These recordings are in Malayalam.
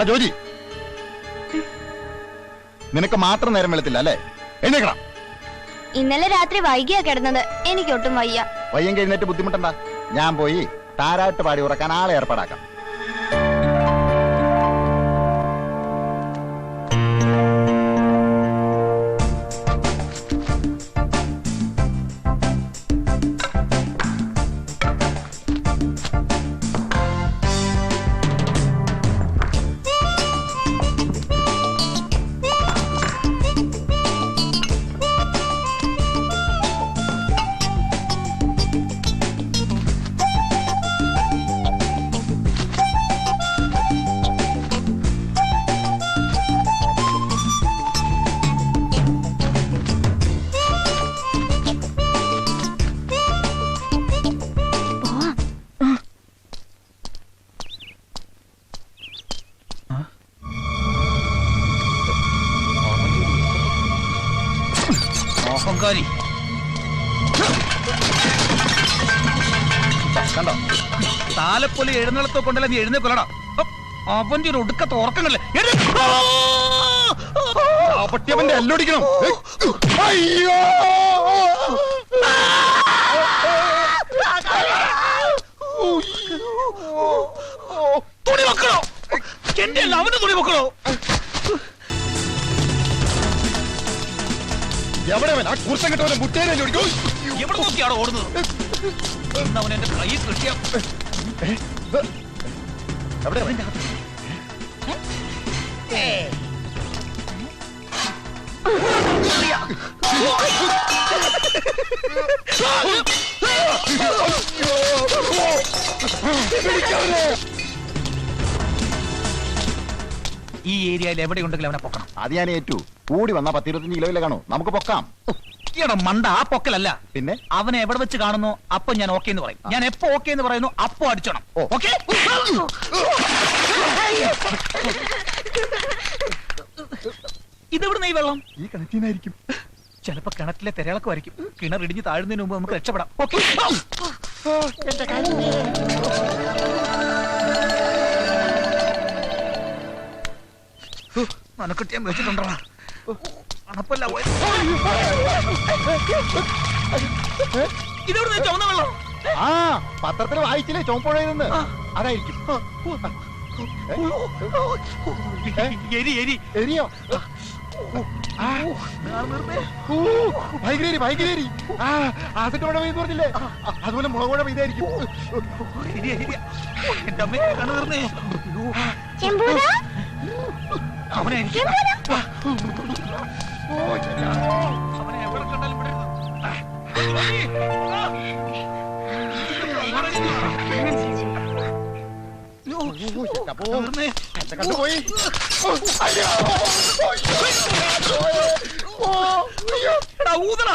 ജോജി, നിനക്ക് മാത്രം നേരം വെളുത്തില്ല അല്ലേ? എഴുന്നേക്കണം. ഇന്നലെ രാത്രി വൈകിയാ കിടന്നത്. എനിക്കൊട്ടും വയ്യ. വയ്യെങ്കിൽ എഴുന്നേറ്റ് ബുദ്ധിമുട്ടണ്ട. ഞാൻ പോയി താരാട്ട് പാടി ഉറക്കാൻ ആളെ ഏർപ്പാടാക്കാം. കണ്ടോ, താലപ്പൊലി എഴുന്നള്ളത്തോ കൊണ്ടല്ല നീ എഴുന്നേക്കൊല്ലടാ. അവന്റെ ഒരു ഒടുക്കത്തെ ഉറക്കങ്ങളല്ലേ. പട്ടിയവന്റെ എല്ലൊടിക്കണം. അയ്യോ, തുണി വെക്കണോ? എന്റെ അല്ല, അവന്റെ തുണി വെക്കണോ? എവിടെ കുറിച്ചം കിട്ടവനെ മുട്ടേനെ എവിടെ നോക്കിയാണോ ഓടുന്നത്? അവൻ എന്റെ കൈ കിട്ടിയ എവിടെ ഈ ഏരിയയിൽ എവിടെ ഉണ്ടെങ്കിലും അവനെ പൊക്കണം. അത് ഞാൻ ഏറ്റു. കൂടി വന്നാ 10-25 കിലോയിലെ കാണോ, നമുക്ക് പൊക്കാം. മണ്ട, ആ പൊക്കലല്ല. പിന്നെ അവനെ എവിടെ വെച്ച് കാണുന്നു അപ്പൊ ഞാൻ ഓക്കെ എന്ന് പറയും. ഞാൻ എപ്പോ ഓക്കെ എന്ന് പറയുന്നു അപ്പൊ അടിച്ചോണം. ഓക്കെ? ഇതെവിടെ ഈ വെള്ളം? ഈ കിണറ്റിനായിരിക്കും. ചിലപ്പോ കിണറ്റിലെ തിരകളൊക്കെ കിണർ ഇടിഞ്ഞ് താഴുന്നതിന് മുമ്പ് നമുക്ക് രക്ഷപ്പെടാം. ഓക്കെ? മനക്കുട്ടിയാൻ വെച്ചിട്ടുണ്ടോ? അണപ്പല്ല. ഇതെവിടെ ചുവന്ന വെള്ളം? ആ, പത്രത്തിൽ വായിച്ചില്ലേ ചോമ്പുഴയിൽ. അതായിരിക്കും. എരിയോ? ഭയങ്കര ആസിഡോടെ പെയ്ത് പറഞ്ഞില്ലേ, അതുപോലെ മുളകോടെ പെയ്തായിരിക്കും. എന്റെ അമ്മ കണ്ണു തീർന്നേ. അവനെ എവിടെ കണ്ടാലും പോയി. ഊതണ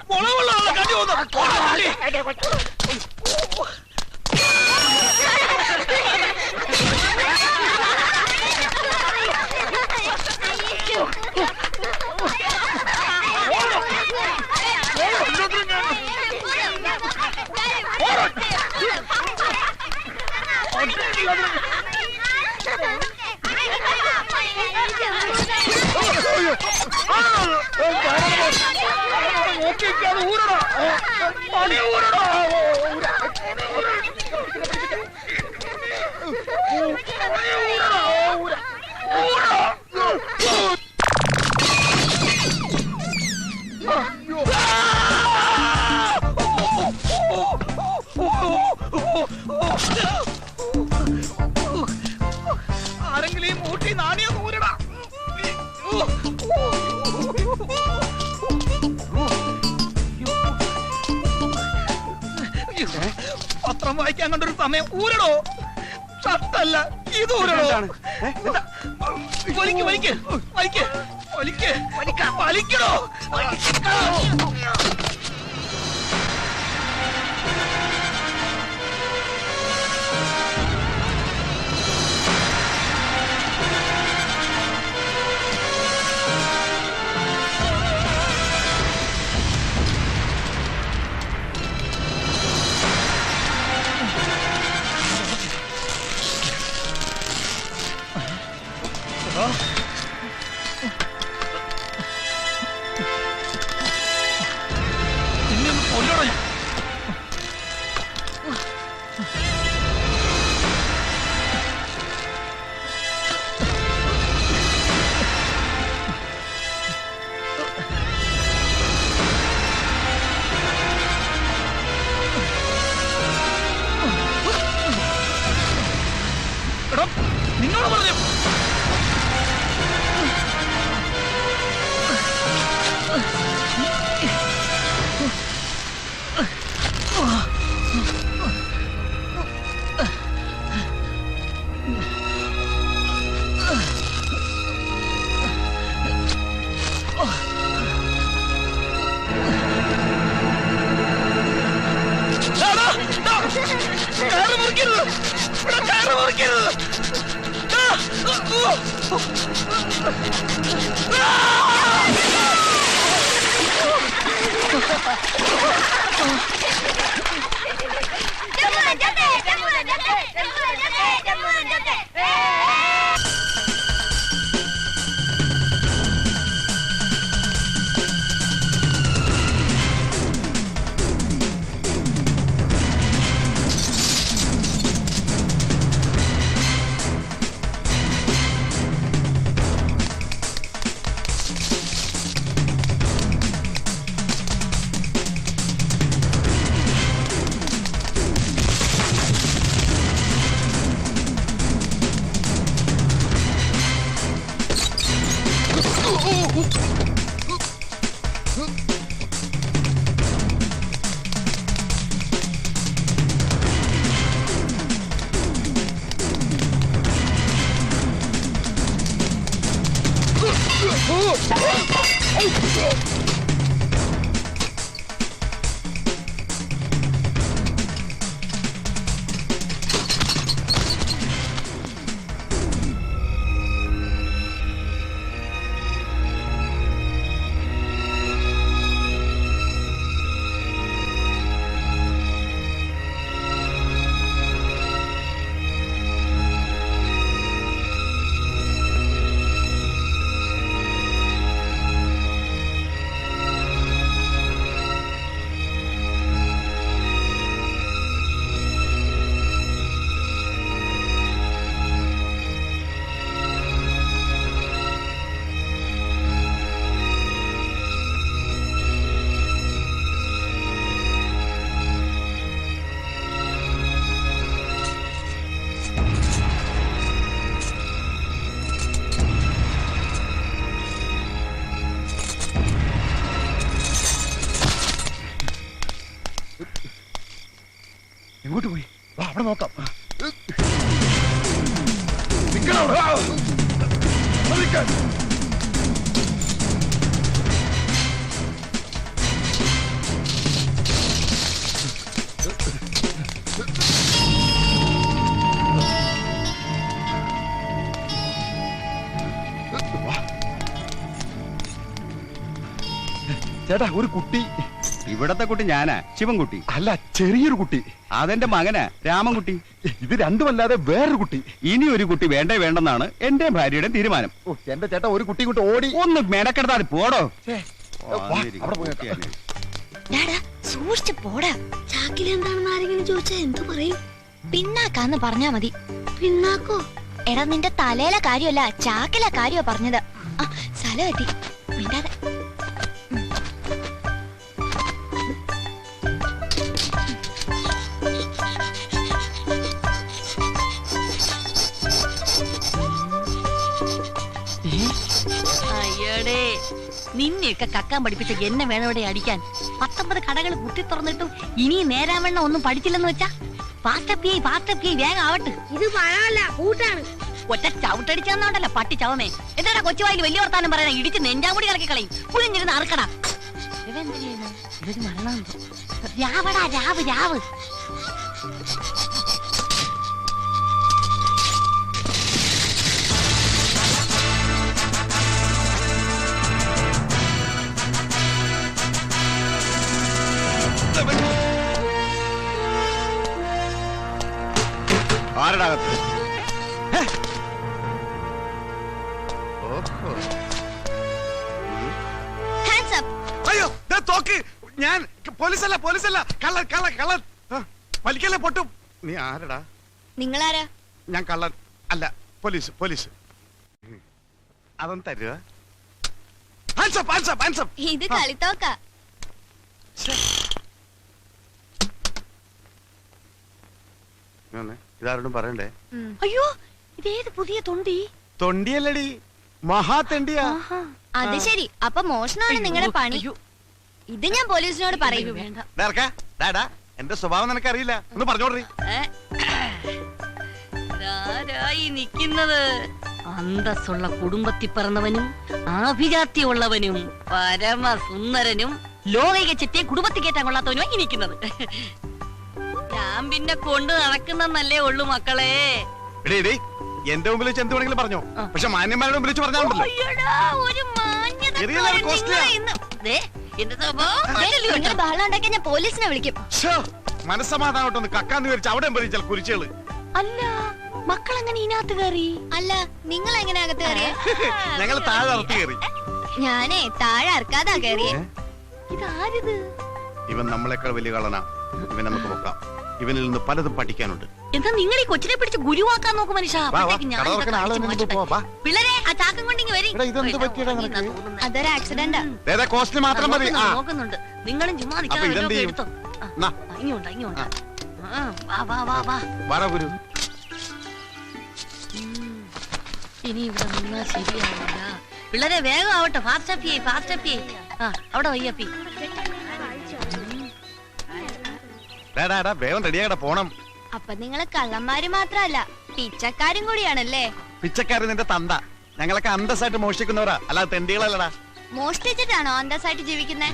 മുളവുള്ള കണ്ടി ആരെങ്കിലും ഈ മൂട്ടി നാണിയോ ഊരടാ. പത്രം വായിക്കാൻ കണ്ടൊരു സമയം ഊരടോ. ഷർട്ടല്ല, ഇത് ഊരടോ. വലിക്ക് വലിക്ക് വലിക്ക് വലിക്ക് വലിക്കടോ. നിന്നെ ഒന്ന് കൊല്ലണോ ഞാൻ? എടാ, നിന്നോട് പറഞ്ഞു. കയറ് മുറിക്കരുത്, ഇവിടെ കയറ് മുറിക്കരുത്. എങ്ങോട്ട് പോയി? വാ, അവിടെ നോക്കാം. ചേട്ടാ, ഒരു കുട്ടി. ഇവിടത്തെ കുട്ടി ഞാനാ, ശിവൻകുട്ടി. അല്ല, ചെറിയൊരു കുട്ടി. അതെന്റെ മകനാ, രാമൻകുട്ടി. ഇത് രണ്ടുമല്ലാതെ വേറൊരു കുട്ടി. ഇനി ഒരു കുട്ടി വേണ്ടേ വേണ്ടെന്നാണ് എന്റെ ഭാര്യയുടെ തീരുമാനം. ഓ, എന്റെ ചേട്ടാ, ഒരു കുട്ടി കൊണ്ട് ഓടി. ഒന്ന് മെനക്കെടുത്താൽ പോടോ. അവിടെ പോയി സൂക്ഷിച്ചു പോടാ. ചാക്കിൽ എന്താണെന്ന് ആരെങ്കിലും ചോദിച്ചാ എന്തു പറയും? പിന്നാക്കാന്ന് പറഞ്ഞാ മതി. പിന്നാക്കോ? എടാ, നിന്റെ തലയിലെ കാര്യമല്ല, ചാക്കിലെ കാര്യമാ പറഞ്ഞത്. ആ, സ്ഥലം എത്തി. മിണ്ടാതെ. അയ്യടേ, നിന്നെയൊക്കെ കക്കാൻ പഠിപ്പിച്ച എന്നെ വേണോടെ അടിക്കാൻ. 19 കടകൾ കുത്തി തുറന്നിട്ടും ഇനി നേരാവണ്ണം ഒന്നും പഠിച്ചില്ലെന്ന് വെച്ചാ ഫാസ്റ്റപ്പ് വേഗം ആവട്ടെ. ഇത് പഴമല്ല, കൂട്ടാണ്. ഒറ്റ ചവിട്ടടിച്ചാന്നോണ്ടല്ലോ പട്ടി ചവമേ. എന്താടാ കൊച്ചുവായിൽ വലിയ വർത്താനം പറയാൻ? ഇടിച്ച് നെഞ്ചാമുടി കളക്കി കളയും. കുഴിഞ്ഞിരുന്ന് അറക്കടാ. ഇവര് മരണം. രാവടാ, രാവ് രാവ്. ആരടാകത്ത്? Hands up. അയ്യോ ദേ തോക്ക്. ഞാൻ പോലീസല്ല കള്ളൻ വലിക്കല്ലേ പൊട്ടും. നീ ആരടാ? നിങ്ങളാരാ? ഞാൻ കള്ളൻ അല്ല, പോലീസ്. അതൊന്നും തരുക. ഇത് കളിത്തോക്ക. ഇതാരോടും പറയണ്ടേ? അയ്യോ ഇതേത് പുതിയ തൊണ്ടി? തൊണ്ടിയല്ലടി, മഹാതെണ്ടിയാ. അത് ശരി, അപ്പൊ മോഷണമാണ് നിങ്ങളുടെ പണി. ഇത് ഞാൻ പോലീസിനോട് പറയൂ. വേണ്ട. എന്റെ സ്വഭാവം നിനക്കറിയില്ല, ഒന്ന് പറഞ്ഞോടറി. ആരായി നിൽക്കുന്നത്? അന്തസ്സുള്ള കുടുംബത്തിൽ പിറന്നവനും ആഭിജാത്യമുള്ളവനും പരമസുന്ദരനും ലോകൈക ചെറ്റിയെ കുടുംബത്തിൽ കയറ്റാൻ കൊള്ളാത്തവനുമായി നിൽക്കുന്നത്. ഞാൻ പിന്നെ കൊണ്ട് നടക്കുന്നല്ലേ ഉള്ളു മക്കളെ. എന്റെ മുമ്പിൽ വെച്ച് എന്ത് വേണമെങ്കിലും പറഞ്ഞോ, പക്ഷെ മാന്യന്മാരുടെ മുമ്പിൽ വെച്ച് പറഞ്ഞാൽ അയ്യടാ, ഒരു മാന്യത എറിയല്ലേ, അത് costly-യാ. ദേ, എന്റെ സ്വഭാവം നിങ്ങൾ ബഹളം ഉണ്ടാക്കിയാൽ ഞാൻ പോലീസിനെ വിളിക്കും. മനസ്സമാധാനോട്ടൊന്ന് കക്കാന്ന് വിചാരിച്ച് അവിടെ ചില കുരിച്ചുകള്. അല്ല മക്കൾ എങ്ങനെ ഇതിനകത്ത് കയറി? അല്ല, നിങ്ങൾ എങ്ങനെ അകത്ത് കയറിയേ? ഞങ്ങൾ താഴെ അറുത്ത് കയറി. ഞാനേ താഴെ അറക്കാതാ കയറിയേ. ഇതാരിത്? ഇവൻ നമ്മളെക്കാൾ വലിയ കള്ളനാ. ഇവൻ നമുക്ക് നോക്കാം. ഇവനിൽ നിന്ന് പലതും പഠിക്കാനുണ്ട്. എന്താ നിങ്ങൾ ഈ കൊച്ചിനെ പിടിച്ച് ഗുരുവാക്കാൻ നോക്കും മനുഷ്യ? വാ, അപ്പോഴത്തേക്ക് ഞാൻ കട തുറക്കണ ഇതൊക്കെ ആള് അടിച്ച് വന്നിട്ട് മാറ്റട്ടെ. പോ, വാ. പിള്ളേരെ ആ ചാക്കും കൊണ്ടിങ്ങ് വരി. എടാ, ഇതെന്ത് പറ്റിയടാ നിനക്ക്? അതൊരു ആക്സിഡന്റാ. കോസ്റ്റ്ലി മാത്രം മതി. നോക്കുന്നുണ്ട്. നിങ്ങളും ചുമ്മാ അപ്പൊ ഇതെന്ത് ചെയ്യും? എടുത്തോ. നാ. ഇങ്ങോട്ടാ. വാ. വാടാ ഗുരു. ഇനി ഇവിടെ നിന്നാ ശരിയാവില്ല. പിള്ളേരെ വേഗം ആവട്ടെ. ഫാസ്റ്റ് അപ്പി. അവിടെ വയ്യപ്പി. വേഗം റെഡിയാകട പോണം. അപ്പൊ നിങ്ങള് കള്ളന്മാര് മാത്രല്ല പിച്ചക്കാരും കൂടിയാണല്ലേ? പിച്ചക്കാരൻ നിന്റെ തന്ത. ഞങ്ങളൊക്കെ അന്തസ്സായിട്ട് മോഷ്ടിക്കുന്നവരാ, അല്ലാതെ തെണ്ടികളല്ലടാ. മോഷ്ടിച്ചിട്ടാണോ അന്തസ്സായിട്ട് ജീവിക്കുന്നേ?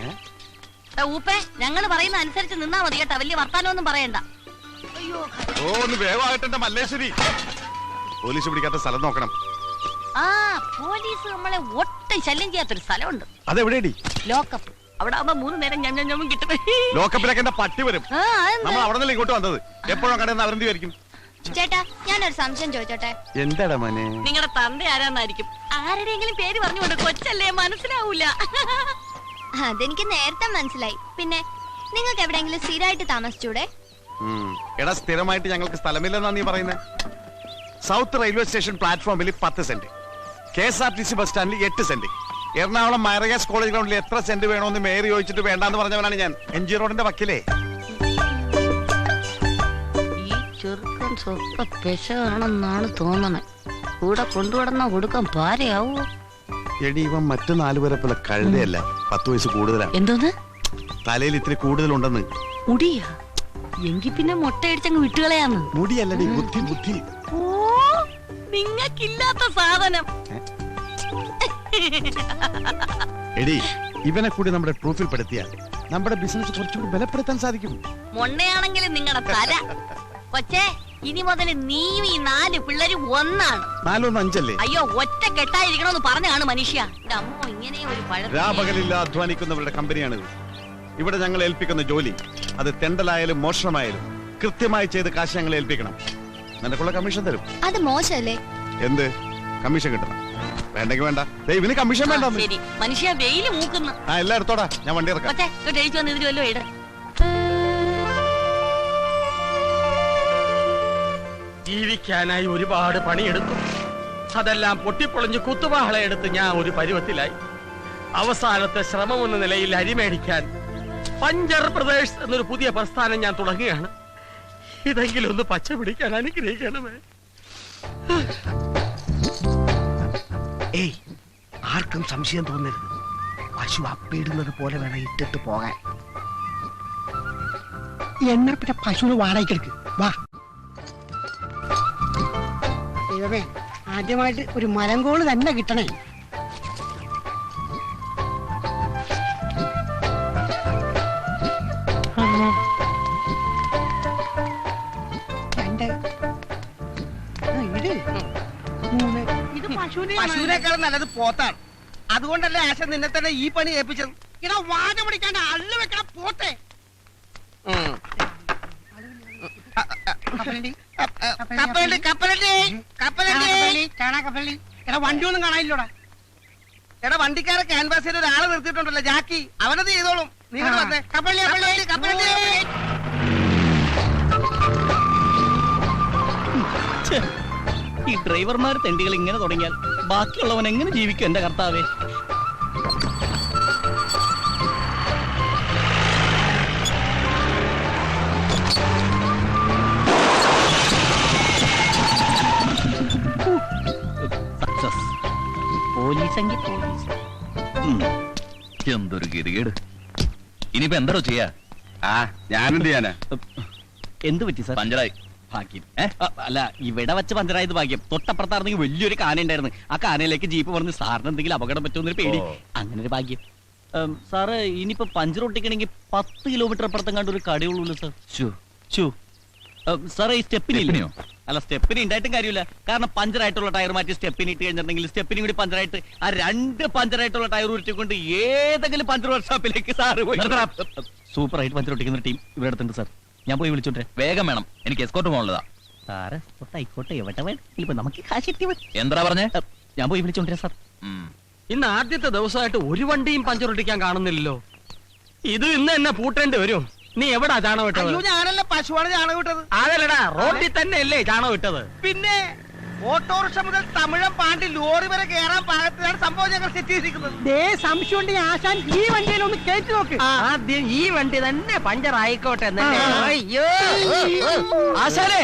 ഊപ്പേ, ഞങ്ങള് പറയുന്ന അനുസരിച്ച് നിന്നാ മതി കേട്ടാ. വലിയ വർത്താനൊന്നും പറയണ്ട. ഓ, ഒന്ന് വേഗമായിട്ട് മല്ലേശ്വരി. പോലീസ് പിടിക്കാത്ത സ്ഥലം നോക്കണം. പോലീസ് നമ്മളെ ഒട്ടും ശല്യം ചെയ്യാത്തൊരു സ്ഥലമുണ്ട്. അതെവിടെയടി? ലോക്കപ്പ്. അവിടെ ആവുമ്പോ 3 നേരം ഞമ്മ കിട്ടും. ലോക്കപ്പിലൊക്കെ എന്റെ പട്ടി വരും. നമ്മൾ അവിടെ നിന്നല്ലേ ഇങ്ങോട്ട് വന്നത്. എപ്പോഴും കടന്ന് അവരെന്ത് വിചാരിക്കും? ചേട്ടാ, ഞാനൊരു സംശയം ചോദിച്ചോട്ടെ? എന്താടാ മോനെ? നിങ്ങളുടെ തന്ത ആരാന്നായിരിക്കും. ആരുടെയെങ്കിലും പേര് പറഞ്ഞുകൊണ്ട് കൊച്ചല്ലേ, മനസ്സിലാവൂല. അതെനിക്ക് നേരത്തെ മനസ്സിലായി. പിന്നെ നിങ്ങൾക്ക് എവിടെയെങ്കിലും സ്ഥിരമായിട്ട് താമസിച്ചൂടെ? എടാ, സ്ഥിരമായിട്ട് ഞങ്ങൾക്ക് സ്ഥലമില്ലെന്നാ നീ പറയുന്നത്. സൗത്ത് റെയിൽവേ സ്റ്റേഷൻ പ്ലാറ്റ്ഫോമിൽ 10 സെന്റ്, KSRTC ബസ് സ്റ്റാൻഡിൽ 8 സെന്റ്, എറണാകുളം മൈറഗാസ് കോളേജ് ഗ്രൗണ്ടിൽ എത്ര സെന്റ് വേണമെന്ന് മേയർ ചോദിച്ചിട്ട് വേണ്ടാന്ന് പറഞ്ഞവനാണ് ഞാൻ. MG റോഡിന്റെ വക്കിലേ. ഈ ചെറുക്കൻ സ്വപ്പ പെശാണെന്നാണ് തോന്നണേ. കൂടെ കൊണ്ടുവിടുന്ന കൊടുക്കാൻ പാരയാവോ? എടി, ഇവൻ മറ്റു 4 പേരെ പോലെ കഴുതയല്ല, 10 വയസ്സ് കൂടുതലാണ്. എന്തോന്ന്? തലയിൽ ഇത്തിരി കൂടുതലുണ്ടെന്ന്. മുടിയാ? എങ്കി പിന്നെ മുട്ടയടിച്ചങ്ങ് വിട്ടുകളയാന്ന്. മുടിയല്ലടി, ബുദ്ധി. ഓ, നിങ്ങക്കില്ലാത്ത സാധനം. എടി, ഇവനെ കൂടി നമ്മുടെ പ്രൂഫിൽ പെടുത്തിയ നമ്മുടെ ബിസിനസ് കുറച്ചുകൂടി ബലപ്പെടുത്താൻ സാധിക്കും. മൊണ്ണയാണെങ്കിലും നിങ്ങളുടെ തല. കൊച്ചേ, ഇനി മുതൽ നീയും ഈ 4 പിള്ളേരും ഒന്നാണ്. 4 1 5 അല്ലേ? അയ്യോ, ഒറ്റ കെട്ടായിരിക്കണമെന്ന് പറഞ്ഞാണ് മനുഷ്യ. അമ്മോ, ഇങ്ങനെ ഒരു രാപകലില്ല അധ്വാനിക്കുന്നവരുടെ കമ്പനിയാണിത്. ഇവിടെ ഞങ്ങൾ ഏൽപ്പിക്കുന്ന ജോലി, അത് തെണ്ടലായാലും മോഷണമായാലും കൃത്യമായി ചെയ്ത് കാശ് ഞങ്ങൾ ഏൽപ്പിക്കണം. നിനക്കുള്ള കമ്മീഷൻ തരും. അത് മോശമല്ലേ? എന്ത് കമ്മീഷൻ കിട്ടണം? വേണ്ടെങ്കിൽ വേണ്ട. ഇവന് കമ്മീഷൻ വേണ്ട. ശരി, മനുഷ്യ വെയില് മൂക്കുന്നു. എല്ലാം എടുത്തോടാ, ഞാൻ വണ്ടി ഇറക്കാം. കൊച്ചേ, ഇങ്ങോട്ട് എഴുതി വന്ന് ഇതിൽ വല്ലോ ഇട. ജീവിക്കാനായി ഒരുപാട് പണിയെടുത്തു. അതെല്ലാം പൊട്ടിപ്പൊളിഞ്ഞ് കുത്തുവാളയെടുത്ത് ഞാൻ ഒരു പരുവത്തിലായി. അവസാനത്തെ ശ്രമമെന്ന നിലയിൽ അരിമേടിക്കാൻ പഞ്ചർ പ്രദേശ് എന്നൊരു പുതിയ പ്രസ്ഥാനം ഞാൻ തുടങ്ങുകയാണ്. ഇതെങ്കിലും ഒന്ന് പച്ച പിടിക്കാൻ അനുഗ്രഹിക്കണമേ. ഏയ്, ആർക്കും സംശയം തോന്നരുത്. പശു അപ്പിടുന്നത് പോലെ വേണം ഇട്ടിട്ട് പോകാൻ. എന്നാ പിന്നെ പശുവിന് വാടകയ്ക്കെടുക്ക്. വാ. ദൈവമേ, ആദ്യമായിട്ട് ഒരു മരങ്കോള് തന്നെ കിട്ടണേ. പശുവിനേക്കാളും നല്ലത് പോത്താണ്. അതുകൊണ്ടല്ലേ ആശ നിന്നെ തന്നെ ഈ പണി ഏൽപ്പിച്ചത്. ഇടാ, വാഴ പിടിക്കാണ്ട് അള്ളു വെക്കണ പോത്തെ. കപ്പലണ്ടി കാണാ കപ്പലണ്ടി. എടാ, വണ്ടി ഒന്നും കാണാനില്ലോടാ. എടാ വണ്ടിക്കാരെ ക്യാൻവാസ് ചെയ്ത് ഒരാളെ നിർത്തിയിട്ടുണ്ടല്ലോ ജാക്കി, അവനത് ചെയ്തോളും. നീ ഇങ്ങോട്ട് വന്നേ. കപ്പലിൽ. ഈ ഡ്രൈവർമാർ തെണ്ടികൾ ഇങ്ങനെ തുടങ്ങിയാൽ ബാക്കിയുള്ളവൻ എങ്ങനെ ജീവിക്കും എന്റെ കർത്താവേ? സക്സസ്. പോലീസെങ്കിൽ പോലീസ്. എന്തൊരു ഗതികേട്. ഇനിയിപ്പോ എന്താണോ ചെയ്യാ? ഞാനെന്ത് ചെയ്യാനാ? എന്ത് പറ്റി സാർ? പഞ്ചറായി. ഭാഗ്യം. അല്ല, ഇവിടെ വെച്ച് പഞ്ചറായത് ഭാഗ്യം. തൊട്ടപ്പുറത്തായിരുന്നെങ്കിൽ വലിയൊരു കാന ഉണ്ടായിരുന്നു. ആ കാനയിലേക്ക് ജീപ്പ് പറഞ്ഞ് സാറിന് എന്തെങ്കിലും അപകടം പറ്റുമെന്നൊരു പേടി. അങ്ങനെ ഒരു ഭാഗ്യം. സാറ് ഇനിയിപ്പോ പഞ്ചർ ഒട്ടിക്കണമെങ്കിൽ 10 കിലോമീറ്റർ അപ്പുറത്തും കണ്ട ഒരു കടയുള്ളൂ സാർ. സാറേ ഈ സ്റ്റെപ്പിനില്ലയോ? അല്ല, സ്റ്റെപ്പിന് ഉണ്ടായിട്ടും കാര്യമില്ല. കാരണം പഞ്ചറായിട്ടുള്ള ടയർ മാറ്റി സ്റ്റെപ്പിന് ഇട്ട് കഴിഞ്ഞിട്ടുണ്ടെങ്കിൽ സ്റ്റെപ്പിനും കൂടി പഞ്ചറായിട്ട് ആ 2 പഞ്ചറായിട്ടുള്ള ടയർ ഉരുട്ടിക്കൊണ്ട് ഏതെങ്കിലും പഞ്ചർ വർക്ക്ഷോപ്പിലേക്ക് സാറ് പോയി. സൂപ്പറായിട്ട് പഞ്ചർ ഒട്ടിക്കുന്ന ടീം ഇവിടെ അടുത്തുണ്ട് സാർ. ഞാൻ പോയി വിളിച്ചോട്ടെ. വേഗം വേണം, എനിക്ക് എസ്കോർട്ട് പോകാനുള്ളതാ. സാറ് ആയിക്കോട്ടെ, എവിടെ വേണം, നമുക്ക് കാശ് എത്തി മതി. എന്താ പറഞ്ഞേ? ഞാൻ പോയി വിളിച്ചോണ്ടേ സാർ. ഇന്ന് ആദ്യത്തെ ദിവസമായിട്ട് ഒരു വണ്ടിയും പഞ്ചറൊട്ടിക്കാൻ കാണുന്നില്ലല്ലോ. ഇത് ഇന്ന് എന്നെ പൂട്ടേണ്ടി വരും. നീ എവിടാ ചാണകം ഇട്ടത്? ഞാനല്ല, പശുവാണ് ചാണകം ഇട്ടത്. അതല്ലടാ, റോഡിൽ തന്നെ അല്ലേ ചാണകം ഇട്ടത്? പിന്നെ ഓട്ടോറിക്ഷ മുതൽ തമിഴം പാണ്ടി ലോറി വരെ കയറാൻ പാകത്തിലാണ് സംഭവം ഞങ്ങൾ സെറ്റ് ചെയ്തിരിക്കുന്നത്. സംശയം ഉണ്ടെങ്കിൽ ആശാൻ ഈ വണ്ടിയിലൊന്ന് കയറ്റി നോക്ക്. ആദ്യം ഈ വണ്ടി തന്നെ പഞ്ചർ ആയിക്കോട്ടെ. അയ്യോ ആശാലേ,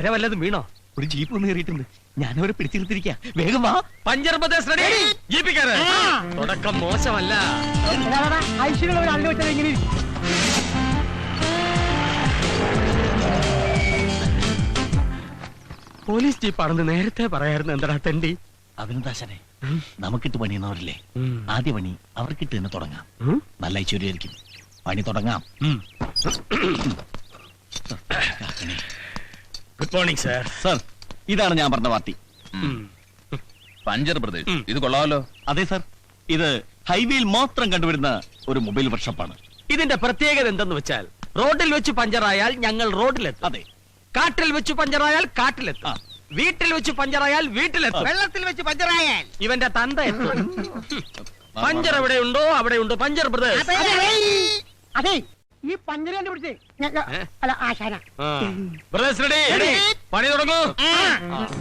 എര വല്ലതും വീണോ? ഒരു ജീപ്പ് ഒന്ന് കയറിയിട്ടുണ്ട്. ഞാനവരെ പിടിച്ചെടുത്തിരിക്കാം. വേഗം വാ. Puncture Pradesh ready. ജീപ്പിക്കാര് തുടക്കം മോശമല്ല. ഐശ്വര്യമുള്ള ഒരു അള്ളി വെച്ചാൽ എങ്ങനെ പോലീസ് ജീപ്പാണെന്ന് നേരത്തെ പറയായിരുന്നു. എന്താ തെണ്ടി? അഭിനന്ദാശനെ, നമുക്കിട്ട് പണിയുന്നവരില്ലേ, ആദ്യ പണി അവർക്കിട്ട് തന്നെ തുടങ്ങാം. നല്ല ഐശ്വര്യമായിരിക്കും. പണി തുടങ്ങാം. Good morning sir. സാർ, ഇതാണ് ഞാൻ പറഞ്ഞ പാർട്ടി. പഞ്ചർ പ്രദേശ്, ഇത് കൊള്ളാമല്ലോ. അതെ സാർ, ഇത് ഹൈവേയിൽ മാത്രം കണ്ടുവരുന്ന ഒരു മൊബൈൽ വർക്ക്ഷോപ്പാണ്. ഇതിന്റെ പ്രത്യേകത എന്തെന്ന് വെച്ചാൽ, റോഡിൽ വെച്ച് പഞ്ചറായാൽ ഞങ്ങൾ റോഡിലെത്തും. അതെ. കാട്ടിൽ വെച്ച് പഞ്ചറായാൽ കാട്ടിലെത്തും. വീട്ടിൽ വെച്ച് പഞ്ചറായാൽ വീട്ടിലെത്തും. വെള്ളത്തിൽ വെച്ച് പഞ്ചറായാൽ ഇവന്റെ തന്ത എത്തും. പഞ്ചർ എവിടെയുണ്ടോ അവിടെയുണ്ട് പഞ്ചർ പ്രദേശ്. അതെ, ഈ പഞ്ചർ കണ്ടുപിടിച്ചേ അല്ല ആശാന. പ്രദേശ് റെഡി. പണി തുടങ്ങൂ.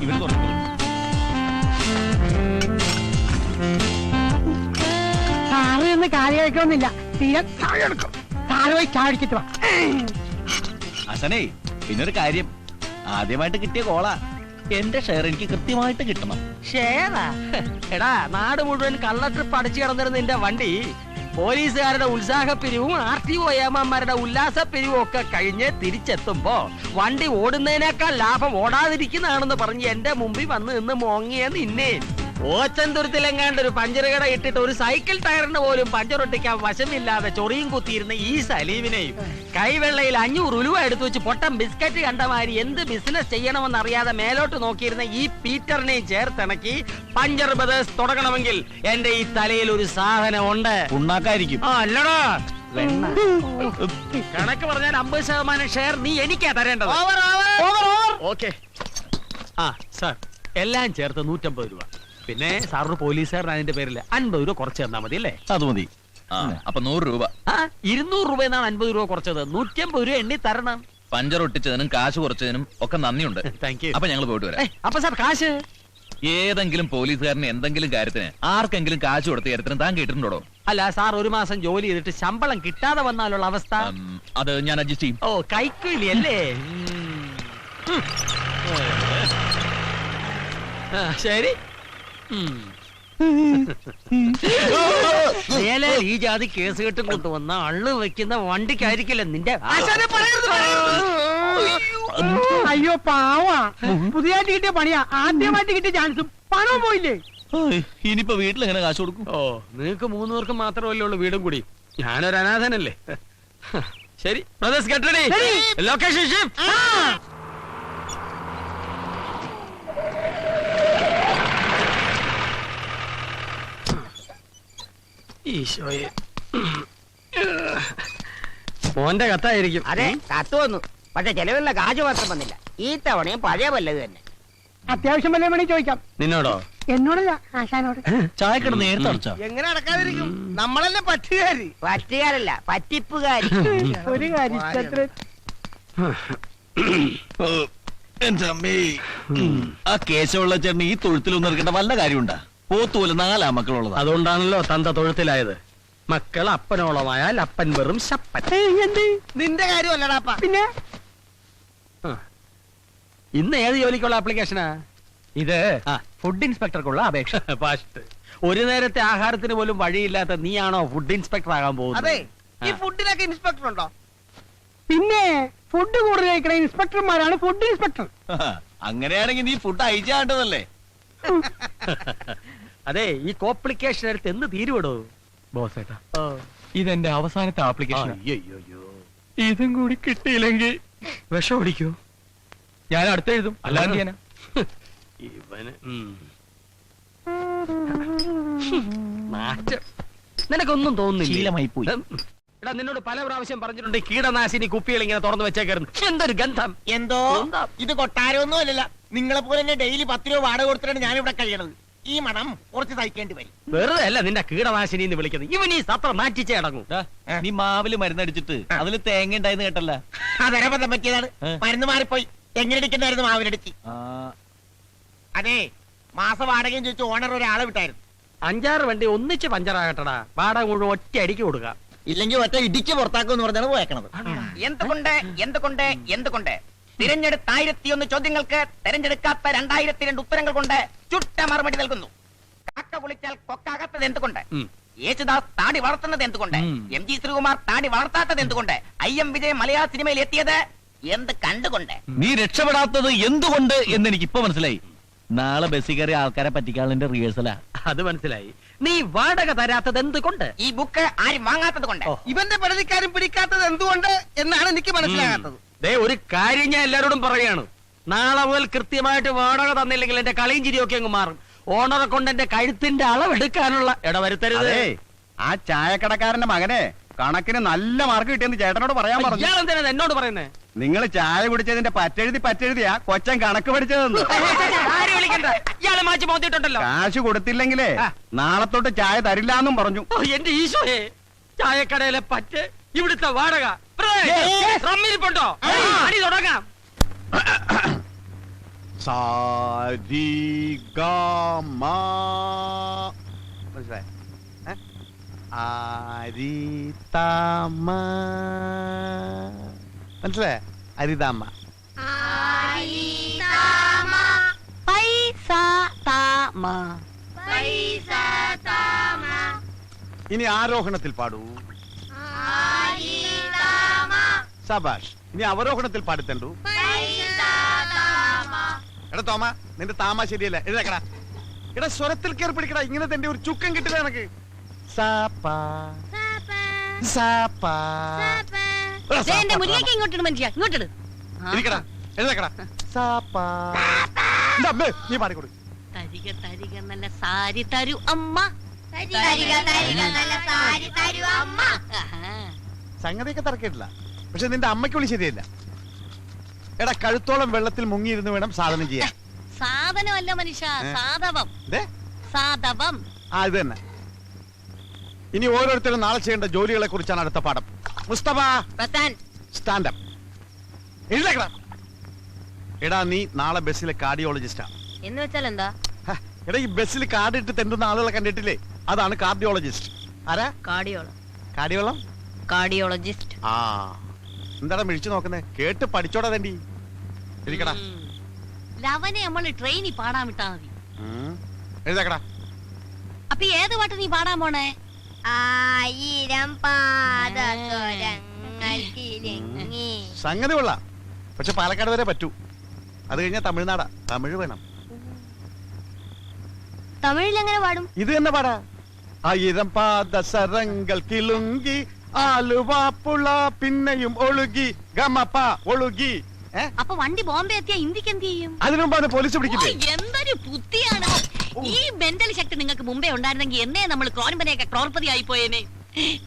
ഇവർ തുടങ്ങും. സാറ് എന്ന് കാര്യം കഴിക്കണമെന്നില്ല, തീരെ എടുക്കും. സാറ് പോയി ചാടിച്ചിട്ട് വാ. അസനേ, പിന്നൊരു കാര്യം, ആദ്യമായിട്ട് കിട്ടിയ കോളാ. എന്റെ ഷെയർ എനിക്ക് കൃത്യമായിട്ട് കിട്ടണം. ഷേറാ? എടാ, നാട് മുഴുവൻ കള്ള ട്രിപ്പ് അടിച്ചു കിടന്നിരുന്ന നിന്റെ വണ്ടി പോലീസുകാരുടെ ഉത്സാഹപ്പിരിവും RTO ഏമാന്മാരുടെ ഉല്ലാസപ്പിരിവും ഒക്കെ കഴിഞ്ഞ് തിരിച്ചെത്തുമ്പോ വണ്ടി ഓടുന്നതിനേക്കാൾ ലാഭം ഓടാതിരിക്കുന്നതാണെന്ന് പറഞ്ഞ് എന്റെ മുമ്പിൽ വന്ന് നിന്ന് മോങ്ങിയ നിന്നെ ഓച്ചന്തുരത്തിലെങ്ങാണ്ട് ഒരു പഞ്ചറുകട ഇട്ടിട്ട് ഒരു സൈക്കിൾ ടയറിന് പോലും പഞ്ചറൊട്ടിക്കാൻ വശമില്ലാതെ ചൊറിയും കുത്തിയിരുന്ന ഈ സലീമിനെയും കൈവെള്ളയിൽ 500 ഉലുവ എടുത്തു വെച്ച് പൊട്ടം ബിസ്ക്കറ്റ് കണ്ടമാരി എന്ത് ബിസിനസ് ചെയ്യണമെന്ന് അറിയാതെ മേലോട്ട് നോക്കിയിരുന്ന ഈ പീറ്ററിനെയും ചേർത്തിണക്കി പഞ്ചർ ബ്രദേഴ്സ് തുടങ്ങണമെങ്കിൽ എന്റെ ഈ തലയിൽ ഒരു സാധനം ഉണ്ട്. ഉണ്ടാക്കായിരിക്കും. അല്ലടാ, കണക്ക് പറഞ്ഞാൽ 50% ഷെയർ നീ എനിക്കാ തരേണ്ടത്. ഓക്കെ. ആ സാർ, എല്ലാം ചേർത്ത് 150 രൂപ. പിന്നെ സാറിന് പോലീസുകാരൻ അതിന്റെ പേരിൽ 50 രൂപ കുറച്ച് തന്നാ മതി അല്ലേ? അത് മതി. അപ്പൊ 100 രൂപ. 200 രൂപ എന്നാണ് 50 രൂപ കുറച്ചത്. 150 രൂപ എണ്ണി തരണം. പഞ്ചർ ഒട്ടിച്ചതിനും കാശ് കുറച്ചതിനും ഒക്കെ നന്ദിയുണ്ട്. Thank you. അപ്പൊ ഞങ്ങൾ പോയിട്ട് വരാം. അപ്പൊ സാർ കാശ് ഏതെങ്കിലും പോലീസുകാരന് എന്തെങ്കിലും കാര്യത്തിന് ആർക്കെങ്കിലും കാശ് കൊടുത്ത കാര്യത്തിന് താൻ കേട്ടിട്ടുണ്ടോ? അല്ല സാർ, ഒരു മാസം ജോലി ചെയ്തിട്ട് ശമ്പളം കിട്ടാതെ വന്നാലുള്ള അവസ്ഥ? അത് ഞാൻ അഡ്ജസ്റ്റ് ചെയ്യും. ഓ, കൈക്കൂലി അല്ലേ? ശരി. ഈ ജാതി കേസ് കെട്ടും കൊണ്ടുവന്ന അള്ളു വെക്കുന്ന വണ്ടിക്കായിരിക്കില്ല നിന്റെ. അയ്യോ പാവാ, പുതിയതായിട്ട് കിട്ടിയ പണിയാ. ആദ്യമായിട്ട് കിട്ടിയ ചാൻസും പണവും പോയില്ലേ. ഇനിയിപ്പോ വീട്ടിൽ എങ്ങനെ കാശ് കൊടുക്കും? ഓ, നിങ്ങൾക്ക് 3 പേർക്കും മാത്രമല്ലേ ഉള്ളൂ വീടും കൂടി. ഞാനൊരു അനാഥനല്ലേ. ശരി, brothers get ready. Location shift. ഈശോയെ, മോന്റെ കത്തായിരിക്കും. അതെ, കത്ത് വന്നു. പക്ഷെ ചെലവിലുള്ള കാശ് മാത്രം വന്നില്ല. ഈ തവണയും പഴയ വല്ലത് തന്നെ. അത്യാവശ്യം വല്ല വേണേ ചോദിക്കാം. നിന്നോടോ? എന്നോടല്ല, ആശാനോട്. ചായക്കട നേരത്തെ അടച്ചോ? എങ്ങനെ അടക്കാതിരിക്കും? നമ്മളല്ലേ പറ്റുകാരി. പറ്റുകാരല്ല പറ്റിപ്പുകാരി. ഒരു കാര്യം ഇഷ്ടത്തിന് എന്റെ അമ്മേ. ആ കേശവുള്ള ചേട്ടന് ഈ തൊഴുത്തിലൊന്നും ഇറക്കേണ്ട വല്ല കാര്യമുണ്ടാ? പോത്തുപോലെ 4 മക്കളുള്ളത്. അതുകൊണ്ടാണല്ലോ തന്ത തൊഴുത്തിലായത്. മക്കൾ അപ്പനോളമായാൽ അപ്പൻ വെറും ശപ്പൻ. എന്ത് നിന്റെ കാര്യമല്ലടാപ്പ. പിന്നെ ഇന്ന് ഏത് ജോലിക്കുള്ള ആപ്ലിക്കേഷനാ ഇത് ഫുഡ് ഇൻസ്പെക്ടർക്കുള്ള അപേക്ഷ. ഫസ്റ്റ് ഒരു നേരത്തെ ആഹാരത്തിന് പോലും വഴിയില്ലാത്ത നീയാണോ ഫുഡ് ഇൻസ്പെക്ടർ ആകാൻ പോകുന്നത്? അതെ, ഈ ഫുഡിനൊക്കെ ഇൻസ്പെക്ടർ ഉണ്ടോ? പിന്നെ ഫുഡ് കൂടുതൽ കഴിക്കണ ഇൻസ്പെക്ടർമാരാണ് ഫുഡ് ഇൻസ്പെക്ടർ. അങ്ങനെയാണെങ്കിൽ നീ ഫുഡ് അയച്ചാണ്ടതല്ലേ? അതെ, ഈ കോംപ്ലിക്കേഷൻ എടുത്ത് എന്ന് തീരുവിടോ ബോസേട്ടാ, ഇതെന്റെ അവസാനത്തെ ആപ്ലിക്കേഷൻ. അയ്യോ, ഇതും കൂടി കിട്ടിയില്ലെങ്കിൽ വിഷം ഓടിക്കോ? ഞാൻ അടുത്ത് എഴുതും. അല്ലാതെ ചെയ്യാനാ? ഇവന് നാറ്റം. നിനക്കൊന്നും തോന്നുന്നില്ല. ശീലമായി പോയി. എടാ, നിന്നോട് പല പ്രാവശ്യം പറഞ്ഞിട്ടുണ്ട് കീടനാശിനി കുപ്പികൾ ഇങ്ങനെ തുറന്നു വെച്ചേക്കായിരുന്നു. എന്തൊരു ഗന്ധം! എന്തോ ഇത് കൊട്ടാരമൊന്നും അല്ലല്ല. നിങ്ങളെ പോലെ തന്നെ ഡെയിലി 10 രൂപ വാടക കൊടുത്തിട്ടാണ് ഞാൻ ഇവിടെ കഴിയണത്. ഈ മണം കുറച്ച് സഹിക്കേണ്ടി വരും. വെറുതെ അല്ല നിന്റെ കീടനാശിനി എന്ന് വിളിക്കുന്നത്. ഇവൻ ഈ സത്രം മാറ്റിച്ചേ അടങ്ങും. നീ മാവില് മരുന്നടിച്ചിട്ട് അതിൽ തേങ്ങ ഉണ്ടായെന്ന് കേട്ടല്ല? അതരബദ്ധം പറ്റിയതാണ്. മരുന്ന് മാറിപ്പോയി. എങ്ങനെടിക്കണ്ടായിരുന്നു മാവിനടിച്ച്. അതെ, മാസ വാടകയും ചോദിച്ചു ഓണർ ഒരാളെ വിട്ടായിരുന്നു. 5-6 വണ്ടി ഒന്നിച്ച് പഞ്ചറാകട്ടടാ. വാടക മുഴുവൻ ഒറ്റ അടിക്ക് കൊടുക്കാം. ഇല്ലെങ്കിൽ ഒറ്റ ഇടിക്ക് പുറത്താക്കുമെന്ന് പറഞ്ഞാണ് പോയേക്കണത്. എന്തുകൊണ്ട് തിരഞ്ഞെടുത്ത 1001 ചോദ്യങ്ങൾക്ക് തെരഞ്ഞെടുക്കാത്ത 2002 ഉത്തരങ്ങൾ കൊണ്ട് ചുട്ട മറുപടി നൽകുന്നു. കാക്ക കുളിച്ചാൽ കൊക്കാകാത്തത് എന്തുകൊണ്ട്? യേശുദാസ് താടി വളർത്തുന്നത് എന്തുകൊണ്ട്? MG ശ്രീകുമാർ താടി വളർത്താത്തത് എന്തുകൊണ്ട്? IM വിജയ് മലയാള സിനിമയിൽ എത്തിയത് എന്ത് കണ്ടുകൊണ്ട്? നീ രക്ഷപ്പെടാത്തത് എന്തുകൊണ്ട് എന്ന് എനിക്ക് ഇപ്പൊ മനസ്സിലായി. നാളെ ബസ്സിൽ കയറി ആൾക്കാരെ പറ്റിക്കാളിന്റെ റിഹേഴ്സലാ. അത് മനസ്സിലായി. നീ വാടക തരാത്തത് എന്തുകൊണ്ട്? ഈ ബുക്ക് ആരും വാങ്ങാത്തത് കൊണ്ട്. ഇവന്റെ പരാതിക്കാരും പിടിക്കാത്തത് എന്തുകൊണ്ട് എന്നാണ് എനിക്ക് മനസ്സിലാകാത്തത്. ദേ, ഒരു കാര്യം ഞാൻ എല്ലാരോടും പറയാണ്. നാളെ മുതൽ കൃത്യമായിട്ട് വാടക തന്നില്ലെങ്കിൽ എന്റെ കളിയും ചിരിയൊക്കെ അങ്ങ് മാറും. ഓണറെ കൊണ്ട് എന്റെ കഴുത്തിന്റെ അളവെടുക്കാനുള്ള ഇടവരുത്തരുത്. ആ ചായക്കടക്കാരന്റെ മകനെ കണക്കിന് നല്ല മാർക്ക് കിട്ടിയെന്ന് ചേട്ടനോട് പറയാൻ പറഞ്ഞു. ഇയാൾ എന്തിനാ എന്നോട് പറയുന്നേ? നിങ്ങൾ ചായ കുടിച്ചതിന്റെ പറ്റെഴുതിയാ കൊച്ചൻ കണക്ക് പഠിച്ചതെന്ന്. ആരും വിളിക്കണ്ട. ഇയാളെ മാറ്റി മോത്തിയിട്ടുണ്ടല്ലോ. കാശ് കൊടുത്തില്ലെങ്കിലേ നാളെ തൊട്ട് ചായ തരില്ല എന്നും പറഞ്ഞു. എന്റെ ഈശോയെ, ചായക്കടയിലെ പറ്റ്, ഇവിടുത്തെ വാടക, റമ്മിരിപ്പുണ്ടോ? അടി തുടങ്ങാം. മനസ്സിലായ? അരിതാമ്മ. ഇനി ആരോഹണത്തിൽ പാടൂ. സബാഷ്. ഇനി അവരോഹണത്തിൽ പാടിത്തണ്ടു. എടാ തോമ, നിന്റെ താമ ശരിയല്ല. എഴുതക്കടാ. എടാ, സ്വരത്തിൽ കയറി പിടിക്കടാ. ഇങ്ങനെ തന്നെ ഒരു ചുക്കം കിട്ടില്ല എനക്ക്. എന്റെ മുന്നിലേക്ക് ഇങ്ങോട്ടിട് മനുഷ്യ, ഇങ്ങോട്ടിട്. ഇരിക്കടാ, എഴുതക്കടാ. നീ പാടിക്കൊടു. തരിക തരിക നല്ല സാരി തരൂ അമ്മ. സംഗതിയൊക്കെ തറക്കിട്ടില്ല. പക്ഷെ നിന്റെ അമ്മയ്ക്ക് വിളി ശരിയല്ല. എടാ, കഴുത്തോളം വെള്ളത്തിൽ മുങ്ങിയിരുന്ന് വേണം സാധനം ചെയ്യാൻ. സാധനമല്ല മനുഷ്യ, സാധവം. സാധവം. ആ, ഇത് തന്നെ. ഇനി ഓരോരുത്തരും നാളെ ചെയ്യേണ്ട ജോലികളെ കുറിച്ചാണ് അടുത്ത പാഠം. മുസ്തഫ, സ്റ്റാൻഡപ്പ്. എഴുതേക്കടാ. എടാ, നീ നാളെ ബസ്സിലെ കാർഡിയോളജിസ്റ്റാ. എന്ന് വെച്ചാൽ എന്താ? എടാ, ഈ ബസ്സിൽ കാർഡ് ഇട്ട് തെണ്ടുന്ന ആളുകളെ കണ്ടിട്ടില്ലേ? അതാണ് കാർഡിയോളജിസ്റ്റ്. ആരാ? കാർഡിയോളജിസ്റ്റ്. ആ, എന്താടാ മിഴിച്ചു നോക്കുന്നേ? കേട്ട് പഠിച്ചോടാ തണ്ടി. ഇരിക്കടാ. ലവനെ നമ്മള് ട്രെയിനിൽ പാടാൻ വിട്ടാ മതി. എഴുതേക്കടാ. അപ്പൊ ഏത് പാട്ട് നീ പാടാൻ പോണേ? 1000 പാദസ്വരങ്ങൾ കിലുങ്ങി. സംഗതി കൊള്ളാം. പക്ഷെ പാലക്കാട് വരെ പറ്റൂ. അത് കഴിഞ്ഞാൽ തമിഴ്നാടാ. തമിഴ് വേണം. തമിഴിൽ എങ്ങനെ പാടും? ഇത് തന്നെ പാടാ. 1000 പാദസരങ്ങൾ കിലുങ്കി ആലുവാപ്പുള പിന്നെയും ഒഴുകി ഗമപ്പ ഒഴുകി. അപ്പൊ വണ്ടി ബോംബെ എത്തിയാ ഇന്ത്യക്ക് എന്ത് ചെയ്യും? അതിനു മുമ്പ് പോലീസ് പിടിക്കില്ലേ? എന്തൊരു ബുദ്ധിയാണ്! ഈ മെന്റൽ ശക്തി നിങ്ങൾക്ക് മുമ്പേ ഉണ്ടായിരുന്നെങ്കിൽ എന്നേ നമ്മൾ ക്രോൺപനെയൊക്കെ ക്രോർപതി ആയി പോയേനെ.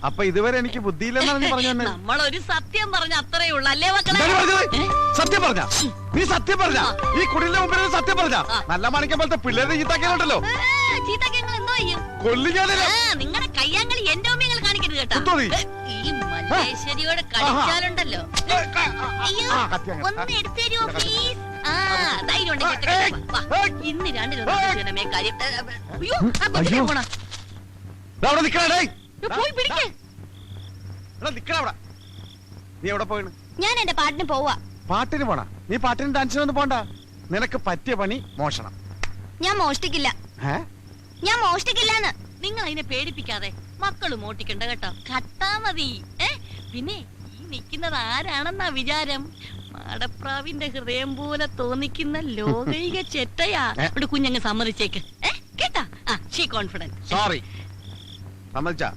അപ്പൊ ഇതുവരെ എനിക്ക് ബുദ്ധിയില്ലെന്നാണ് നീ പറഞ്ഞു തന്നെ. നമ്മളൊരു സത്യം പറഞ്ഞ അത്രേ ഉള്ളൂ അല്ലേ മക്കളെ? എന്താണ് പറഞ്ഞത്? സത്യം പറഞ്ഞ നീ സത്യം പറഞ്ഞ ഈ കുടിലിന്റെ മുമ്പിൽ ഒരു സത്യം പറഞ്ഞ നല്ല മാണിക്കം പോലത്തെ പിള്ളേരെ ചീത്താക്കിയാലുണ്ടല്ലോ ചീത്തങ്ങൾ എന്തോ ചെയ്യും? കൊല്ലിക്കാനല്ലേ നിങ്ങളുടെ കയ്യാങ്കളി എന്റെ ഓമ്യങ്ങൾ കാണിക്കരുത് കേട്ടോ. കുത്തോളി. ഈ മല്ലേശ്വരിയോട് കളിച്ചാലുണ്ടല്ലോ. അയ്യോ, ഒന്ന് എടുത്തു തരുമോ പ്ലീസ്? ധൈര്യം ഉണ്ടെങ്കിൽ ഇന്ന് രണ്ടിലൊന്നും കാര്യം. അയ്യോ, ആ കൊച്ചിനെ അയ്യോ. പോണോ? അവിടെ നിക്കണേ. പോയി പിടിക്ക്. നിക്കണ അവിടെ. നീ എവിടെ പോയിണ്? ഞാൻ എന്റെ പാട്ടിന് പോവാ. പാട്ടിന് പോണ? നീ പാട്ടിന് ഡാൻസിനൊന്നും പോണ്ട. നിനക്ക് പറ്റിയ പണി മോഷണം. ഞാൻ മോഷ്ടിക്കില്ല. ഞാൻ മോഷ്ടിക്കില്ലാന്ന്. നിങ്ങൾ അതിനെ പേടിപ്പിക്കാതെ മക്കള് മോട്ടിക്കണ്ട കേട്ടോ. കട്ടാ മതി. പിന്നെ ഈ നിക്കുന്നത് ആരാണെന്നാ വിചാരം? മാടപ്രാവിന്റെ ഹൃദയം പോലെ തോന്നിക്കുന്ന ലോകൈക ചെറ്റയാ. ഇവിടെ കുഞ്ഞങ്ങ് സമ്മതിച്ചേക്ക്. കേട്ടാ? She confident. സോറി. സമ്മതിച്ചാ?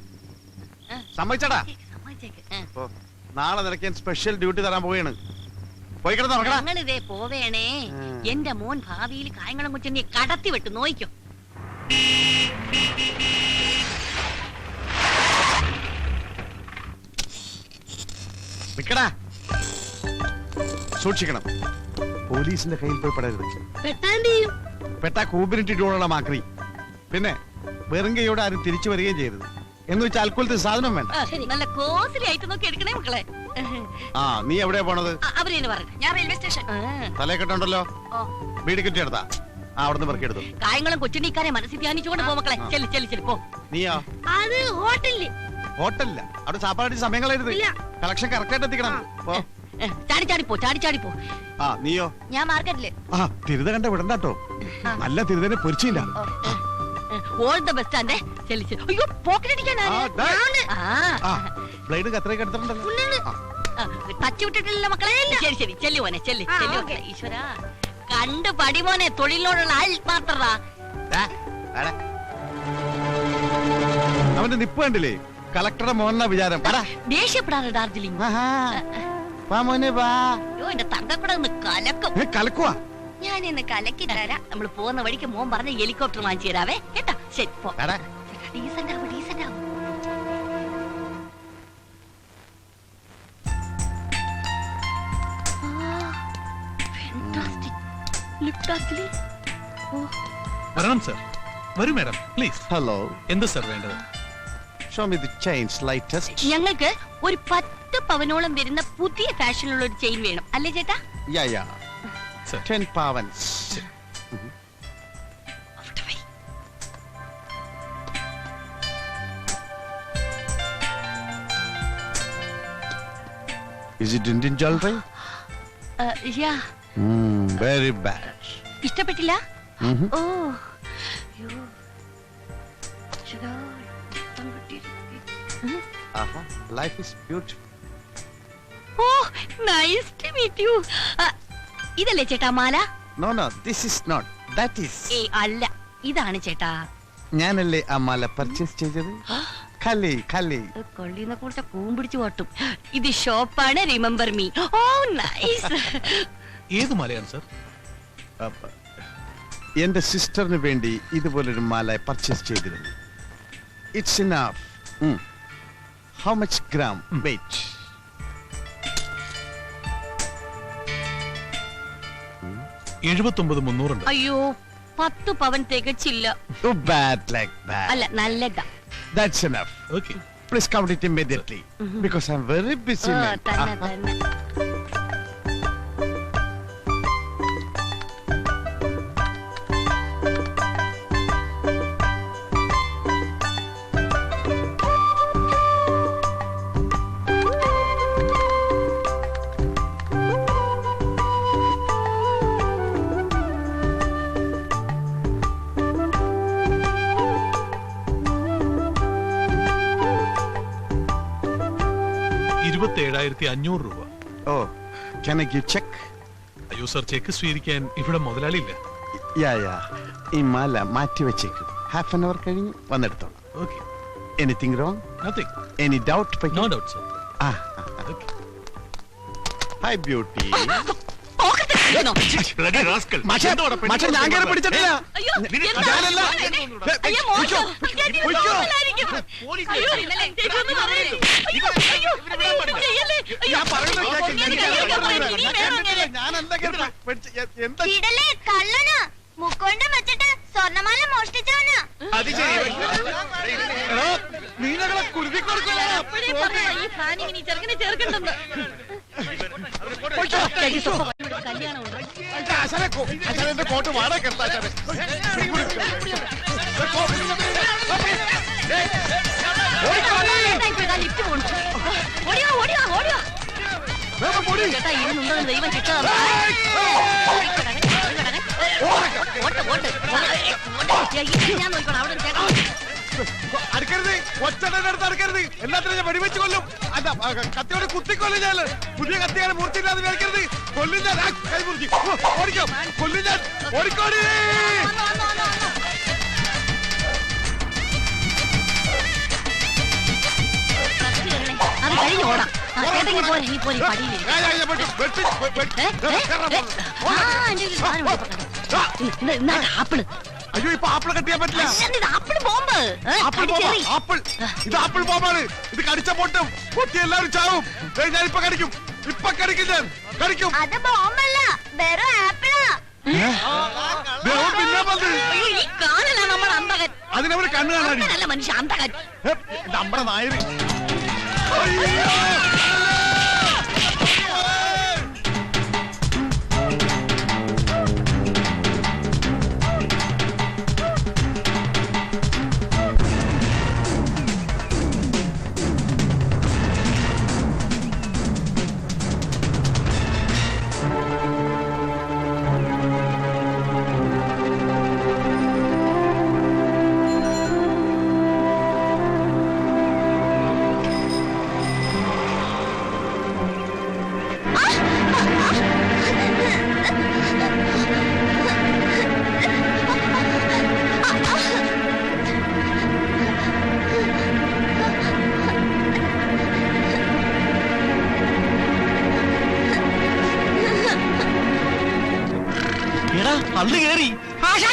സമ്മതിച്ചടാ. സമ്മതിച്ചേക്ക്. നാളെ നിനക്ക് ഞാൻ സ്പെഷ്യൽ ഡ്യൂട്ടി തരാൻ പോവുകയാണ്. പോയി കിടന്ന് നോക്കടാ. ഞങ്ങളിതേ പോവേണേ. എന്റെ മോൻ ഭാവിയിൽ കായംകുളം കുറ്റനെ കടത്തി വിട്ടു നോയിക്കോ. നിക്കടാ. സൂക്ഷിക്കണം. പോലീസിന്റെ കയ്യിൽ പോയി പെടരുത്. പെട്ടാണ്ട് ചെയ്യും. പെട്ടാ കൂമ്പിനിട്ടിട്ടുള്ള മാക്രി. പിന്നെ വെറും കൈയോടെ ആരും തിരിച്ചു വരികയും ചെയ്യരുത്. എന്ന് വെച്ചാൽ അൽക്കൊലത്തെ സാധനം വേണ്ട. നല്ല കോസ്റ്റലി ആയിട്ട് നോക്കി എടുക്കണേ മക്കളെ. നീ എവിടെയാ പോണത്? അവരെന്ന് പറഞ്ഞു. ഞാൻ റെയിൽവേ സ്റ്റേഷൻ. തലേ കെട്ടുണ്ടല്ലോ. വീട് കിട്ടിയെടുത്താ അവിടുന്ന് പെറുക്കിയെടുത്തു. കായംകുളം കൊച്ചുണ്ണിക്കാരെ മനസ്സിൽ ധ്യാനിച്ചുകൊണ്ട് പോ മക്കളെ. ചെല്ലി ചെല്ലി ചെല്ലി പോ. നീയോ? അത് ഹോട്ടലില്. ഹോട്ടലില്ല. അവിടെ സാപ്പാടി സമയം കളയരുത്. കളക്ഷൻ കറക്റ്റ് ആയിട്ട് എത്തിക്കണം. ചാടി ചാടി പോ, ചാടി ചാടി പോ. നീയോ? ഞാൻ മാർക്കറ്റില്. തിരുത കണ്ട വിടണ്ടാട്ടോ. നല്ല തിരുതനെ പൊരിച്ചില്ല. ഓൾ ദ ബെസ്റ്റ് ആൻഡ് ചെല്ലി ചെല്ലി. അയ്യോ, പോക്കറ്റടിക്കാനാ. ബ്ലേഡ് കത്രയൊക്കെ എടുത്തിട്ടുണ്ടല്ലോ. ടച്ച് വിട്ടിട്ടില്ല മക്കളെ. ശരി ശരി ചെല്ലു മോനെ, ചെല്ലി ചെല്ലു മക്കളെ. ഈശ്വരാ, കണ്ടു പടി മോനെ. തൊഴിലിനോടുള്ള ആത്മാർത്ഥത. അവന്റെ നിപ്പ് കണ്ടില്ലേ? കളക്ടറുടെ മോഹന വിചാരം. ദേഷ്യപ്പെടാറ് ഡാർജിലിംഗ്. അയ്യോ, എന്റെ തങ്കക്കൂടെ ഒന്ന് കലക്കും. കലക്കുവാ. ഞാൻ ഇന്ന് കലക്കി തരാം. നമ്മൾ പോകുന്ന വഴിക്ക് മോൻ പറഞ്ഞ ഹെലികോപ്റ്റർ വാങ്ങിച്ചു തരാവേ. കേട്ടാ? ശരി പോ. ഡീസന്റ് ആവും, ഡീസന്റ് ആവും. വരണം സർ. വരൂ മാഡം പ്ലീസ്. ഹലോ. എന്ത് സർ വേണ്ടത്? Show me the chains latest. ഞങ്ങൾക്ക് ഒരു 10 പവനോളം വരുന്ന പുതിയ ഫാഷനിലുള്ള ഒരു ചെയിൻ വേണം. അല്ലേ ചേട്ടാ? യാ 10 pavans. Is it Indian jewelry? Yeah. Very bad. ഇഷ്ടപ്പെട്ടില്ല? ഓ. Life is beautiful. Oh, nice to meet you. ഇതല്ലേ ചേട്ടാ മാല? No, this is not. That is. അല്ല, ഇതാണ് ചേട്ടാ. ഞാനല്ലേ ആ മാല പർച്ചേസ് ചെയ്തത്. കൊള്ളിനെ കുറിച്ച് കൂമ്പിടിച്ചു കാട്ടും. ഇത് ഷോപ്പാണ്. Remember me. Oh nice. ഏത് മാലയാണ് സർ? എന്റെ സിസ്റ്ററിന് വേണ്ടി ഇതുപോലൊരു മാല പർച്ചേസ് ചെയ്തിരുന്നു. It's enough. How much gram weight? 79,300. അയ്യോ, 10 പവൻ തികച്ചില്ല. അല്ല, നല്ലതാ. That's enough. Okay. Please count it immediately. Because I'm very busy man. തന്നെ. രൂപ. Oh, can I give check? അയ്യോ സർ, ചെക്ക് സ്വീകരിക്കാൻ ഇവിടെ മുതലാളിയില്ല. ഈ മാല മാറ്റി വെച്ചേക്കും. ഹാഫ് ആൻ അവർ കഴിഞ്ഞ് വന്നെടുത്തോളാം. Okay. Anything wrong? Nothing. Any doubt? No doubt sir. Okay. Hi beauty. Bloody rascal. മാഷേ ഞാൻ കേറി പിടിച്ചിട്ടില്ല. അയ്യോ, ഞാനല്ല. അയ്യോ, മോശം. പോലീസ് അയ്യോ, എനിക്കൊന്നും അറിയില്ല. അയ്യോ, അയ്യോ, അയ്യോ, ചെയ്യല്ലേ? അയ്യോ, ഞാൻ പറയുന്നത് കേൾക്ക്. ഞാൻ എന്താ കേൾക്കാ? എന്താ ഇടലേ കള്ളന് മുക്കോണ്ട് വെച്ചിട്ട് സ്വർണ്ണമാല മോഷ്ടിച്ചവന്. അത് ശരി. എടോ, നീ ഞങ്ങളെ കുരുതി കൊടുക്കണോ? അപ്പോഴേ പറഞ്ഞതാ ഈ പ്ലാനിങ്ങിന് ഈ ചെറുക്കനെ ചേർക്കണ്ടെന്ന്. കല്യാണമുണ്ട്. അച്ഛനെ കോട്ട് വാടക എടുത്താ ഇതാ ലിഫ്റ്റ് പോണു. ഓടിയോ, ഓടിയോ, ഓടിയോ. ചേട്ടാ, ഇതിനുണ്ടോ ദൈവം ശിക്ഷ തന്നു. ഓട്ട്, ഓട്ട്. ഞാൻ നോക്കണം അവിടെ ചേട്ടാ. അടുക്കരുത്, ഒച്ചടന്റെ അടുത്ത് അടുക്കരുത്. എല്ലാത്തിനും ഞാൻ വെടിവെച്ച് കൊല്ലും. അല്ല, കത്തിയോട് കുത്തിക്കൊല്ലും ഞാൻ. പുതിയ കത്തിയാണ് മൂർത്തിയില്ലാതെ മേടിക്കരുത്. കൊല്ലും ഞാൻ. കൈ മുറിച്ച് ഓടിക്കാം. കൊല്ലും ഞാൻ. ഓടിക്കോടി. അത് കഴിഞ്ഞ് ഓടാം. ചേട്ടങ്ങി പോലെ ഇനി പോലെ പടിയിലിരിക്കും. ആപ്പിള്. അയ്യോ, ഇപ്പൊ ആപ്പിൾ കട്ടിയാൻ പറ്റില്ല. Apple bomb. Apple bomb. Apple. ഇത് ആപ്പിൾ ബോംബാണ്. ഇത് കടിച്ച പൊട്ടും. പൊട്ടി എല്ലാവരും ചാവും. ഞാൻ ഇപ്പൊ കടിക്കും. ഇപ്പൊ കടിക്കും. ഞാൻ കടിക്കും. അത് ബോംബല്ല, വെറും ആപ്പിളാ. പിന്നെ വന്ന് ഈ കാണലാണ് നമ്മുടെ അന്തകൻ. അതിനവര് കണ്ണു കാണാൻ നല്ല മനുഷ്യ അന്തകൻ. നമ്മുടെ നായര്. അന്ന് കേറി അയ്യോ.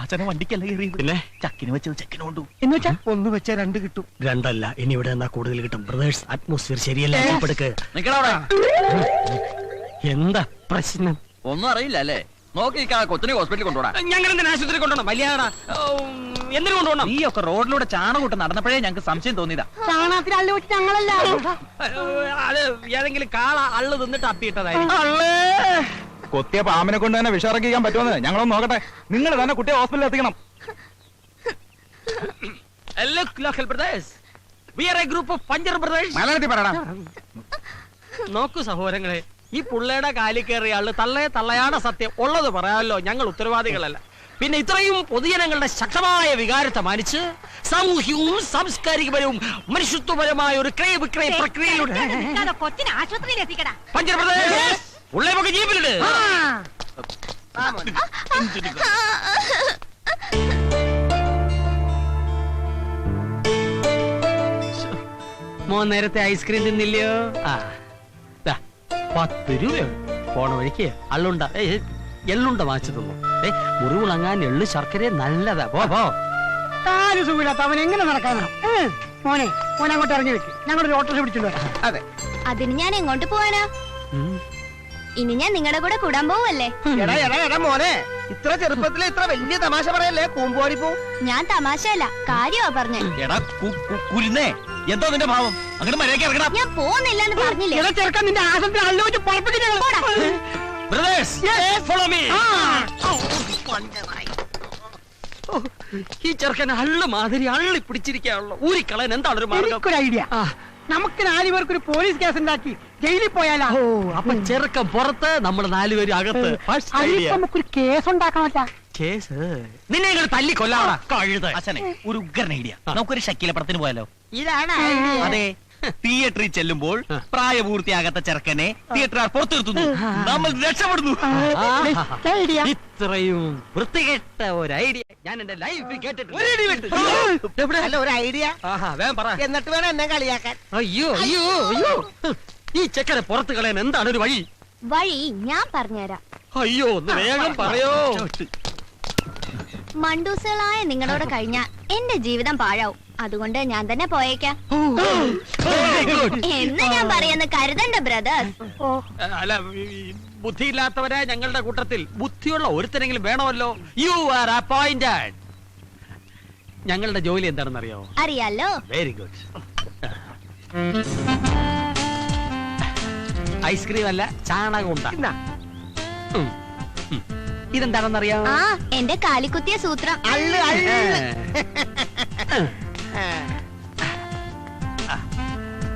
അച്ഛനെ വണ്ടിക്കല്ല കയറി. പിന്നെ ചക്കിന് വെച്ചത് ചെക്കിന് കൊണ്ടു. എന്ന് വെച്ചാ ഒന്ന് വെച്ചാ രണ്ട് കിട്ടും. രണ്ടല്ല, ഇനി ഇവിടെ എന്നാ കൂടുതൽ കിട്ടും. ബ്രദേഴ്സ്, അറ്റ്മോസ്ഫിയർ ശരിയല്ല. നിക്കടവിടെ. എന്താ പ്രശ്നം? ഒന്നും അറിയില്ല അല്ലേ? നോക്കി കൊച്ചിനെ ഹോസ്പിറ്റലിൽ കൊണ്ടുപോടാ. ഞങ്ങൾ എന്തിനാ ആശുപത്രി കൊണ്ടുപോകണം? വലിയാടാ, എന്തിനു കൊണ്ടുപോകണം? നീ ഒക്കെ റോഡിലൂടെ ചാണകൂട്ട് നടന്നപ്പോഴേ ഞങ്ങൾക്ക് സംശയം തോന്നിയതാ. ചാണകത്തിന് അല്ല വെച്ച് ഞങ്ങളല്ല. അത് ഏതെങ്കിലും കാള അള്ളു തിന്നിട്ട് അപ്പിയിട്ടതായിരിക്കും. കൊത്തിയ പാമ്പിനെ കൊണ്ട് തന്നെ വിഷറക്കിക്കാൻ പറ്റുമെന്ന് ഞങ്ങളൊന്ന് നോക്കട്ടെ. നിങ്ങൾ തന്നെ കുട്ടിയെ ഹോസ്പിറ്റലിൽ എത്തിക്കണം. Local brothers, we are a group of puncture brothers. മലയാളത്തിൽ പറയടാ. നോക്കൂ സഹോദരങ്ങളെ, ഈ പുള്ളയുടെ കാലിൽ കയറിയ ആള് തള്ളയാണ് സത്യം. ഉള്ളത് പറയാമല്ലോ, ഞങ്ങൾ ഉത്തരവാദികളല്ല. പിന്നെ ഇത്രയും പൊതുജനങ്ങളുടെ ശക്തമായ വികാരത്തെ മാനിച്ച് സാമൂഹ്യവും സാംസ്കാരികപരവും മനുഷ്യത്വപരമായ ഒരു ക്രയ വിക്രയ പ്രക്രിയയിലൂടെ കൊച്ചിനെ ആശുപത്രിയിൽ എത്തിക്കടാ. പഞ്ചർ ബ്രദേഴ്സ് ഉള്ളേ നമുക്ക് ജീപ്പിലുണ്ട്. മോൻ നേരത്തെ ഐസ്ക്രീം തിന്നില്ലയോ? 10 രൂപയുണ്ട്. പോണ വഴിക്ക് എള്ളുണ്ട വാങ്ങിച്ചു തന്നു. മുറിവുളങ്ങാൻ എള്ളു ശർക്കര നല്ലതാ. പോ. കാല് സുഖമില്ലാത്ത അവൻ എങ്ങനെ നടക്കാനാ? മോനെ അങ്ങോട്ട് ഇറങ്ങി വെക്ക്. ഞങ്ങളൊരു ഓട്ടോ പിടിച്ചിട്ട് വരാം. അതെ. അതിന് ഞാൻ എങ്ങോട്ട് പോവാനാ? ഇനി ഞാൻ നിങ്ങളുടെ കൂടെ കൂടാൻ പോവല്ലേ? എടാ മോനെ, ഇത്ര ചെറുപ്പത്തില് ഇത്ര വലിയ തമാശ പറയല്ലേ. കൂമ്പോടി പോ. ഞാൻ തമാശയല്ല, കാര്യമാ പറഞ്ഞേ. എടാ കുരുന്നേ, എന്തോ നിന്റെ ഭാവം? അങ്ങനെ മര്യാദയ്ക്ക് ഇറങ്ങണം. ഞാൻ പോകുന്നില്ലെന്ന് പറഞ്ഞില്ലേ? ഇട ചെറുക്കാൻ നിന്റെ ആശുപത്രി അല്ല വെച്ച് പുറപ്പിക്കുന്നു. Brothers, follow me. ഈ ചെറുക്കൻ അള്ളു മാതിരി അള്ളി പിടിച്ചിരിക്കാണല്ലോ. ഊരിക്കളയാൻ എന്താണ് ഒരു മാർഗം? എനിക്കൊരു ഐഡിയ. നമുക്ക് 4 പേർക്ക് ഒരു പോലീസ് കേസ് ഉണ്ടാക്കി ജയിലിൽ പോയാലോ? അപ്പൊ ചെറുക്കൻ പുറത്ത്, നമ്മൾ 4 പേര് അകത്ത്. നമുക്കൊരു കേസ് ഉണ്ടാക്കണമല്ല. കേസ് നിന്നെ ഇങ്ങനെ തല്ലി കൊല്ലാടാ കഴുത. അച്ഛനെ ഒരു ഉഗ്രൻ ഐഡിയ. നമുക്കൊരു ഷക്കീലപ്പുറത്തിന് പോയാലോ? ഇതാണ് അതെ, തിയേറ്ററിൽ ചെല്ലുമ്പോൾ പ്രായപൂർത്തിയാകാത്ത ചെറുക്കനെ തിയേറ്ററുകാർ പുറത്തു നിർത്തുന്നു, നമ്മൾ രക്ഷപ്പെടുന്നു. ഇത്രയും വൃത്തികെട്ട ഒരു ഐഡിയ ഞാൻ എന്റെ ലൈഫിൽ കേട്ടിട്ടില്ല. അല്ല ഒരു ഐഡിയ വേഗം പറ. എന്നിട്ട് വേണം എന്നെ കളിയാക്കാൻ. അയ്യോ അയ്യോ അയ്യോ, ഈ ചെക്കനെ പുറത്ത് കളയാൻ എന്താണ് ഒരു വഴി? വഴി ഞാൻ പറഞ്ഞുതരാം. അയ്യോ ഒന്ന് വേഗം പറയോ. മണ്ടൂസുകളായ നിങ്ങളോട് കഴിഞ്ഞ എന്റെ ജീവിതം പാഴാവും. അതുകൊണ്ട് ഞാൻ തന്നെ പോയേക്കാം എന്ന് ഞാൻ പറയുന്ന കരുതണ്ട ബ്രദേഴ്സ്. അല്ല, ബുദ്ധിയില്ലാത്തവരെ ഞങ്ങളുടെ കൂട്ടത്തിൽ ബുദ്ധിയുള്ള ഒരുത്തരെങ്കിലും വേണമല്ലോ. You are appointed. ഞങ്ങളുടെ ജോലി എന്താണെന്ന് അറിയാമോ? അറിയാലോ. Very good. ഐസ്ക്രീം അല്ല, ചാണകം ഉണ്ടാ. ഇതെന്താണെന്നറിയാമോ? ആ, എന്റെ കാലിക്കുത്തിയ സൂത്രം. അള്ളു അള്ളു.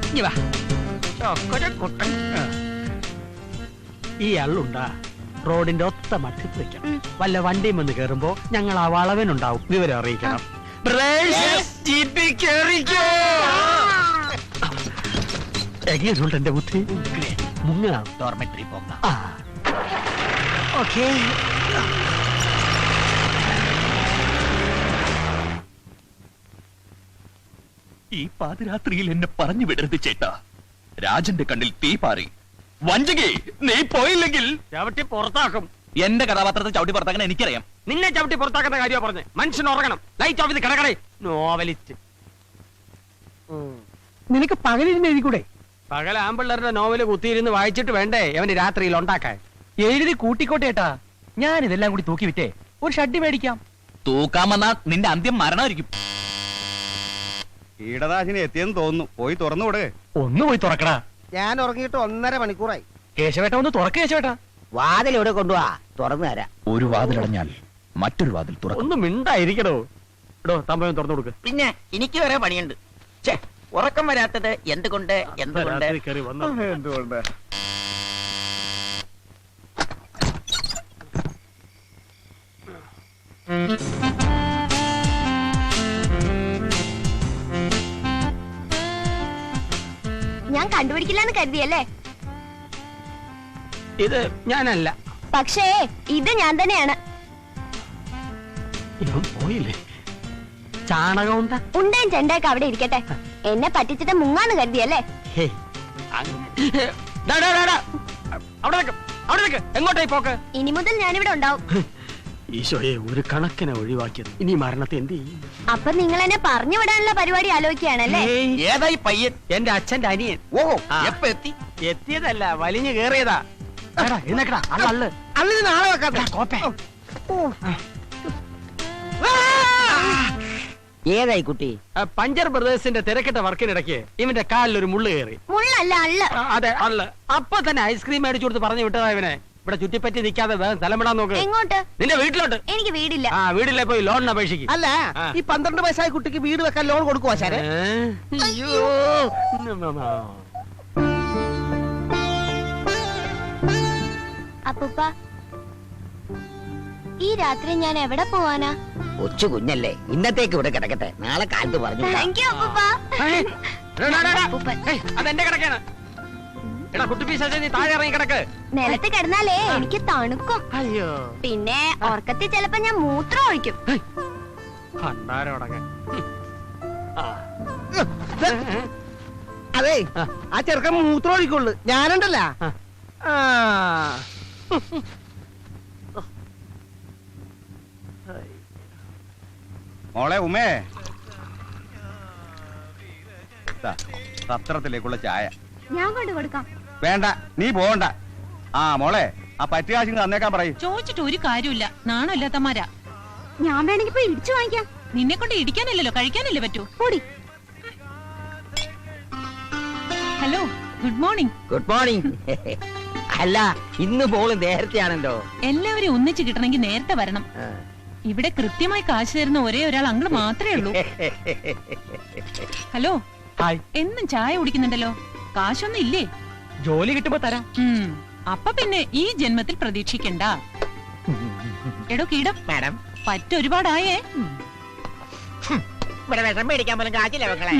ഇങ്ങ് വാ. ചോക്കോരക്കുട്ടൻ. ഈ അള്ളുണ്ടാ റോഡിന്റെ ഒത്ത മധ്യത്ത് വെക്കണം. വല്ല വണ്ടിയും വന്ന് കേറുമ്പോ ഞങ്ങൾ ആ വളവനുണ്ടാവും, വിവരം അറിയിക്കണം. എങ്ങനെയുണ്ട് എന്റെ ബുദ്ധി? മുങ്ങ ഡോർമെട്രി പോകാം. ഓക്കേ. ഈ പാതിരാത്രിയിൽ എന്നെ പറഞ്ഞു വിടരുത് ചേട്ടാ. രാജന്റെ കണ്ണിൽ തീ പാറി. വഞ്ചകേ, നീ പോയില്ലെങ്കിൽ ചവിട്ടി പുറത്താക്കും. എന്റെ കഥാപാത്രത്തെ ചവിട്ടി പുറത്താക്കാൻ എനിക്കറിയാം. നിന്നെ ചവിട്ടി പുറത്താക്കുന്ന കാര്യമാണ് പറഞ്ഞത്. മനുഷ്യൻ ഉറങ്ങണം. ലൈറ്റ് ഓഫ് ചെയ്ത് കിടക്കണേ. നോവലിസ്റ്റ്. നിനക്ക് പകലിരുന്ന് എഴുതിക്കൂടെ? പകൽ ആമ്പിള്ളേരുടെ നോവല് കുത്തിയിരുന്ന് വായിച്ചിട്ട് വേണ്ടേ അവന് രാത്രിയിൽ ഉണ്ടാക്കാൻ? എഴുതി കൂട്ടിക്കോട്ടേട്ടാ, ഞാൻ ഇതെല്ലാം കൂടി തൂക്കി വിറ്റേ ഒരു ഷഡ്ഡി മേടിക്കാം. തൂക്കാൻ വന്നാ നിന്റെ അന്ത്യം മരണമായിരിക്കും. കീടനാശിനി എത്തിയെന്ന് തോന്നുന്നു, പോയി തുറന്നുവിട്. ഒന്ന് പോയി തുറക്കടാ. ഞാൻ ഉറങ്ങിയിട്ട് 1.5 മണിക്കൂറായി. കേശവേട്ട ഒന്ന് തുറക്ക. കേശവേട്ടാ, വാതിൽ എവിടെ കൊണ്ടുപോവാ? തുറന്നു തരാം. ഒരു വാതിലടഞ്ഞാൽ മറ്റൊരു വാതിൽ തുറക്കും. ഒന്നും മിണ്ടായിരിക്കടോ. എടോ തമ്പയം തുറന്നു കൊടുക്ക്. പിന്നെ എനിക്ക് വരെ പണിയുണ്ട്. ഛെ, ഉറക്കം വരാത്തത് എന്തുകൊണ്ട്? എന്തുകൊണ്ട്? രാത്രി കയറി വന്നു. എന്തുകൊണ്ട്? ഞാൻ കണ്ടുപിടിക്കില്ലെന്ന് കരുതിയല്ലേ? ഇത് ഞാനല്ല. പക്ഷേ ഇത് ഞാൻ തന്നെയാണ്. ഇവൻ പോയില്ലേ? ചാണകം ഉണ്ടാ. ഉണ്ടേം ചെണ്ടയൊക്കെ അവിടെ ഇരിക്കട്ടെ. എന്നെ പറ്റിച്ചിട്ട് മുങ്ങാന്ന് കരുതിയല്ലേ? എങ്ങോട്ടായി പോക്ക്? ഇനി മുതൽ ഞാനിവിടെ ഉണ്ടാവും. ഈശോയെ, ഒരു കണക്കിനെ ഒഴിവാക്കിയത്. ഇനി മരണത്തെ എന്ത് ചെയ്യും? അപ്പൊ നിങ്ങൾ എന്നെ പറഞ്ഞു വിടാനുള്ള പരിപാടി ആലോചിക്കുകയാണല്ലേ? ഏതായി പയ്യൻ? എന്റെ അച്ഛന്റെ അനിയൻ. ഓ, ആ. എപ്പ എത്തി? എത്തിയതല്ല, വലിഞ്ഞു കേറിയതാ. എന്നക്കടാ അള്ള്. അള്ളിന് നാളെ വെക്കാം. ഏതായി കുട്ടി? പഞ്ചർ ബ്രദേഴ്സിന്റെ തിരക്കിട്ട വർക്കിനിടയ്ക്ക് ഇവന്റെ കാലിൽ ഒരു മുള്ളു കയറി. മുള്ളല്ല, അള്ള. അതെ, അള്ള്. അപ്പൊ തന്നെ ഐസ്ക്രീം മേടിച്ചു കൊടുത്ത് പറഞ്ഞു വിട്ടതാ ഇവനെ. ഇവിടെ ചുറ്റിപ്പറ്റി നിൽക്കാതെ വേഗം സ്ഥലം വിടാൻ നോക്ക്. എങ്ങോട്ട്? നിന്റെ വീട്ടിലോട്ട്. എനിക്ക് വീടില്ല. ആ, വീട്ടിലെ പോയി ലോണിന് അപേക്ഷിക്കും. അല്ല, ഈ 12 വയസ്സായ കുട്ടിക്ക് വീട് വെക്കാൻ ലോൺ കൊടുക്കുവാ സാറേ? അയ്യോ. അപ്പൂപ്പ, ഈ രാത്രി ഞാൻ എവിടെ പോവാനാ? കൊച്ചു കുഞ്ഞല്ലേ, ഇന്നത്തേക്ക് ഇവിടെ കിടക്കട്ടെ, നാളെ കാലത്ത് പറഞ്ഞു. താങ്ക് യു അപ്പൂപ്പ. അപ്പൂപ്പൻ. അതെന്റെ കിടക്കാണ്. എടാ കുട്ടിപ്പീശാചേ, നീ താഴെ ഇറങ്ങി കിടക്ക്. നിലത്ത് കിടന്നാലേ എനിക്ക് തണുക്കും. അയ്യോ. പിന്നെ ഉറക്കത്തിൽ ചിലപ്പോ ഞാൻ മൂത്രം ഒഴിക്കും. ഭണ്ഡാരമടങ്ങ്. അതെ, ആ ചെറുക്കൻ മൂത്രം ഒഴിക്കുള്ളു. ഞാനുണ്ടല്ല. മോളെ ഉമേ, പത്രത്തിലേക്കുള്ള ചായ. ഞാൻ കൊണ്ട് കൊടുക്കാം. വേണ്ട, നീ പോകണ്ട. ആ മോളെ, ആ പറ്റുകാശിന് തന്നേക്കാൻ പറയും. ചോദിച്ചിട്ട് ഒരു കാര്യമില്ല. നാണമില്ലാത്തമാരാ. ഞാൻ വേണമെങ്കിൽ പോയി ഇടിച്ചു വാങ്ങിക്കാം. നിന്നെ കൊണ്ട് ഇടിക്കാനല്ലല്ലോ, കഴിക്കാനല്ലേ പറ്റൂ. ഓടി. Hello, good morning. Good morning. അല്ല, ഇന്ന് പോള് നേരത്തെയാണല്ലോ. എല്ലാവരും ഒന്നിച്ച് കിട്ടണമെങ്കിൽ നേരത്തെ വരണം. ഇവിടെ കൃത്യമായി കാശ് തരുന്ന ഒരേ ഒരാൾ അങ്കിള് മാത്രമേ ഉള്ളൂ. ഹലോ, എന്നും ചായ കുടിക്കുന്നുണ്ടല്ലോ, കാശൊന്നും ഇല്ലേ? ജോലി കിട്ടുമ്പോ തരാം. അപ്പൊ പിന്നെ ഈ ജന്മത്തിൽ പ്രതീക്ഷിക്കണ്ട. എടോ കീടം, മാഡം, പറ്റൊരുപാടായേ. ഇവിടെ വിഷം മേടിക്കാൻ പോലും കാശില്ല മക്കളെ.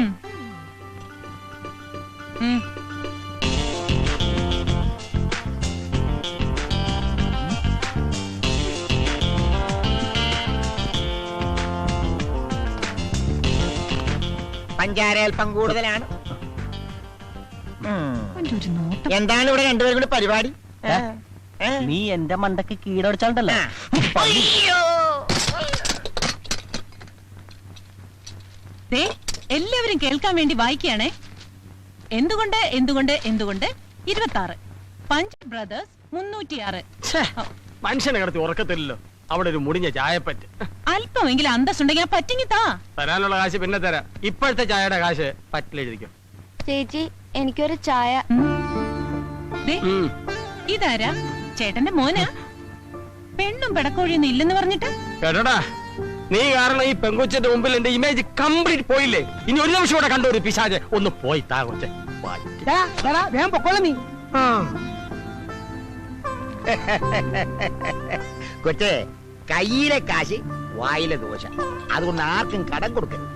പഞ്ചാര അല്പം കൂടുതലാണ്. എന്താണ് ഇവിടെ രണ്ടുപേരും കൂടി പരിപാടി? നീ എന്റെ മണ്ടക്ക് കീടടിച്ചാണ്ടല്ലോ. എല്ലാവരും കേൾക്കാൻ വേണ്ടി വായിക്കുകയാണേ. എന്തുകൊണ്ട് എന്തുകൊണ്ട് എന്തുകൊണ്ട് 26 പഞ്ച് ബ്രദേഴ്സ് 306. മനുഷ്യനെ കിടത്തി ഉറക്കത്തില്ലല്ലോ. അവിടെ ഒരു മുടിഞ്ഞ ചായപ്പറ്റ്. അല്പമെങ്കിലും അന്തസ്സുണ്ടെങ്കിൽ ആ പറ്റിങ്ങി താ. തരാനുള്ള കാശ് പിന്നെ തരാം. ഇപ്പോഴത്തെ ചായയുടെ കാശ് പറ്റിലെഴുതിക്കും. ചേച്ചി എനിക്കൊരു ചായ. ഇതാരാ? ചേട്ടന്റെ മോനാ? പെണ്ണും പെടക്കോഴിയൊന്നും ഇല്ലെന്ന് പറഞ്ഞിട്ട് കേട്ടോടാ, നീ കാരണം ഈ പെങ്കൊച്ചിന്റെ മുമ്പിൽ എന്റെ ഇമേജ് കംപ്ലീറ്റ് പോയില്ലേ. ഇനി ഒരു നിമിഷം കൂടെ കണ്ടു ഒരു പിശാച്. ഒന്ന് പോയി താ കൊച്ചെ. വേഗം പൊക്കോളാം നീ. കൊച്ചേ, കയ്യിലെ കാശ് വായിലെ ദോശ. അതുകൊണ്ട് ആർക്കും കടം കൊടുക്കരുത്.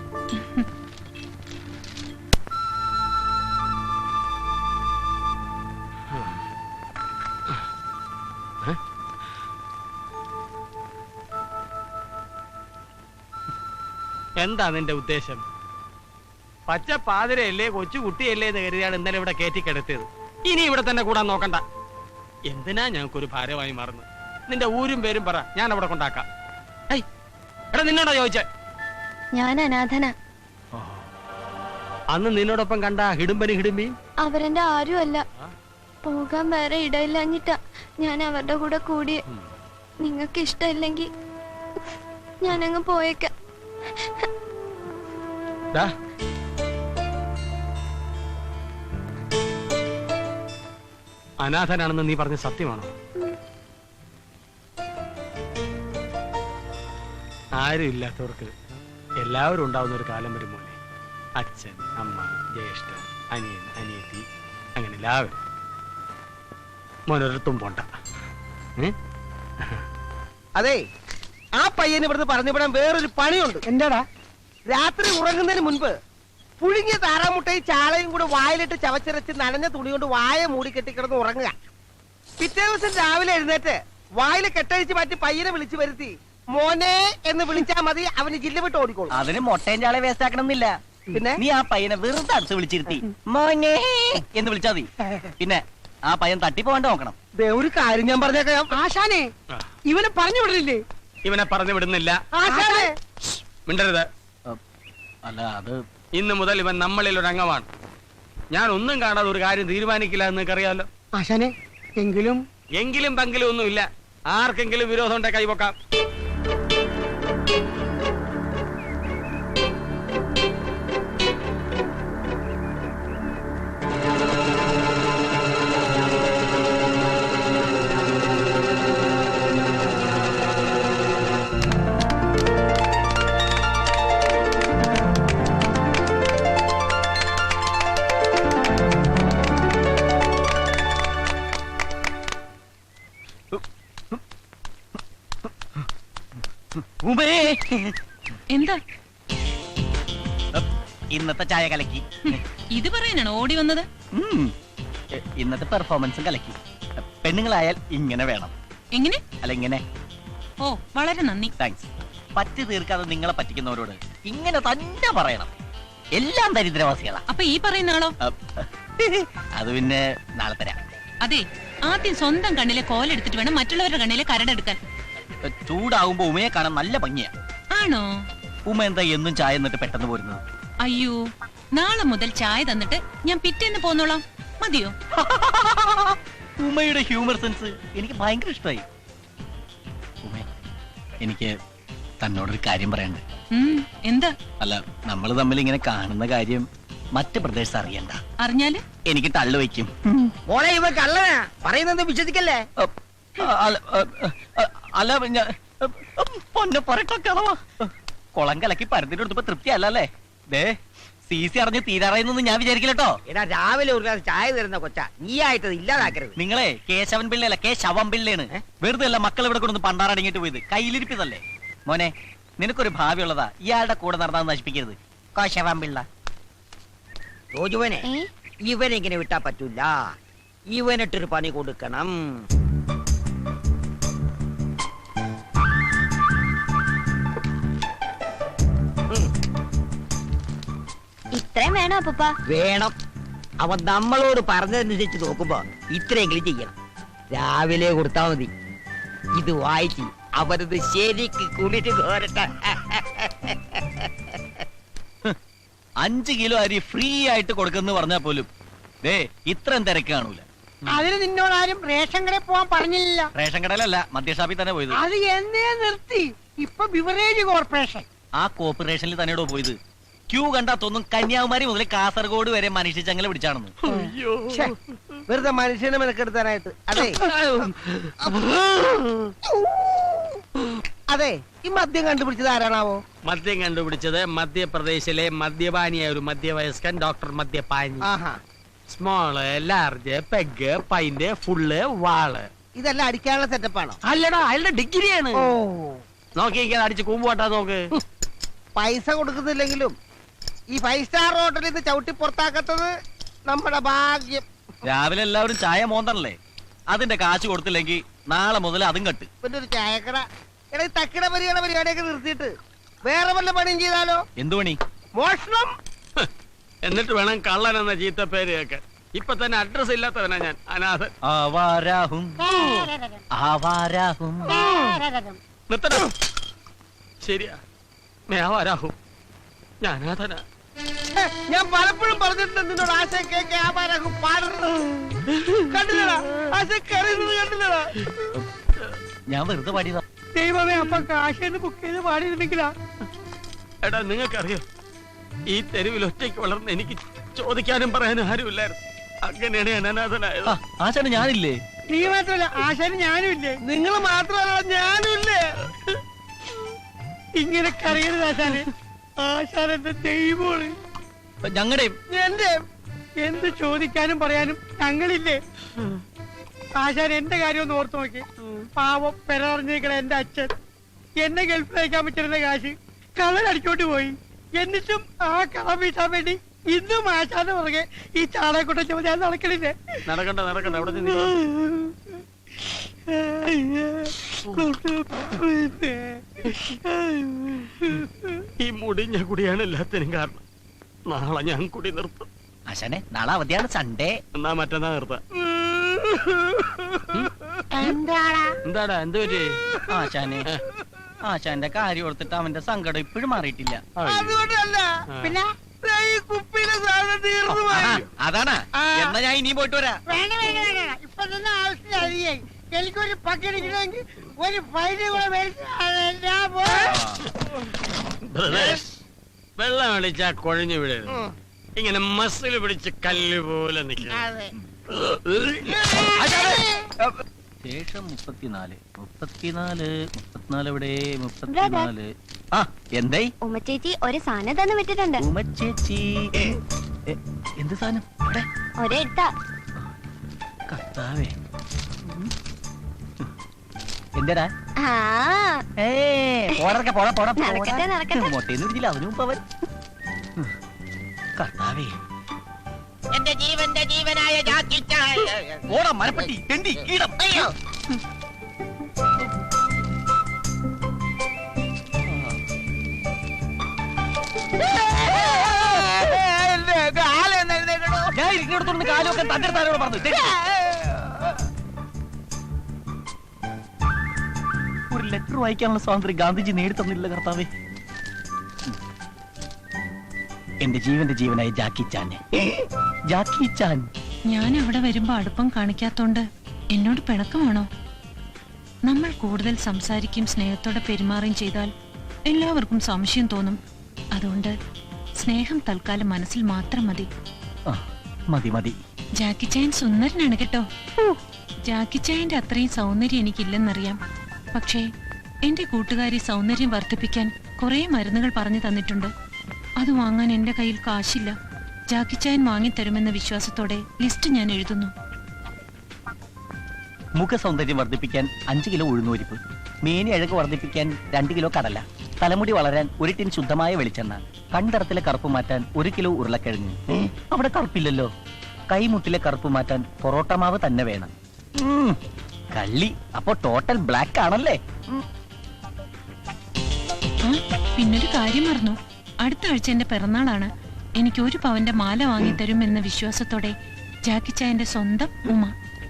എന്താ നിന്റെ ഉദ്ദേശം? പച്ച പാതിരയല്ലേ, കൊച്ചു കുട്ടിയല്ലേ എന്ന് കരുതിയാണ് ഇന്നലെ ഇവിടെ കയറ്റിക്കെടുത്തിയത്. ഇനി ഇവിടെ തന്നെ കൂടാൻ നോക്കണ്ട. എന്തിനാ ഞങ്ങൾക്കൊരു ഭാരമായി മാറുന്നത്? നിന്റെ ഊരും പേരും പറ, ഞാൻ അവിടെ കൊണ്ടാക്കാം. എടാ, നിന്നോടാ ചോദിച്ചേ? ഞാൻ അനാഥന. അന്ന് നിന്നോടൊപ്പം കണ്ട ഹിടുമ്പനി ഹിടുമ്പി അവരെന്റെ ആരുമല്ല. പോകാൻ വേറെ ഇടയില്ലഞ്ഞിട്ടാ ഞാൻ അവരുടെ കൂടെ കൂടി. നിങ്ങൾക്ക് ഇഷ്ടമില്ലെങ്കിൽ ഞാനങ്ങ് പോയേക്കാം. അനാഥനാണെന്ന് നീ പറഞ്ഞ സത്യമാണോ? ആരും ഇല്ലാത്തവർക്ക് എല്ലാവരും ഉണ്ടാവുന്ന ഒരു കാലം വരും മോനെ. അച്ഛൻ, അമ്മ, ജ്യേഷ്ഠൻ, അനിയൻ, അനിയത്തി, അങ്ങനെ എല്ലാവരും. മോനൊരിടത്തും പോണ്ട. അതെ, ആ പയ്യന് ഇവിടുന്ന് പറഞ്ഞുവിടാൻ വേറൊരു പണിയുണ്ട്. എന്താടാ? രാത്രി ഉറങ്ങുന്നതിന് മുൻപ് പുഴുങ്ങിയ താറാമുട്ടയും ചാളയും കൂടെ വായിലിട്ട് ചവച്ചിറച്ച് നനഞ്ഞ തുണി കൊണ്ട് വായ മൂടി കെട്ടിക്കിടന്ന് ഉറങ്ങുക. പിറ്റേ ദിവസം രാവിലെ എഴുന്നേറ്റ് വായില് കെട്ടഴിച്ച് മാറ്റി പയ്യനെ വിളിച്ചു വരുത്തി മോനെ എന്ന് വിളിച്ചാ മതി. അവന് ജില്ല വിട്ട് ഓടിക്കോളും. അതിന് മുട്ടയും ചാളെ വേസ്റ്റ് ആക്കണമെന്നില്ല. പിന്നെ നീ ആ പയ്യനെ വെറുതെ അടുത്ത് വിളിച്ചിരുത്തി മോനെ എന്ന് വിളിച്ചാ മതി. പിന്നെ ആ പയ്യൻ തട്ടിപ്പോവാണ്ട് നോക്കണം. ഒരു കാര്യം ഞാൻ പറഞ്ഞേക്കാം. ആശാനെ, ഇവനെ പറഞ്ഞു വിടലില്ലേ? ഇവനെ പറഞ്ഞു വിടുന്നില്ല. ആശാനെ, മിണ്ടരുത്. അല്ല, അത് ഇന്ന് മുതൽ ഇവൻ നമ്മളിൽ ഒരു അംഗമാണ്. ഞാൻ ഒന്നും കാണാതെ ഒരു കാര്യം തീരുമാനിക്കില്ല എന്ന് നിനക്കറിയാലോ. ആശാനെ, എങ്കിലും പങ്കിലും ഒന്നുമില്ല. ആർക്കെങ്കിലും വിരോധം ഉണ്ടെ കൈവക്കാം. എന്താ ഇന്നത്തെ ചായ കലക്കി. ഇത് പറയാനാണ് ഓടി വന്നത്? ഇന്നത്തെ പെർഫോമൻസും കലക്കി. പെണ്ണുങ്ങളായാൽ ഇങ്ങനെ വേണം. എങ്ങനെ? അല്ല, ഇങ്ങനെ. ഓ, വളരെ നന്ദി. താങ്ക്സ്. പറ്റി തീർക്കാതെ നിങ്ങളെ പറ്റിക്കുന്നവരോട് ഇങ്ങനെ തന്നെ പറയണം. എല്ലാം ദരിദ്രവാസികളാ. അപ്പൊ ഈ പറയുന്ന ആളോ? അത് പിന്നെ നാളെ തരാം. അതെ, ആദ്യം സ്വന്തം കണ്ണിലെ കോലെടുത്തിട്ട് വേണം മറ്റുള്ളവരുടെ കണ്ണിലെ കരടെടുക്കാൻ. ചൂടാകുമ്പോ ഉമയെ കാണാൻ നല്ല ഭംഗിയാ. ആണോ? ഉമ എന്താ എന്നും ചായ എന്നിട്ട് പെട്ടെന്ന് പോരുന്നത്? അയ്യോ, നാളെ മുതൽ ചായ തന്നിട്ട് ഞാൻ പിറ്റേന്ന് പോന്നോളാം. മതിയോ? ഉമയുടെ ഹ്യൂമർ സെൻസ് എനിക്ക് ഭയങ്കര ഇഷ്ടമായി. ഉമേ, എനിക്ക് തന്നോടൊരു കാര്യം പറയാനുണ്ട്. എന്താ? അല്ല, നമ്മൾ തമ്മിൽ ഇങ്ങനെ കാണുന്ന കാര്യം മറ്റ് പ്രദേശത്ത് അറിയണ്ട. അറിഞ്ഞാല് എനിക്ക് തള്ളു വയ്ക്കും. മോളെ, ഇവ കള്ളനാ പറയുന്നത്, വിശ്വസിക്കല്ലേ? അല്ല, പൊന്നെ പറയട്ടൊക്കെളവാ. കുളം കലക്കി പരത്തിട്ട് കൊടുത്തപ്പോ തൃപ്തി അല്ലല്ലേ? ദേ, CC അറിഞ്ഞ് തീരാറായെന്നൊന്നും ഞാൻ വിചാരിക്കില്ലട്ടോ. എടാ, രാവിലെ ഒരു ഗ്ലാസ് ചായ തരുന്ന കൊച്ച നീ ആയിട്ടത് ഇല്ലാതാക്കരുത്. നിങ്ങളെ കേശവൻ പിള്ളയല്ല, ശവം പിള്ളയാണ്. വെറുതെ അല്ല മക്കൾ ഇവിടെ കൊണ്ടു പണ്ടാറടങ്ങിട്ട് പോയത്. കയ്യിലിരിപ്പിതല്ലേ മോനെ? നിനക്കൊരു ഭാവി ഉള്ളതാ. ഇയാളുടെ കൂടെ നടന്നാ നശിപ്പിക്കരുത്. കോശവൻ പിള്ള. ജോജുവനെ, ഇവനിങ്ങനെ വിട്ടാ പറ്റൂല. ഇവനിട്ടൊരു പണി കൊടുക്കണം. ഇത്രയും വേണോ അപ്പൂപ്പ? വേണം. അവൻ നമ്മളോട് പറഞ്ഞതനുസരിച്ച് നോക്കുമ്പോ ഇത്രയെങ്കിലും ചെയ്യണം. രാവിലെ കൊടുത്താ മതി. ഇത് വായിച്ച് അവരത് ശരിക്ക് കുളിച്ച് കോരട്ടെ. 5 കിലോ അരി ഫ്രീ ആയിട്ട് കൊടുക്കുന്നു പറഞ്ഞാ പോലും ദേ ഇത്രയും തിരക്ക് കാണൂല. അതിന് നിന്നോട് ആരും റേഷൻ കടയിൽ പോവാൻ പറഞ്ഞില്ല. റേഷൻ കടയിലല്ല, മദ്യഷാപ്പിൽ തന്നെ പോയത്. അത് എന്നേ നിർത്തി. ഇപ്പൊ ബിവറേജ് കോർപ്പറേഷൻ. ആ കോർപ്പറേഷനിൽ തന്നെയോടോ പോയത്. ക്യൂ കണ്ടാ തോന്നും കന്യാകുമാരി മുതൽ കാസർഗോഡ് വരെ മനുഷ്യ ചങ്ങല പിടിച്ചാണെന്ന്. ഛെ, വെറുതെ മനുഷ്യനെ മെനക്കെടുത്താനായിട്ട്. അതെ അതെ, ഈ മദ്യം കണ്ടുപിടിച്ചത് ആരാണാവോ? മദ്യം കണ്ടുപിടിച്ചത് മധ്യപ്രദേശിലെ മദ്യപാനിയായ ഒരു മധ്യവയസ്കൻ ഡോക്ടർ മദ്യപാനി. ആഹാ, small, large, peg, pint, full, വാള്. ഇതെല്ലാം അടിക്കാനുള്ള സെറ്റപ്പാണോ? അല്ലടാ, അയാളുടെ ഡിഗ്രിയാണ്. ഓ, നോക്കിയിരിക്കാൻ അടിച്ച് കൂമ്പുവാട്ടാ നോക്ക്. പൈസ കൊടുക്കുന്നില്ലെങ്കിലും ഈ 5 സ്റ്റാർ ഹോട്ടലിൽ നിന്ന് ചവിട്ടി പുറത്താക്കത്തത് നമ്മുടെ ഭാഗ്യം. രാവിലെ എല്ലാവരും ചായ മോന്തണല്ലേ, അതിന്റെ കാശ് കൊടുത്തില്ലെങ്കിൽ നാളെ മുതൽ അതും കട്ട്. പിന്നെ ഒരു ചായക്കട, എടാ, ഈ തക്കിട പരിപാടിയൊക്കെ നിർത്തിയിട്ട് വേറെ വല്ല പണിയും ചെയ്താലോ? എന്തു പണി? മോഷണം. എന്നിട്ട് വേണം കള്ളൻ എന്ന ചീത്ത പേര് കേൾക്കാൻ. ഇപ്പൊ തന്നെ അഡ്രസ് ഇല്ലാത്തവനാ ഞാൻ, അനാഥൻ. ആവാരാഹും ആവാരാഹും. നിർത്തണം. ശരിയാ, മേവാരാഹും. ഞാൻ അനാഥനാ. ഛെ, ഞാൻ പലപ്പോഴും പറഞ്ഞിട്ടുണ്ട് നിന്നോട് ആശ കേക്ക് ആവാരാഹും പാടുന്നത്. കണ്ടില്ലടാ, ആശ കരയുന്നത് കണ്ടില്ലടാ. ഞാൻ വെറുതെ പാടിയതാ. ദൈവമേ, അപ്പൊ കാശേന്ന് ബുക്ക് ചെയ്ത് പാടിയിരുന്നെങ്കിലാ. എടാ, നിങ്ങൾക്കറിയോ, ഈ തെരുവിൽ ഒറ്റയ്ക്ക് വളർന്ന് എനിക്ക് ചോദിക്കാനും പറയാനും ആരുമില്ലായിരുന്നു. അങ്ങനെയാണ് ഞാൻ അനാഥനായത്. ആശാന് ഞാനില്ലേ? നീ മാത്രമല്ല, ആശാന് ഞാനും ഇല്ലേ? നിങ്ങൾ മാത്രമല്ല, ഞാനും ഇല്ലേ? ഇങ്ങനെ കരയരുത് ആശാന്. ആശാൻ എന്റെ ദൈവമാണ്. ഞങ്ങളുടെയും എന്റെ എന്ത് ചോദിക്കാനും പറയാനും ഞങ്ങളില്ലേ? ആശാൻ എന്റെ കാര്യം ഒന്ന് ഓർത്തു നോക്കി. പാവം പെരറിഞ്ഞേക്കണ എന്റെ അച്ഛൻ എന്നെ ഗൾഫിൽ അയക്കാൻ പറ്റുന്ന കാശ് കള്ളനടിച്ചോട്ട് പോയി. എന്നിട്ടും ആ കളം വീട്ടാൻ വേണ്ടി ഇന്നും ആശാന്റെ പുറകെ ഈ ചാളയെക്കൊണ്ട ചുമ ഞാൻ നടക്കണില്ലേ? നടക്കണ്ട നടക്കണ്ട, അവിടെ നിന്ന് ഈ മുടിഞ്ഞ കുടിയാണ് എല്ലാത്തിനും കാരണം. നാളെ ഞാൻ കുടി നിർത്തും. ആശാനെ, നാളെ അവധിയാണ്, സൺഡേ. എന്നാ മറ്റന്നാ നിർത്താം. എന്താടാ, എന്ത് പറ്റി? ആശാനെ, ആശാന്റെ കാര്യം ഓർത്തിട്ട് അവന്റെ സങ്കടം ഇപ്പോഴും മാറിയിട്ടില്ല. അതുകൊണ്ടല്ല, പിന്നെ ഈ കുപ്പിയിലെ സാധനം തീർന്നു പോയി. അതാണ്. എന്നാ ഞാൻ ഇനിയും പോയിട്ട് വരാം. വേണ്ട വേണ്ട വേണ്ട, ഇപ്പൊ തന്നെ ആവശ്യം അധികമായി. എനിക്കൊരു പക്കെടുക്കണമെങ്കിൽ ഒരു ഫൈന് കൂടെ മേടിച്ച് ഞാൻ ബ്രദേഴ്സ്, വെള്ളം അടിച്ചാ കുഴഞ്ഞു വിടരുത്. ഇങ്ങനെ മസിൽ പിടിച്ച് കല്ല് പോലെ നിൽക്കണം. ശേഷം 34 എവിടെ? 34. ആ, എന്തായി? ഉമ്മച്ചേച്ചി ഒരു സാധനം തന്നെ വിട്ടിട്ടുണ്ട്. ഉമ്മച്ചേച്ചി എന്ത് സാധനം? ഒരെഴുത്താ. കർത്താവേ, എന്തെടാ? നടക്കട്ടെ നടക്കട്ടെ. മൊട്ടേന്ന് പിടിച്ചില്ല അവനും മുമ്പ് അവൻ. കർത്താവേ, എന്റെ ജീവന്റെ ജീവനായ ജാക്കി ചാൻ. ഓടാ മരപ്പട്ടി, തെണ്ടി, കീടം. അയ്യോ, ഞാൻ ഇരിക്കുന്നിടത്തോണ്ട് കാലൊക്കെ തന്റെ താരോട് പറഞ്ഞു. ഒരു ലെറ്റർ വായിക്കാനുള്ള സ്വാതന്ത്ര്യം ഗാന്ധിജി നേടിത്തന്നില്ല കർത്താവേ. എന്റെ ജീവന്റെ ജീവനായ ജാക്കി ചാൻ. ജാക്കി ചാൻ, ഞാൻ അവിടെ വരുമ്പോ അടുപ്പം കാണിക്കാത്തോണ്ട് എന്നോട് പിണക്കമാണോ? നമ്മൾ കൂടുതൽ സംസാരിക്കും സ്നേഹത്തോടെ പെരുമാറുകയും ചെയ്താൽ എല്ലാവർക്കും സംശയം തോന്നും. അതുകൊണ്ട് സ്നേഹം തൽക്കാലം മനസ്സിൽ മാത്രം മതി. മതി മതി. ജാക്കി ചാൻ സുന്ദരനാണ് കേട്ടോ. ജാക്കി ചായന്റെ അത്രയും സൗന്ദര്യം എനിക്കില്ലെന്നറിയാം. പക്ഷേ എന്റെ കൂട്ടുകാരി സൗന്ദര്യം വർദ്ധിപ്പിക്കാൻ കുറെ മരുന്നുകൾ പറഞ്ഞു തന്നിട്ടുണ്ട്. അത് വാങ്ങാൻ എന്റെ കയ്യിൽ കാശില്ല. ജാക്കി ചാൻ വാങ്ങിത്തരുമെന്ന വിശ്വാസത്തോടെ ലിസ്റ്റ് ഞാൻ എഴുതുന്നു. മുഖ സൗന്ദര്യം വർദ്ധിപ്പിക്കാൻ 5 കിലോ ഉഴുന്നുപരിപ്പ്, മേനി അഴക് വർദ്ധിപ്പിക്കാൻ 2 കിലോ കടല, തലമുടി വളരാൻ 1 ടിൻ ശുദ്ധമായ വെളിച്ചെണ്ണ, കൺതറത്തിലെ കറുപ്പ് മാറ്റാൻ 1 കിലോ ഉരുളക്കിഴങ്ങ്. അവിടെ കറുപ്പില്ലല്ലോ. കൈമുട്ടിലെ കറുപ്പ് മാറ്റാൻ പൊറോട്ട മാവ് തന്നെ വേണം. കള്ളി അപ്പൊ ടോട്ടൽ ബ്ലാക്ക് ആണല്ലേ? പിന്നൊരു കാര്യം മറന്നു. അടുത്ത ആഴ്ച എന്റെ പിറന്നാളാണ്. എനിക്ക് 1 പവന്റെ മാല വാങ്ങിത്തരും എന്ന വിശ്വാസത്തോടെ ജാക്കിച്ചായന്റെ സ്വന്തം ഉമ.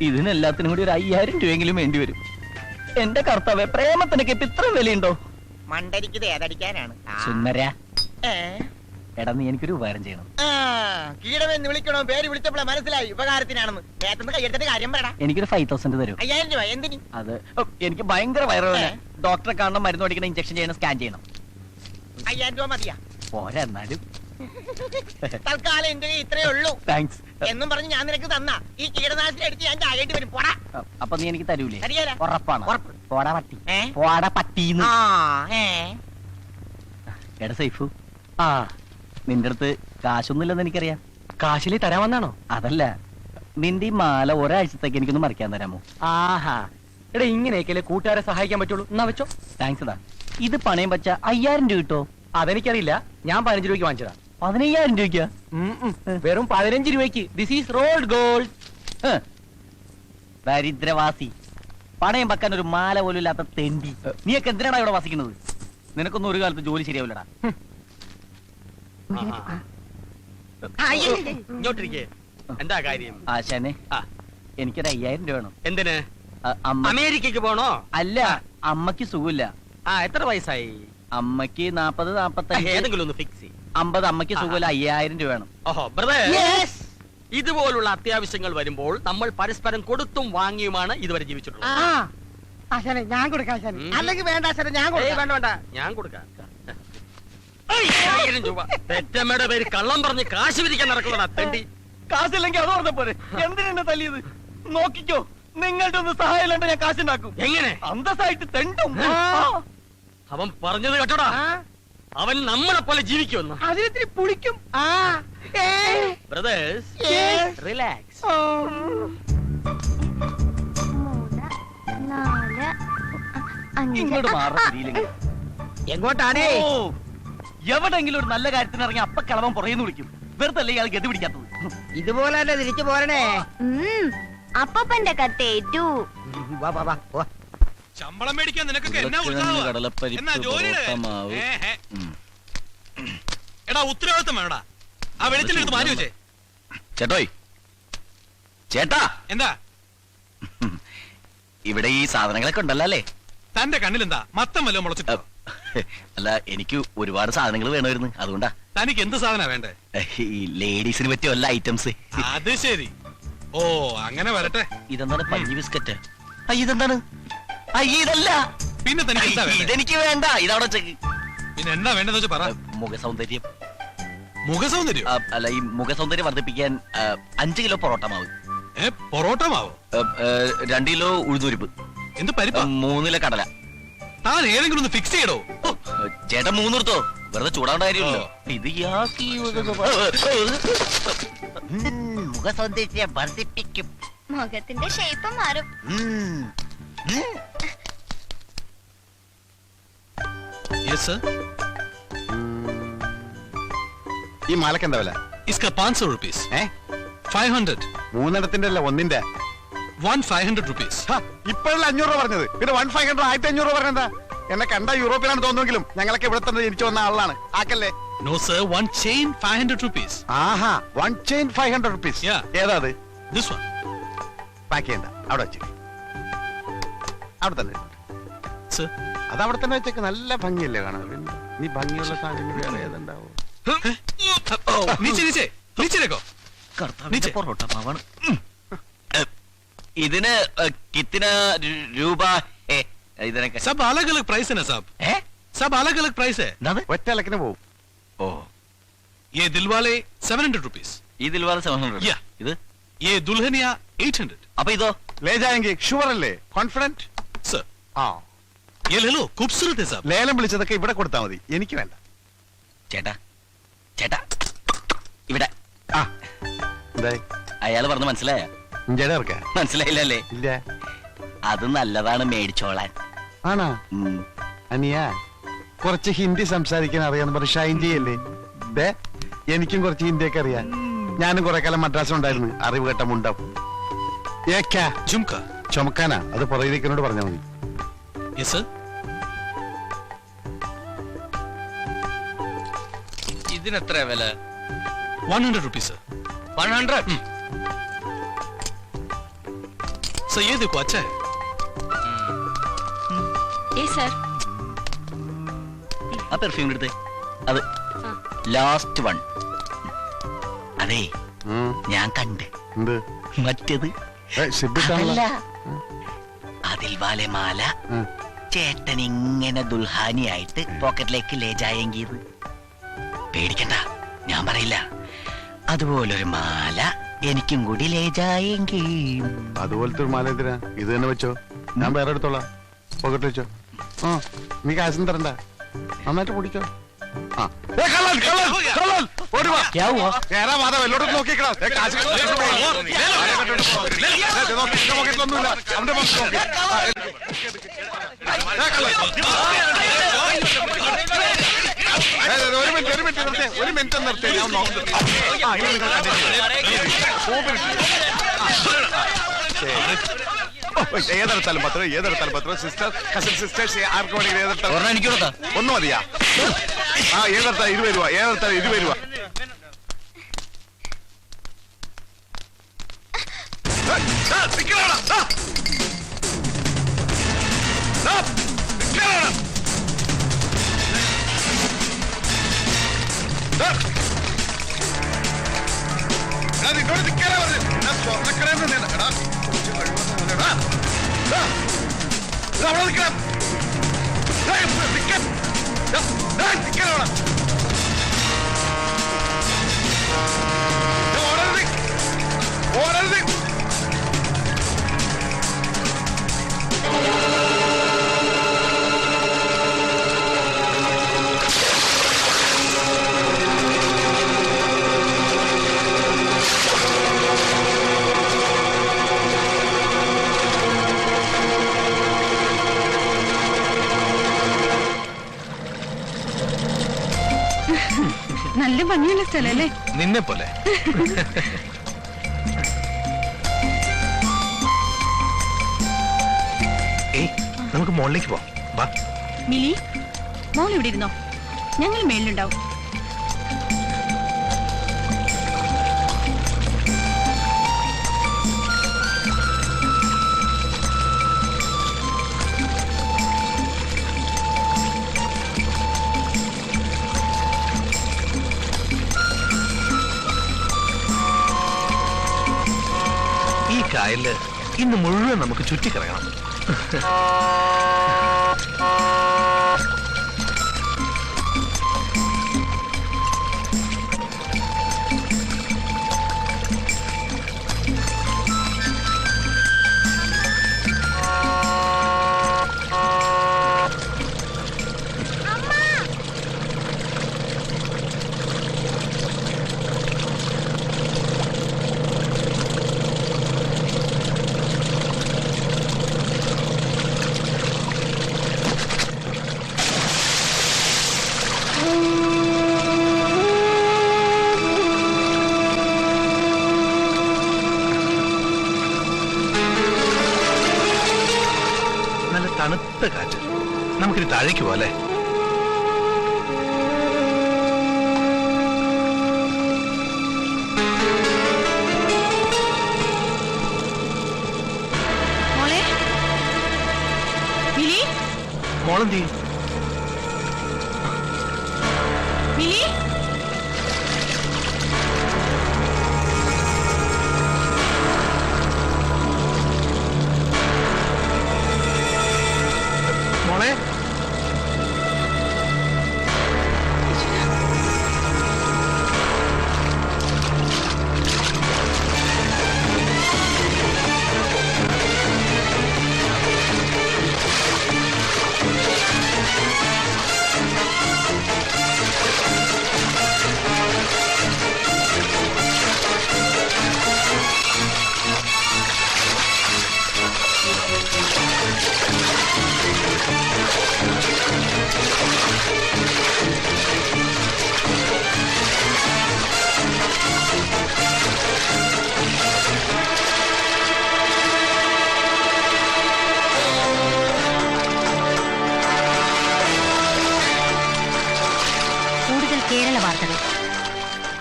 ഇതിനെല്ലാത്തിനും കൂടി ഒരു 5000 രൂപയെങ്കിലും വേണ്ടി വരും. എന്റെ കർത്താവേ, പ്രേമത്തിനൊക്കെ ഇപ്പൊ ഇത്ര വിലയുണ്ടോ? മണ്ടരിക്കത് ഏതടിക്കാനാണ്? സുന്ദര, എടാ നീ എനിക്കൊരു ഉപകാരം ചെയ്യണം. കീടമെന്ന് വിളിക്കണോ? പേര് വിളിച്ചപ്പോഴേ മനസ്സിലായി ഉപകാരത്തിനാണെന്ന്. നേരത്തെ കയ്യെടുത്തിട്ട് കാര്യം പറയടാ. എനിക്കൊരു 5000 തരൂ. 5000 രൂപ എന്തിന്? അത് എനിക്ക് ഭയങ്കര വയറുവേദന. ഡോക്ടറെ കാണണം, മരുന്ന് മേടിക്കണം, ഇഞ്ചക്ഷൻ ചെയ്യണം, സ്കാൻ ചെയ്യണം. 5000 രൂപ മതിയാ? പോരാ എന്നാലും. തൽക്കാലം എന്റെ ഇത്രേ ഉള്ളൂ. താങ്ക്സ് എന്നും പറഞ്ഞ് ഞാൻ നിനക്ക് തന്ന ഈ കീടനാശിനി അടിച്ച് ഞാൻ ചാകേണ്ടി വരും. പോടാ. അപ്പൊ നീ എനിക്ക് തരൂലേ? തരികേല. ഉറപ്പാണ്? ഉറപ്പ്. പോടാ പട്ടി, പോടാ പട്ടീന്ന്. എടാ സൈഫു, നിന്റെ അടുത്ത് കാശൊന്നുമില്ലെന്ന് എനിക്കറിയാം. കാശിലി തരാമെന്നാണോ? അതല്ല, നിന്റെ ഈ മാല ഒരാഴ്ചത്തേക്ക് എനിക്കൊന്ന് മറിക്കാൻ തരാമോ? ആഹാ, എടാ ഇങ്ങനെയൊക്കെയല്ലേ കൂട്ടുകാരെ സഹായിക്കാൻ പറ്റുള്ളൂ. എന്നാ വെച്ചോ. താങ്ക്സ് എടാ. ഇത് പണയം വെച്ച 5000 രൂപ കിട്ടോ? അതെനിക്കറിയില്ല, ഞാൻ 15 രൂപയ്ക്ക് വാങ്ങിച്ചതാ. 15000 രൂപയ്ക്ക്? വെറും 15 രൂപയ്ക്ക്. This is rolled gold. ദരിദ്രവാസി, പണയം വെക്കാൻ ഒരു മാല പോലും ഇല്ലാത്ത തെണ്ടി. നീയൊക്കെ എന്തിനാണ് ഇവിടെ വസിക്കുന്നത്? നിനക്കൊന്നും ഒരു കാലത്ത് ജോലി ശരിയാവില്ലടാ. ഇങ്ങോട്ടിരിക്കേ. എന്താ കാര്യം? ആശാനെ, എനിക്കൊരു 5000 രൂപ വേണം. എന്തിന്? അമേരിക്കക്ക് പോണോ? അല്ല, അമ്മക്ക് സുഖമില്ല. എത്ര വയസ്സായി? അമ്മക്ക് 40, 45. ഏതെങ്കിലും ഒന്ന് ഫിക്സ് ചെയ്യും. 50. അമ്മക്ക് സുഖമില്ല. 5000 രൂപ വേണം. ഓഹോ ബ്രദർ, ഇതുപോലുള്ള അത്യാവശ്യങ്ങൾ വരുമ്പോൾ നമ്മൾ പരസ്പരം കൊടുത്തും വാങ്ങിയുമാണ് ഇതുവരെ ജീവിച്ചിട്ടുള്ളത്. ഞാൻ കൊടുക്കാം. അല്ലെങ്കിൽ വേണ്ട ആശാനെ, ഞാൻ വേണ്ട, ഞാൻ കൊടുക്കാം. 5000 രൂപ. പെറ്റമ്മയുടെ പേര് കള്ളം പറഞ്ഞ് കാശ് പിരിക്കാൻ നടക്കുന്നതാ തെണ്ടി. കാശില്ലെങ്കിൽ അത് പറഞ്ഞ പോലെ എന്തിനാ തല്ലിയത്? നോക്കിക്കോ, നിങ്ങളുടെ ഒന്ന് സഹായം ഇല്ലാണ്ട് ഞാൻ കാശുണ്ടാക്കും. എങ്ങനെ? അന്തസ്സായിട്ട് തെണ്ടും. അവൻ പറഞ്ഞത് കേട്ടോടാ, അവൻ നമ്മളെ പോലെ ജീവിക്കുമെന്ന്. അതിനെത്തിരി പുളിക്കും. Brothers, relax. 3, 4, ഇങ്ങോട്ട് 5. മാറിയില്ലെങ്കിൽ എങ്ങോട്ടാണേ? എവിടെങ്കിലും ഒരു നല്ല കാര്യത്തിന് ഇറങ്ങി അപ്പ കളവൻ പുറയുന്നു വിളിക്കും. വെറുതെ അല്ലേ ഇയാൾ ഗതി പിടിക്കാത്തത്? ഇതുപോലെ തന്നെ തിരിച്ചു പോരണേ. അപ്പന്റെ കത്തേറ്റു. ശമ്പളം മേടിക്കാൻ നിനക്കൊക്കെ എന്നാ ഉത്സാഹമാ? എന്നാ ജോലിയുടെ എടാ ഉത്തരവാദിത്തം വേണടാ. ആ വെളിച്ചെടുത്ത് മാറ്റി വെച്ചേ. ചേട്ടോയ്, ചേട്ടാ, എന്താ ഇവിടെ ഈ സാധനങ്ങളൊക്കെ ഉണ്ടല്ലോ അല്ലേ? തന്റെ കണ്ണിലെന്താ മത്തം വല്ലതും മുളച്ചിട്ടോ? അല്ല, എനിക്ക് ഒരുപാട് സാധനങ്ങൾ വേണമായിരുന്നു, അതുകൊണ്ടാ. തനിക്ക് എന്ത് സാധന വേണ്ടേ? ഈ ലേഡീസിന് പറ്റിയ വല്ല ഐറ്റംസ്. അത് ശരി. ഓ, അങ്ങനെ വരട്ടെ. ഇതെന്താണ്? പഞ്ഞി ബിസ്ക്കറ്റ്. ഇതെന്താണ്? ഇതല്ല. പിന്നെ തനിക്ക് എന്താ വേണ്ടേ? ഇതെനിക്ക് വേണ്ട. ഇതവിടെ വെച്ചേക്ക്. പിന്നെ എന്താ വേണ്ടെന്ന് വെച്ചാ പറ. മുഖസൗന്ദര്യം. മുഖസൗന്ദര്യം? അല്ല, ഈ മുഖസൗന്ദര്യം വർദ്ധിപ്പിക്കാൻ 5 കിലോ പൊറോട്ട മാവ്. പൊറോട്ട മാവോ? 2 കിലോ ഉഴുന്നുരിപ്പ്. എന്ത് പരിപ്പാ? 3 കിലോ കടല. താൻ ഏതെങ്കിലും ഒന്ന് ഫിക്സ് ചെയ്യടോ. ചേട്ടൻ 3 എടുത്തോ, വെറുതെ ചൂടാവേണ്ട കാര്യമില്ലല്ലോ. ഇത് മുഖസൗന്ദര്യം വർദ്ധിപ്പിക്കും. മുഖത്തിന്റെ ഷേപ്പ് മാറും. ഈ മാലക്ക് എന്താ വില? 500 rupees. 500. 3 അല്ല, 1 500 rupees. ഇപ്പോഴല്ല 500 രൂപ പറഞ്ഞത്, പിന്നെ 1500 1500 രൂപ പറഞ്ഞെന്താ? എന്നെ കണ്ട യൂറോപ്പിലാണ് തോന്നുമെങ്കിലും ഞങ്ങളൊക്കെ ഇവിടെ തന്നെ ജനിച്ചു വന്ന ആളാണ്. ആക്കല്ലേ? No sir, one chain 500 rupees. ആഹാ, 1 chain 500 rupees. ഏതാ അത്? This one. പാക്ക് ചെയ്യണ്ട, അവിടെ വെച്ച്. അവിടെ തന്നെ. Sir. അത് അവിടെ തന്നെ വെച്ചേക്ക്. നല്ല ഭംഗിയല്ലേ കാണാൻ? നീ ഭംഗിയുള്ള സാധനം വേറെ ഏതുണ്ടാവോ? പൊറോട്ട മാവാണ്. ഇതിന് കിത്തിന രൂപ? ഇതിനൊക്കെ സബ് അലഗ് അലഗ് പ്രൈസ് है ना साहब. सब अलग अलग प्राइस है. ഒറ്റ ഇലക്കിന് പോവും. ഓ, ये दिलवाले 700 rupees. ഈ ദിൽവാല 700. ഇത് ये दुल्हनिया 800. അപ്പൊ ഇതോ? ले जाएंगे. ഷുവർ അല്ലേ? കോൺഫിഡന്റ്? सर. ആ, ये ले लो, खूबसूरत है साहब. ലേലം വിളിച്ചതൊക്കെ ഇവിടെ കൊടുത്താ മതി, എനിക്ക് വേണ്ട. ചേട്ടാ, ചേട്ടാ, ഇവിടെ. അയാള് പറഞ്ഞ മനസ്സിലായ? മനസ്സിലായില്ലല്ലേ? ഇല്ല. അത് നല്ലതാണ്, മേടിച്ചോളാൻ. ആണോ? അനിയ കുറച്ച് ഹിന്ദി സംസാരിക്കാൻ അറിയാന്ന് പറഞ്ഞ് ഷൈൻ ചെയ്യല്ലേ? എനിക്കും കുറച്ച് ഹിന്ദിയൊക്കെ അറിയാം. ഞാനും കുറെ കാലം മദ്രാസിലുണ്ടായിരുന്നു. അറിവ് കേട്ട മുണ്ടം. झुमका ചുമക്കാനാ? അത് പുറകിലേക്കിനോട് പറഞ്ഞാൽ മതി. yes sir. ഇതിനെത്ര വില? 100 rupees sir. 100. सर ये देखो अच्छा है. സർ ആ പെർഫ്യൂം എടുത്തേ. അത് ലാസ്റ്റ് വൺ. അതെ ഞാൻ കണ്ട്. എന്ത്? മറ്റേത് സിബിട്ടാണല്ലോ. അതിൽ വാലെ മാല ചേട്ടൻ ഇങ്ങനെ ദുൽഹാനിയായിട്ട് പോക്കറ്റിലേക്ക് ലേജായെങ്കിയത്. പേടിക്കണ്ട, ഞാൻ പറയില്ല. അതുപോലൊരു മാല എനിക്കും കൂടി ലേജായെങ്കിൽ. അതുപോലത്തെ ഒരു മാല എന്തിനാ? ഇത് തന്നെ വെച്ചോ, ഞാൻ വേറെ എടുത്തോളാം. പോക്കറ്റ് വെച്ചോ. നീ കാശും തരണ്ട, നന്നായിട്ട് പിടിച്ചോ. ഒരു മിനിറ്റ് നിർത്തി. ഏതെടുത്താലും പത്രം, ഏതെടുത്താലും പത്രം. സിസ്റ്റർ, കസിൻ സിസ്റ്റേഴ്സ് ആർക്ക് വേണമെങ്കിലും ഏതെടുത്താലും ഒന്ന് മതിയാ? ഏതെടുത്താൽ 20 രൂപ, ഏതെടുത്താൽ 20 രൂപ. നിന്നോട് നിൽക്കാനാ പറഞ്ഞു. ഞാൻ സ്വർണ്ണക്കടയിൽ നിന്ന് എടാ അവിടെ നിൽക്കണം. ഓടരുത്. നല്ല ഭംഗിയുള്ള സ്ഥലല്ലേ? നിന്നെ പോലെ. നമുക്ക് മുകളിലേക്ക് പോവാം. മിലി, മോൾ ഇവിടെ ഇരുന്നോ, ഞങ്ങൾ മേളിലുണ്ടാവും. ഈ കായലില് ഇന്ന് മുഴുവൻ നമുക്ക് ചുറ്റിക്കറങ്ങണം. തണുത്ത കാറ്റ്. നമുക്കിനി താഴേക്ക് പോലെ. മോളെന്തി? മോളെ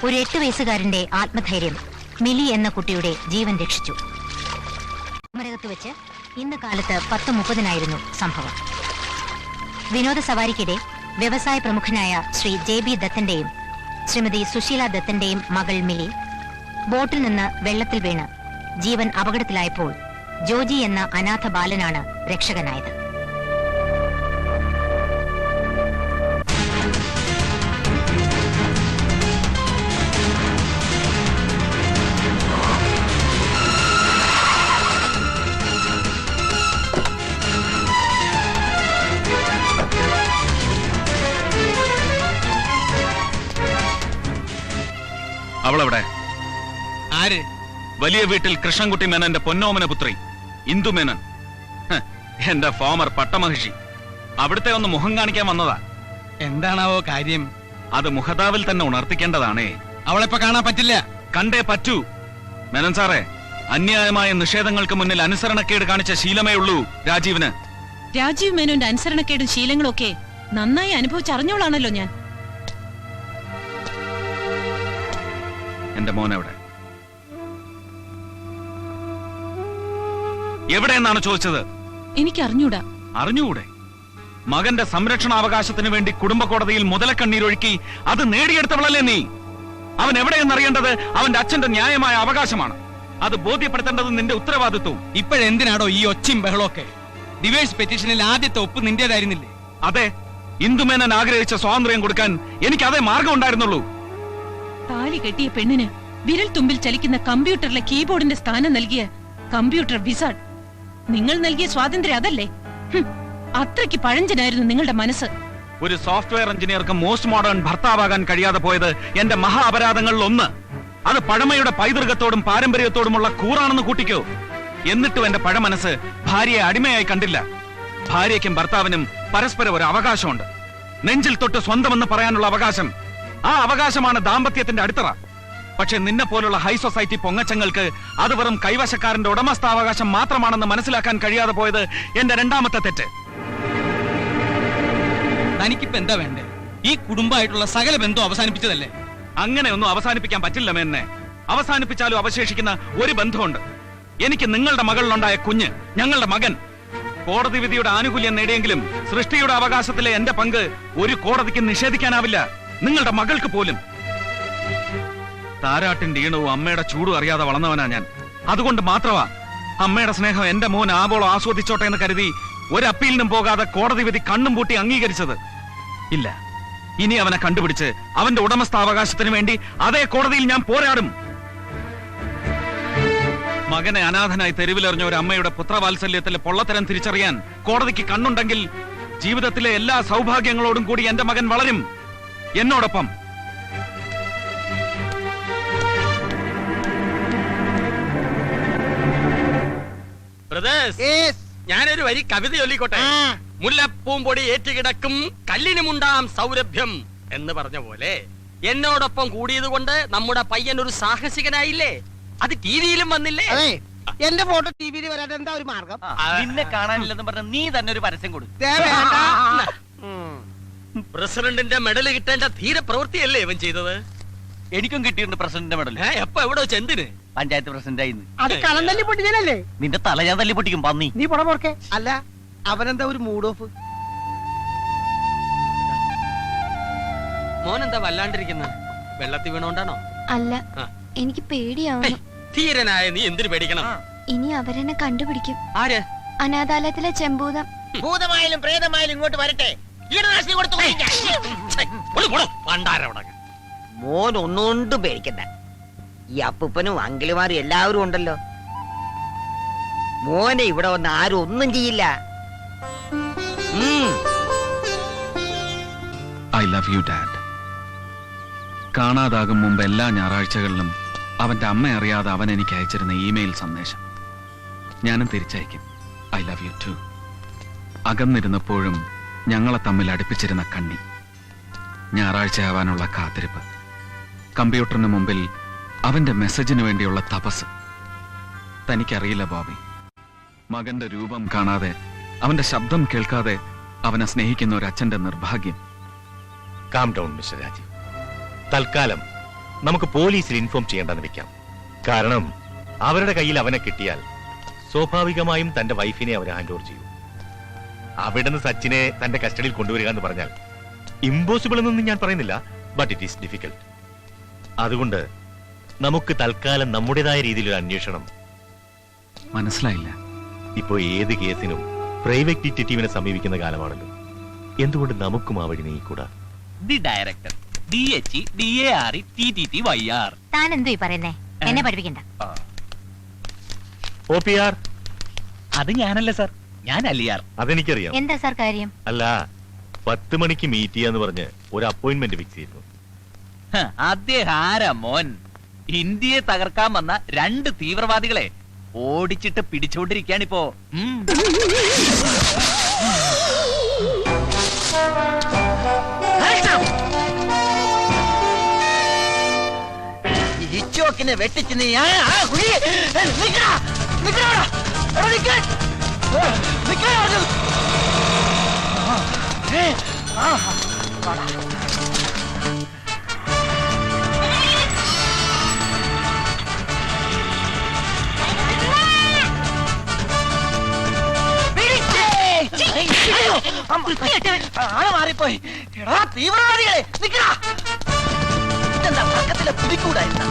ഒരു 8 വയസ്സുകാരന്റെ ആത്മധൈര്യം മിലി എന്ന കുട്ടിയുടെ ജീവൻ രക്ഷിച്ചു. കുമരകത്ത് വെച്ച് ഇന്ന് കാലത്ത് 10:30 സംഭവം. വിനോദ സവാരിക്കിടെ വ്യവസായ പ്രമുഖനായ ശ്രീ JB ദത്തന്റെയും ശ്രീമതി സുശീല ദത്തന്റെയും മകൾ മിലി ബോട്ടിൽ നിന്ന് വെള്ളത്തിൽ വീണ് ജീവൻ അപകടത്തിലായപ്പോൾ ജോജി എന്ന അനാഥ ബാലനാണ് രക്ഷകനായത്. അവളെവിടെ? ആര്? വലിയ വീട്ടിൽ കൃഷ്ണൻകുട്ടി മേനന്റെ പൊന്നോമന പുത്രി ഇന്ദു മേനൻ. എന്റെ ഫോമർ പട്ടമഹിഷി. അവിടുത്തെ ഒന്ന് മുഖം കാണിക്കാൻ വന്നതാ. എന്താണാവോ കാര്യം? അത് മുഖതാവിൽ തന്നെ ഉണർത്തിക്കേണ്ടതാണേ. അവളെപ്പോ കാണാൻ പറ്റില്ല. കണ്ടേ പറ്റൂ. മേനൻ സാറേ, അന്യായമായ നിഷേധങ്ങൾക്ക് മുന്നിൽ അനുസരണക്കേട് കാണിച്ച ശീലമേ ഉള്ളൂ രാജീവിന്. രാജീവ് മേനോന്റെ അനുസരണക്കേടും ശീലങ്ങളും ഒക്കെ നന്നായി അനുഭവിച്ചറിഞ്ഞോളാണല്ലോ ഞാൻ. എന്റെ മോൻ എവിടെ? എവിടെയെന്നാണ് ചോദിച്ചത്? എനിക്ക് അറിഞ്ഞൂടാ. അറിഞ്ഞുകൂടെ? മകന്റെ സംരക്ഷണാവകാശത്തിന് വേണ്ടി കുടുംബ കോടതിയിൽ മുതലക്കണ്ണീരൊഴുക്കി അത് നേടിയെടുത്തവളല്ലേ നീ? അവൻ എവിടെയെന്നറിയേണ്ടത് അവന്റെ അച്ഛന്റെ ന്യായമായ അവകാശമാണ്. അത് ബോധ്യപ്പെടുത്തേണ്ടത് നിന്റെ ഉത്തരവാദിത്വവും. ഇപ്പോഴെന്തിനാടോ ഈ ഒച്ചയും ബഹളമൊക്കെ? ഡിവേഴ്സ് പെറ്റീഷനിൽ ആദ്യത്തെ ഒപ്പ് നിന്റേതായിരുന്നില്ലേ? അതെ, ഇന്ദുമേനൻ ആഗ്രഹിച്ച സ്വാതന്ത്ര്യം കൊടുക്കാൻ എനിക്ക് അതേ മാർഗം ഉണ്ടായിരുന്നുള്ളൂ. താലി കെട്ടിയ പെണ്ണിന് വിരൽ തുമ്പിൽ ചലിക്കുന്ന കമ്പ്യൂട്ടറിലെ കീബോർഡിന്റെ സ്ഥാനം നൽകിയ കമ്പ്യൂട്ടർ വിസാർഡ്. നിങ്ങൾ നൽകിയ സ്വാതന്ത്ര്യം അതല്ലേ? അത്രയ്ക്ക് പഴഞ്ചനായിരുന്നു നിങ്ങളുടെ മനസ്സ്. ഒരു സോഫ്റ്റ്വെയർ എഞ്ചിനീയർക്ക് മോസ്റ്റ് മോഡേൺ ഭർത്താവാകാൻ കഴിയാതെ പോയത് എന്റെ മഹാ അപരാധങ്ങളിൽ ഒന്ന്. അത് പഴമയുടെ പൈതൃകത്തോടും പാരമ്പര്യത്തോടുമുള്ള കൂറാണെന്ന് കൂട്ടിക്കോ. എന്നിട്ടും എന്റെ പഴമനസ് ഭാര്യയെ അടിമയായി കണ്ടില്ല. ഭാര്യയ്ക്കും ഭർത്താവിനും പരസ്പരം ഒരു അവകാശമുണ്ട്. നെഞ്ചിൽ തൊട്ട് സ്വന്തമെന്ന് പറയാനുള്ള അവകാശം. ആ അവകാശമാണ് ദാമ്പത്യത്തിന്റെ അടിത്തറ. പക്ഷെ നിന്നെ പോലുള്ള ഹൈ സൊസൈറ്റി പൊങ്ങച്ചങ്ങൾക്ക് അത് വെറും കൈവശക്കാരന്റെ ഉടമസ്ഥാവകാശം മാത്രമാണെന്ന് മനസ്സിലാക്കാൻ കഴിയാതെ പോയത് എന്റെ രണ്ടാമത്തെ തെറ്റ്. തനിക്കിപ്പോ എന്താ വേണ്ടേ? ഈ കുടുംബമായിട്ടുള്ള സകല ബന്ധം അവസാനിപ്പിച്ചതല്ലേ? അങ്ങനെയൊന്നും അവസാനിപ്പിക്കാൻ പറ്റില്ല മേന്നെ. അവസാനിപ്പിച്ചാലും അവശേഷിക്കുന്ന ഒരു ബന്ധമുണ്ട്. എനിക്ക് നിങ്ങളുടെ മകളിലുണ്ടായ കുഞ്ഞ്, ഞങ്ങളുടെ മകൻ. കോടതി വിധിയുടെ ആനുകൂല്യം നേടിയെങ്കിലും സൃഷ്ടിയുടെ അവകാശത്തിലെ എന്റെ പങ്ക് ഒരു കോടതിക്ക് നിഷേധിക്കാനാവില്ല, നിങ്ങളുടെ മകൾക്ക് പോലും. താരാട്ടിന്റെ ഈണവും അമ്മയുടെ ചൂടും അറിയാതെ വളർന്നവനാ ഞാൻ. അതുകൊണ്ട് മാത്രമാ അമ്മയുടെ സ്നേഹം എന്റെ മോൻ ആവോളം ആസ്വദിച്ചോട്ടെ എന്ന് കരുതി ഒരു അപ്പീലിനും പോകാതെ കോടതി വിധി കണ്ണും പൂട്ടി അംഗീകരിച്ചത്. ഇല്ല, ഇനി അവനെ കണ്ടുപിടിച്ച് അവന്റെ ഉടമസ്ഥാവകാശത്തിന് വേണ്ടി അതേ കോടതിയിൽ ഞാൻ പോരാടും. മകനെ അനാഥനായി തെരുവിലെറിഞ്ഞ ഒരു അമ്മയുടെ പുത്രവാത്സല്യത്തിലെ പൊള്ളത്തരം തിരിച്ചറിയാൻ കോടതിക്ക് കണ്ണുണ്ടെങ്കിൽ ജീവിതത്തിലെ എല്ലാ സൗഭാഗ്യങ്ങളോടും കൂടി എന്റെ മകൻ വളരും എന്നോടൊപ്പം. ഞാനൊരു വരി കവിത ചൊല്ലിക്കോട്ടെ. മുല്ലപ്പൂമ്പൊടി ഏറ്റുകിടക്കും കല്ലിനുമുണ്ടാം സൗരഭ്യം എന്ന് പറഞ്ഞ പോലെ എന്നോടൊപ്പം കൂടിയത് കൊണ്ട് നമ്മുടെ പയ്യൻ ഒരു സാഹസികനായില്ലേ? അത് ടിവിയിലും വന്നില്ലേ? എന്റെ ഫോട്ടോ ടിവിയിൽ വരാൻ എന്താ ഒരു മാർഗം? നിന്നെ കാണാനില്ലെന്ന് പറഞ്ഞ നീ തന്നെ ഒരു പരസ്യം കൊടുക്കും. പ്രസിഡന്റിന്റെ മെഡൽ കിട്ടേണ്ട ധീര പ്രവൃത്തിയല്ലേ ഇവൻ ചെയ്തത്? എനിക്കും കിട്ടിയിട്ടുണ്ട് പ്രസിഡന്റിന്റെ മെഡൽ. എപ്പോ എവിടെ വെച്ച് എന്തിന്? പഞ്ചായത്ത് പ്രസിഡന്റ് ആയിരുന്നു. അത് കളം തല്ലി പൊട്ടിച്ചല്ലേ? നിന്റെ തല ഞാൻ തല്ലി പൊട്ടിക്കും പന്നി. നീ പുറമോർക്കെ. അല്ല, അവനെന്താ ഒരു മൂഡ് ഓഫ്? മോനെന്താ വല്ലാണ്ടിരിക്കുന്ന? വെള്ളത്തിൽ വീണോണ്ടാണോ? അല്ല, എനിക്ക് പേടിയാവുന്നു. ധീരനായ നീ എന്തിനു പേടിക്കണം? ഇനി അവരെന്നെ കണ്ടുപിടിക്കും. ആര്? അനാഥാലയത്തിലെ ചെമ്പൂതം. ഭൂതമായാലും പ്രേതമായാലും ഇങ്ങോട്ട് വരട്ടെ. കീടനാശിനി കൊടുത്തു. മോൻ ഒന്നുകൊണ്ടും പേടിക്കണ്ട. ഈ അപ്പൂപ്പനും അങ്കിളുമാരും എല്ലാവരും ഉണ്ടല്ലോ. മോനെ ഇവിടെ വന്ന് ആരും ഒന്നും ചെയ്യില്ല. I love you dad. കാണാതാകും മുമ്പ് എല്ലാ ഞായറാഴ്ചകളിലും അവന്റെ അമ്മ അറിയാതെ അവൻ എനിക്ക് അയച്ചിരുന്ന ഇമെയിൽ സന്ദേശം ഞാനും തിരിച്ചയക്കും. I love you too. അകന്നിരുന്നപ്പോഴും ഞങ്ങളെ തമ്മിൽ അടുപ്പിച്ചിരുന്ന കണ്ണി, ഞായറാഴ്ചയാവാനുള്ള കാത്തിരിപ്പ്, കമ്പ്യൂട്ടറിന് മുമ്പിൽ അവന്റെ മെസ്സേജിന് വേണ്ടിയുള്ള തപസ്. തനിക്കറിയില്ല ബോബി, മകന്റെ രൂപം കാണാതെ അവന്റെ ശബ്ദം കേൾക്കാതെ അവനെ സ്നേഹിക്കുന്ന ഒരു അച്ഛന്റെ നിർഭാഗ്യം. Calm down mister Rajeev. തൽക്കാലം നമുക്ക് പോലീസിൽ ഇൻഫോം ചെയ്യേണ്ടെന്ന് വെക്കാം. കാരണം അവരുടെ കയ്യിൽ അവനെ കിട്ടിയാൽ സ്വാഭാവികമായും തന്റെ വൈഫിനെ അവർ ഹാൻഡ് ഓവർ ചെയ്യും. അവിടുന്ന് സച്ചിനെ തന്റെ കസ്റ്റഡിയിൽ കൊണ്ടുവരിക എന്ന് പറഞ്ഞാൽ ഇമ്പോസിബിൾ എന്നൊന്നും ഞാൻ പറയുന്നില്ല, ബട്ട് ഇറ്റ് ഈസ് ഡിഫിക്കൽട്ട്. അതുകൊണ്ട് നമുക്ക് തൽക്കാലം നമ്മുടേതായ രീതിയിലൊരു അന്വേഷണം. മനസ്സിലായില്ല. ഇപ്പോ ഏത് കേസിനും പ്രൈവറ്റ് ഡിറ്റക്റ്റീവിനെ സമീപിക്കുന്ന കാലമാണല്ലോ. എന്തുകൊണ്ട് നമുക്കും ആ വഴി നീക്കൂടാ? ദി ഡയറക്ടർ DHE താൻ എന്തോ പറയുന്നേ? എന്നെ പഠിപ്പിക്കണ്ട. OPR അത് ഞാനല്ല സാർ, ഞാൻ അലിയാർ. അതെനിക്കറിയാം. എന്താ സാർ കാര്യം? അല്ല, 10 മണിക്ക് മീറ്റ് ചെയ്യാന്ന് പറഞ്ഞ് ഒരു അപ്പോയിന്റ്മെന്റ് ഫിക്സ് ചെയ്തിരുന്നു. അദ്ദേഹം ആരാ മോൻ? ഇന്ത്യയെ തകർക്കാൻ വന്ന 2 തീവ്രവാദികളെ ഓടിച്ചിട്ട് പിടിച്ചോണ്ടിരിക്കാണിപ്പോ. ഇച്ചോക്കിനെ വെട്ടിച്ച് നീ മാറിപ്പോയി. എടാ തീവ്രവാദികളെ നിക്കടാ. ഇതെന്താ പക്കത്തിലെ പിടിക്കൂടായിരുന്ന?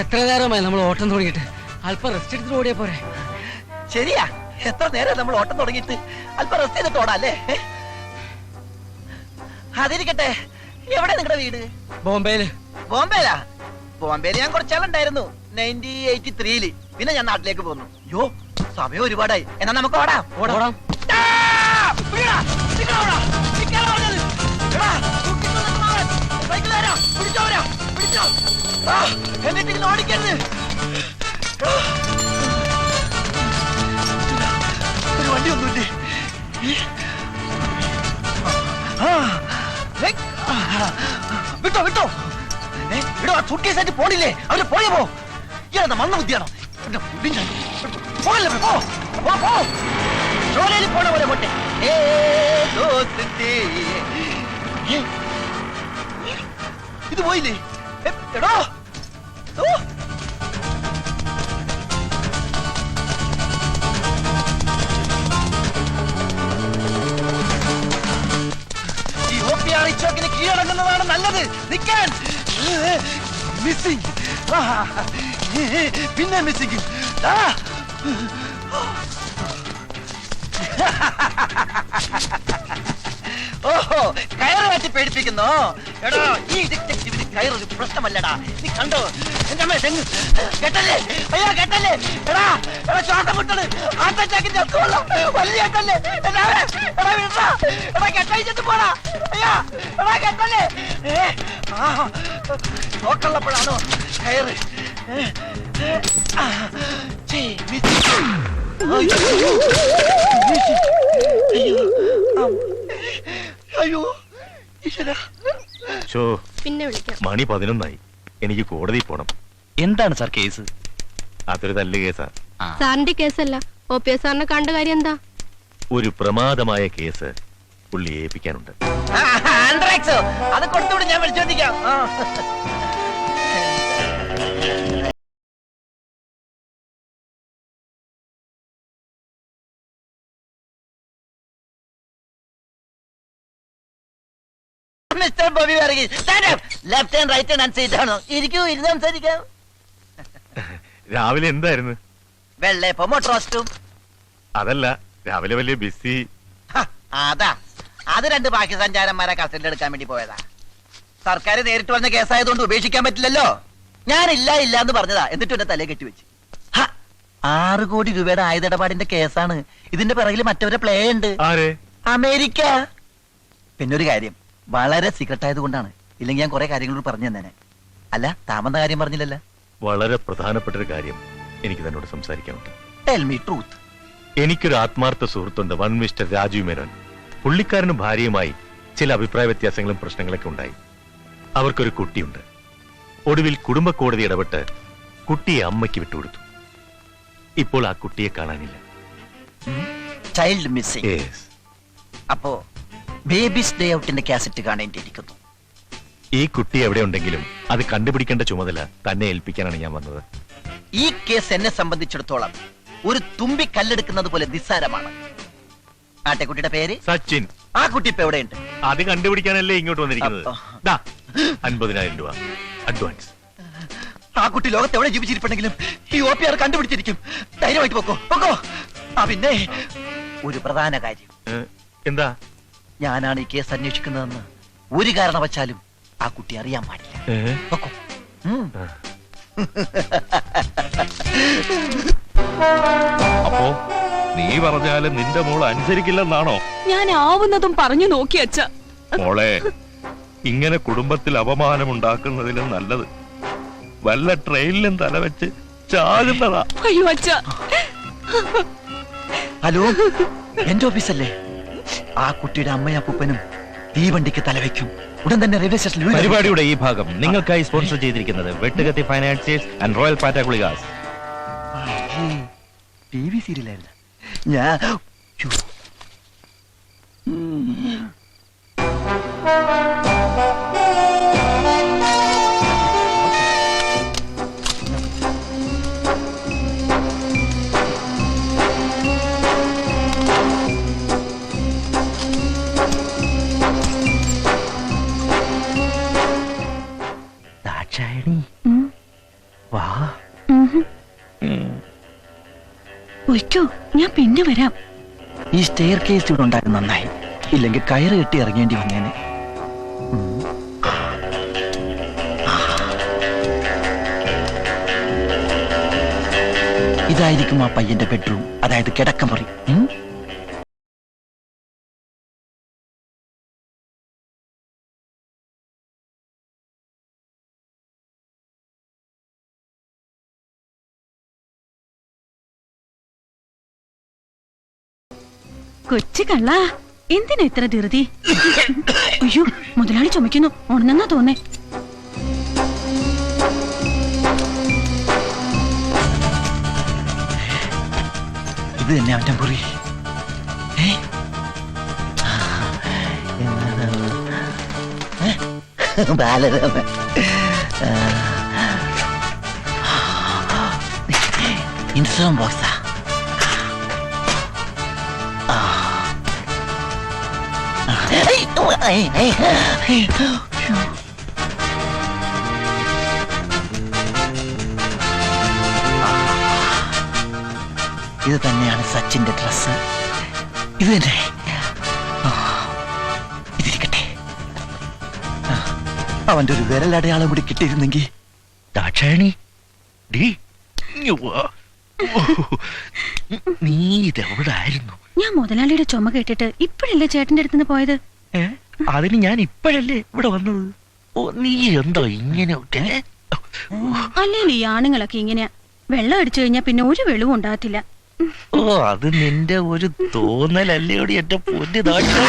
എത്ര നേരമായി നമ്മൾ ഓട്ടം തുടങ്ങിയിട്ട്? അല്പം റെസ്റ്റ് എടുത്തിട്ട് ഓടിയാ പോരെ? ശരിയാ, എത്ര നേരം നമ്മൾ ഓട്ടം തുടങ്ങിയിട്ട്? അല്പം റെസ്റ്റ് ചെയ്തിട്ട് ഓടാല്ലേ? അതിരിക്കട്ടെ, എവിടെ നിങ്ങളുടെ വീട്? ബോംബെയില്. ബോംബെയിലാ? ബോംബെയിൽ ഞാൻ കുറച്ചാളുണ്ടായിരുന്നു 1983-ല്. പിന്നെ ഞാൻ നാട്ടിലേക്ക് പോന്നു. യോ, സമയം ഒരുപാടായി. എന്നാ നമുക്ക് ഓടാം. ഓടാം. എന്നിട്ട് ഓടിക്കരുത്. ഒരു വണ്ടി ഒന്നുമില്ലേ? വിട്ടോ വിട്ടോ വിടോ. സുട്കേസായിട്ട് പോണില്ലേ? അവര് പോയപ്പോ ഇയാളെന്താ മണ്ണ ബുദ്ധിയാണോ? പോണ പോലെ പോട്ടെ. ഇത് പോയില്ലേ? എടോ ഈ OPR ചോക്കിന് കീഴടങ്ങുന്നതാണ് നല്ലത്. നിൽക്കാൻ മിസ്സിംഗ്, പിന്നെ മിസ്സിംഗ്. ഓഹോ, കയറ് മാറ്റി പേടിപ്പിക്കുന്നോ? എടാ, ഈ ഡിറ്റക്റ്റീവിന് കയറൊരു പ്രശ്നമല്ലടാ. നീ കണ്ടോ എന്റെ അമ്മ തെങ്ങ് കെട്ടല്ലേ? അയ്യോ കെട്ടല്ലേ? എടാ എടാ ശ്വാസം മുട്ടത്. ആട്ടച്ചാക്കിന്റെ അസുഖമല്ലോ, വലിയ കെട്ടല്ലേ? എടാ വിടാ. എടാ കെട്ടഴിച്ചിട്ട് പോടാ. അയ്യാ എടാ കെട്ടല്ലേ? നോക്കള്ളപ്പോഴാണോ കയറ്? അയ്യോ പിന്നെ വിളിക്കാം. മണി 11ആയി. എനിക്ക് കോടതിയിൽ പോണം. എന്താണ് സാർ കേസ്? അതൊരു തല്ല് കേസാ. സാറിന്റെ കേസല്ല, OPR സാറിനെ കണ്ട കാര്യം എന്താ? ഒരു പ്രമാദമായ കേസ് പുള്ളി ഏൽപ്പിക്കാനുണ്ട്. അത് കൊടുത്തുകൂടി ഞാൻ വിളിച്ചോണ്ടിരിക്കാം. Mister Bobby left hand right hand seat ആണോ? ഇരിക്കൂ, ഇരുന്ന് സംസാരിക്കാം. രാവിലെ എന്തായിരുന്നു? വെള്ളയപ്പം റോസ്റ്റും. അതല്ല, രാവിലെ വലിയ ബിസി. അതാ, അത് 2 ബാക്കി സഞ്ചാരന്മാരെ കസ്റ്റഡിയിൽ എടുക്കാൻ വേണ്ടി പോയതാ. സർക്കാർ നേരിട്ട് വന്ന കേസായതുകൊണ്ട് ഉപേക്ഷിക്കാൻ പറ്റില്ലല്ലോ. ഞാൻ ഇല്ല എന്ന് പറഞ്ഞതാ, എന്നിട്ട് എന്നെ തലയെ കെട്ടിവെച്ച്. 6 കോടി രൂപയുടെ ആയുധടപാടിന്റെ കേസാണ്. ഇതിന്റെ പിറകിൽ മറ്റവരെ പ്ലേ ഉണ്ട്. അമേരിക്ക. പിന്നൊരു കാര്യം, വളരെ സീക്രട്ട് ആയതുകൊണ്ടാണ്. ഇല്ലെങ്കിൽ ഞാൻ കുറെ കാര്യങ്ങളോട് പറഞ്ഞു തന്നേനെ. അല്ല, താമന്ന കാര്യം പറഞ്ഞില്ലല്ലോ. വളരെ പ്രധാനപ്പെട്ട ഒരു കാര്യം എനിക്ക് തന്നോട് സംസാരിക്കാനുണ്ട്. Tell me truth. എനിക്കൊരു ആത്മാർത്ഥ സുഹൃത്തുണ്ട്, വൺ മിസ്റ്റർ രാജീവ് മേനോൻ. പുള്ളിക്കാരനും ഭാര്യയുമായി ചില അഭിപ്രായ വ്യത്യാസങ്ങളും പ്രശ്നങ്ങളൊക്കെ ഉണ്ടായി. അവർക്കൊരു കുട്ടിയുണ്ട്. ഒടുവിൽ കുടുംബ കോടതി ഇടപെട്ട് കുട്ടിയെ അമ്മയ്ക്ക് വിട്ടുകൊടുത്തു. ഇപ്പോൾ ആ കുട്ടിയെ കാണാനില്ല. Child missing. അപ്പോ ബേബീസ് ഡേ ഔട്ടിന്റെ കാസറ്റ് കാണേണ്ടിയിരിക്കുന്നു. ഈ കുട്ടി എവിടെ ഉണ്ടെങ്കിലും അത് കണ്ടുപിടിക്കേണ്ട ചുമതല തന്നെ ഏൽപ്പിക്കാനാണ് ഞാൻ വന്നത്. ഈ കേസ് എന്നെ സംബന്ധിച്ചിടത്തോളം ഒരു തുമ്പി കല്ലെടുക്കുന്നത് പോലെ നിസ്സാരമാണ്. ആട്ടെക്കുട്ടിയുടെ പേര് സച്ചിൻ. ആ കുട്ടി ഇപ്പൊ എവിടെയുണ്ട്? അത് കണ്ടുപിടിക്കാനല്ലേ ഇങ്ങോട്ട് വന്നിരിക്കുന്നത്. 50,000 രൂപ അഡ്വാൻസ്. ആ കുട്ടി ലോകത്ത് എവിടെ ജീവിച്ചിരിപ്പുണ്ടെങ്കിലും ഈ OPR കണ്ടുപിടിച്ചിരിക്കും. ധൈര്യമായിട്ട് പൊക്കോ. ആ പിന്നെ ഒരു പ്രധാന കാര്യം. എന്താ? ഞാനാണ് ഈ കേസ് അന്വേഷിക്കുന്നതെന്ന് ഒരു കാരണവശാലും ആ കുട്ടി അറിയാൻ പാടില്ല. പൊക്കോ. അപ്പോ നീ പറഞ്ഞാലും നിന്റെ മോൾ അനുസരിക്കില്ലെന്നാണോ? ഞാൻ ആവുന്നതും പറഞ്ഞു നോക്കി അച്ഛ. മോളെ, ഇങ്ങനെ കുടുംബത്തിൽ അപമാനം ഉണ്ടാക്കുന്നതിലും നല്ലത് വല്ല ട്രെയിനിലും തലവെച്ച് ചാകുന്നതാ. അയ്യോ അച്ഛ. ഹലോ, എന്റെ ഓഫീസല്ലേ? ആ കുട്ടിയുടെ അമ്മയും അപ്പൂപ്പനും തീവണ്ടിക്ക് തലവെക്കും. ഉടൻ തന്നെ റെയിൽവേ സ്റ്റേഷനിൽ. പരിപാടിയുടെ ഈ ഭാഗം നിങ്ങൾക്കായി സ്പോൺസർ ചെയ്തിരിക്കുന്നത് വെട്ടുകത്തി ഫൈനാൻസിയേഴ്സ് ആൻഡ് റോയൽ പാറ്റ ഗുളികാസ്. TV സീരിയലായിരുന്നു ഞാൻ. ദാക്ഷായണി വാ. ഒയ്ക്കോ, ഞാൻ പിന്നെ വരാം. ഈ സ്റ്റെയർ കേസ് ഇവിടെ ഉണ്ടായിരുന്നു നന്നായി. ഇല്ലെങ്കിൽ കയറ് കെട്ടി ഇറങ്ങേണ്ടി വന്നേനെ. ഇതായിരിക്കും ആ പയ്യന്റെ ബെഡ്റൂം, അതായത് കിടക്കമുറി. കൊച്ചു കള്ള, എന്തിനാ ഇത്ര ധൃതി? അയ്യോ, മുതലാളി ചുമക്കുന്നു. ഉണന്നെന്നാ തോന്നേ. ഇത് തന്നെ അവന്റെ മുറി. ബാലരാമ ഇൻഷുറൻസ് ബോക്സാ. ഇത് തന്നെയാണ് സച്ചിന്റെ ഡ്രസ്. ഇത് തന്നെ. ഇതിരിക്കട്ടെ. അവന്റെ ഒരു വിരലടയാളം കൂടി കിട്ടിയിരുന്നെങ്കിൽ. ദാക്ഷായണി, നീ ഇതെവിടായിരുന്നു? ഞാൻ മുതലാളിയുടെ ചുമ കേട്ടിട്ട് ഇപ്പോഴല്ലേ ചേട്ടന്റെ അടുത്തുനിന്ന് പോയത്. അതിന് ഞാൻ ഇപ്പോഴല്ലേ ഇവിടെ വന്നത്. നീ എന്താ ഇങ്ങനെയൊക്കെ? അല്ലെങ്കിൽ ഈ ആണുങ്ങളൊക്കെ ഇങ്ങനെയാ. വെള്ളം അടിച്ചു കഴിഞ്ഞാൽ പിന്നെ ഒരു വെളിവും ഉണ്ടാകത്തില്ല. അത് നിന്റെ ഒരു തോന്നലല്ലേയോടി എന്റെ പൊന്നു ദാക്ഷായണി.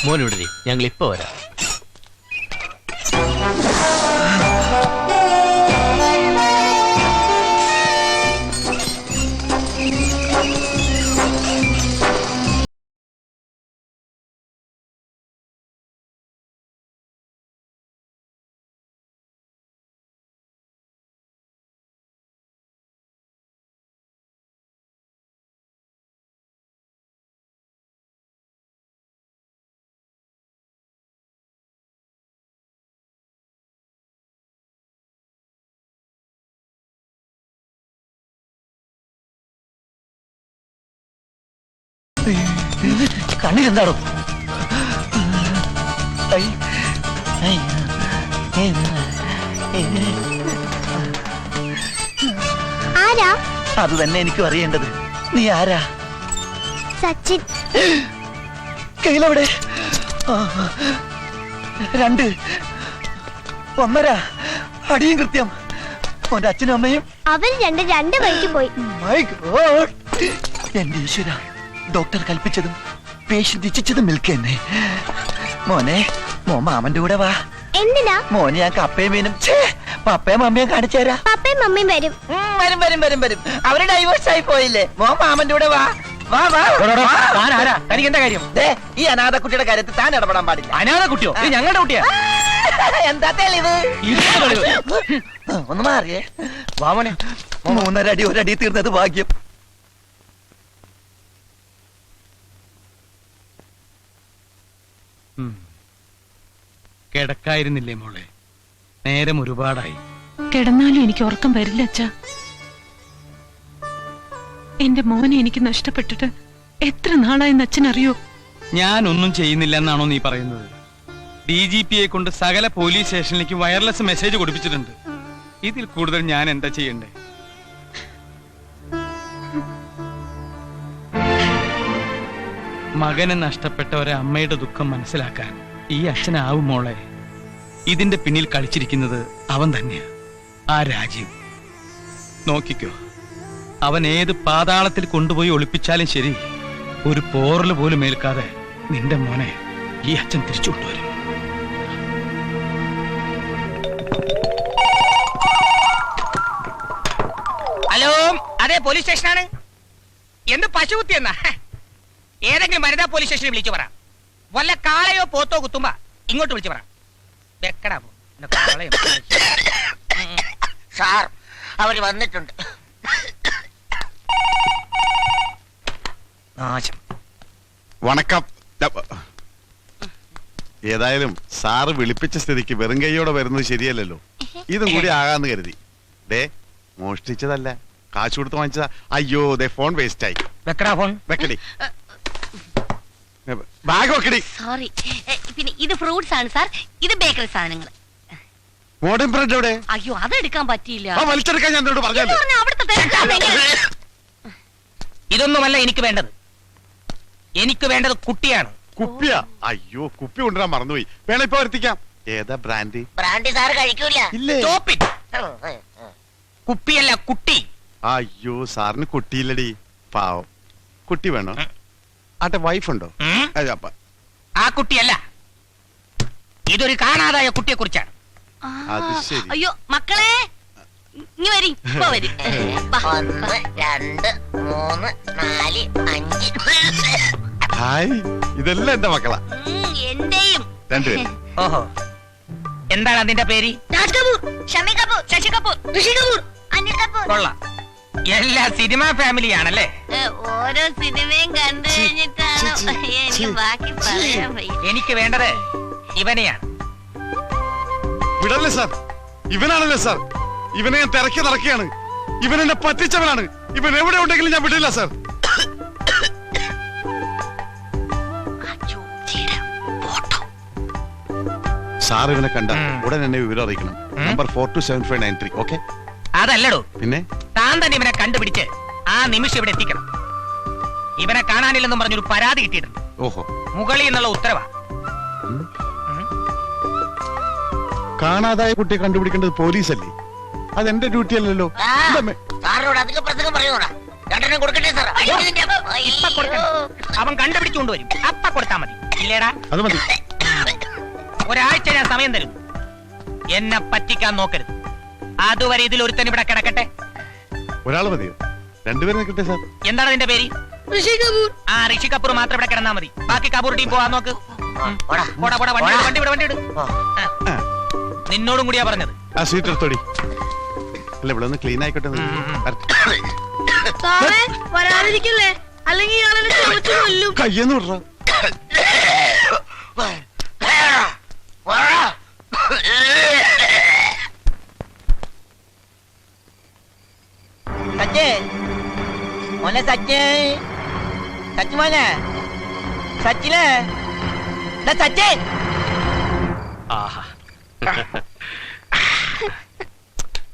മോനിവിടെ ഞങ്ങൾ ഇപ്പൊ വരാം. കണ്ണിലെന്താണോ? ആരാ? അത് തന്നെ എനിക്കും അറിയേണ്ടത്. നീ ആരാ? സച്ചിൻ. കയ്യിലെവിടെ? 2, 1.5 അടിയും കൃത്യം. ഓന്റെ അച്ഛനും അമ്മയും അവര് രണ്ട് വഴിക്ക് പോയി. My God. എന്റെ ഈശ്വര, ഡോക്ടർ കൽപ്പിച്ചതും പേഷ്യന്റ് ഇച്ഛിച്ചതും മിൽക്ക് തന്നെ. മോനെ, മോൻ മാമന്റെ കൂടെ വാ. എന്തിനാ? മോനെ ഞാൻ കപ്പയും മീനും പപ്പയും മമ്മിയും കാണിച്ചു തരാം. പപ്പയും മമ്മിയും വരും. വരും വരും വരും വരും. അവര് ഡൈവേഴ്സ് ആയി പോയില്ലേ? മോൻ മാമന്റെ കൂടെ വാ. വാ വാ. തനിക്ക് എന്താ കാര്യം? ദേ, ഈ അനാഥ കുട്ടിയുടെ കാര്യത്തിൽ താൻ ഇടപെടാൻ പാടില്ല. അനാഥ കുട്ടിയോ? ഇത് ഞങ്ങളുടെ കുട്ടിയാ. എന്താ തെളിവ്? ഒന്ന് മാറിയേ. വാമനെ 3.5 അടി 1 അടി തീർന്നത് ഭാഗ്യം. കിടക്കായിരുന്നില്ലേ മോളെ? നേരം ഒരുപാടായി. കിടന്നാലും എനിക്ക് ഉറക്കം വരില്ല അച്ഛാ. എന്റെ മോനെ എനിക്ക് നഷ്ടപ്പെട്ടിട്ട് എത്ര നാളായെന്ന് അച്ഛനറിയോ? ഞാനൊന്നും ചെയ്യുന്നില്ലെന്നാണോ നീ പറയുന്നത്? DGPയെ കൊണ്ട് സകല പോലീസ് സ്റ്റേഷനിലേക്ക് വയർലെസ് മെസ്സേജ് കൊടുപ്പിച്ചിട്ടുണ്ട്. ഇതിൽ കൂടുതൽ ഞാൻ എന്താ ചെയ്യണ്ടേ? മകനെ നഷ്ടപ്പെട്ട ഒരമ്മയുടെ ദുഃഖം മനസ്സിലാക്കാൻ ഈ അച്ഛനാവും മോളെ. ഇതിന്റെ പിന്നിൽ കളിച്ചിരിക്കുന്നത് അവൻ തന്നെയാ, ആ രാജീവ്. നോക്കിക്കോ, അവൻ ഏത് പാതാളത്തിൽ കൊണ്ടുപോയി ഒളിപ്പിച്ചാലും ശരി, ഒരു പോറല് പോലും ഏൽക്കാതെ നിന്റെ മോനെ ഈ അച്ഛൻ തിരിച്ചു കൊണ്ടുവരും. ഹലോ, അതെ പോലീസ് സ്റ്റേഷനാണ്. എന്ത് പശുകുത്തി എന്നാ? ഏതെങ്കിലും വനിതാ പോലീസ് സ്റ്റേഷനിൽ വിളിച്ചു പറ. വല്ല കാളയോ പോത്തോ കുത്തുമ്പോ ഇങ്ങോട്ട് വിളിച്ചു പറ. വെക്കടാ പോ. സാർ, അവര് വന്നിട്ടുണ്ട്. നാശം. വണക്കം. ഏതായാലും സാറ് വിളിപ്പിച്ച സ്ഥിതിക്ക് വെറും കൈയോടെ വരുന്നത് ശരിയല്ലല്ലോ. ഇതും കൂടി ആകാന്ന് കരുതി. ദേ, മോഷ്ടിച്ചതല്ല, കാശ് കൊടുത്ത് വാങ്ങിച്ചതാ. അയ്യോ, ദേ ഫോൺ വേസ്റ്റ് ആയി. വെക്കടാ ഫോൺ. വെക്കടി, ബാഗ് വെക്കടി. സോറി. പിന്നെ ഇത് ഫ്രൂട്ട്സ് ആണ് സാർ, ഇത് ബേക്കറി സാധനങ്ങൾ. മോഡേൺ ബ്രെഡ് എവിടെ? അയ്യോ, അത് എടുക്കാൻ പറ്റിയില്ല. ആ, വലിച്ചെടുക്കാൻ ഞാൻ എന്നോട് പറഞ്ഞല്ലോ. ഇതൊന്നുമല്ല എനിക്ക് വേണ്ടത്. എനിക്ക് വേണ്ടത് കുട്ടിയാണ്. കുപ്പിയാ? അയ്യോ, കുപ്പി കൊണ്ടുവരാൻ മറന്നുപോയി. വേണം ഇപ്പൊ വരുത്തിക്കാം. ഏതാ ബ്രാൻഡ്? ബ്രാൻഡി സാറ് കഴിക്കൂല. ഇല്ലേ? Stop it. കുപ്പിയല്ല, കുട്ടി. അയ്യോ, സാറിന് കുട്ടിയില്ലടി, പാവം. കുട്ടി വേണോ? ആട്ടെ, വൈഫുണ്ടോ? ആ കുട്ടിയല്ല, ഇതൊരു കാണാതായ കുട്ടിയെ കുറിച്ചാണ്. അത് ശരി. അയ്യോ മക്കളെ, ഇനി വരി, ഇപ്പൊ വരും. 1 2 3 4 5. ഹായ്, ഇതെല്ലാം എന്റെ മക്കളാ. എന്റെയും. രണ്ടുപേരും. ഓഹോ, എന്താണ് അതിന്റെ പേര്? രാജ് കപൂർ, ഷമി കപൂർ, ശശി കപൂർ, ഋഷി കപൂർ, അനിൽ കപൂർ. കൊള്ളാം, എല്ലാ സിനിമാ ഫാമിലിയാണല്ലേ? ഓരോ സിനിമയും കണ്ടു കഴിഞ്ഞിട്ടാണ് എനിക്ക് ബാക്കി പറയാൻ വയ്യ. എനിക്ക് വേണ്ടത് ഇവനെയാണ്. വിടല്ലേ സാർ, ഇവനാണല്ലേ സാർ. ഇവനെ ഞാൻ തിരക്കി നടക്കുകയാണ്. ഇവൻ എന്നെ പറ്റിച്ചവനാണ്. ഇവൻ എവിടെ ഉണ്ടെങ്കിലും ഞാൻ വിടില്ല സാർ. സാർ ഇവനെ കണ്ട ഉടൻ എന്നെ വിവരം അറിയിക്കണം. നമ്പർ 427593. ഓക്കെ? അതല്ലടോ, പിന്നെ താൻ തന്നെ ഇവനെ കണ്ടുപിടിച്ച് ആ നിമിഷം ഇവിടെ എത്തിക്കണം. ഇവനെ കാണാനില്ലെന്നും പറഞ്ഞൊരു പരാതി കിട്ടിയിട്ടുണ്ട്. ഓഹോ, മുകളിൽ നിന്നുള്ള ഉത്തരവാ. കാണാതായ കുട്ടിയെ കണ്ടുപിടിക്കേണ്ടത് പോലീസല്ലേ? അതെന്റെ ഡ്യൂട്ടി അല്ലല്ലോ. സാറിനോട് അധികം പ്രസംഗം പറയൂടാ. 2 കൊടുക്കട്ടെ സാർ? ഇപ്പൊ കൊടുക്കണം. അവൻ കണ്ടുപിടിച്ചുകൊണ്ടുവരും, അപ്പ കൊടുത്താ മതി. ഇല്ലേടാ? അത് മതി. ഒരാഴ്ച ഞാൻ സമയം തരും. എന്നെ പറ്റിക്കാൻ നോക്കരുത്. അതുവരെ ഇതിൽ ഒരുത്തൻ ഇവിടെ കിടക്കട്ടെ. ഒരാൾ മതിയോ? രണ്ടുപേരും നിൽക്കട്ടെ സാർ. എന്താണ് നിന്റെ പേര്? ഋഷി കപൂർ. ആ, ഋഷി കപൂർ മാത്രം ഇവിടെ കിടന്നാ മതി. ബാക്കി കപൂർ ടീം പോവാൻ നോക്ക്. പോടാ, പോടാ, വണ്ടി ഇട്. നിന്നോടും കൂടിയാ പറഞ്ഞത്. ആ സീറ്റ് എടുത്തോടി. അല്ല, ഇവിടെ ഒന്ന് ക്ലീൻ ആയിക്കോട്ടെ. വരാതിരിക്കല്ലേ, അല്ലെങ്കിൽ കയ്യെന്ന് വിടറ. സച്ചേ മോനെ, സച്ചേ, സച്ച് മോനെ, സച്ചിനെ, സച്ചേ.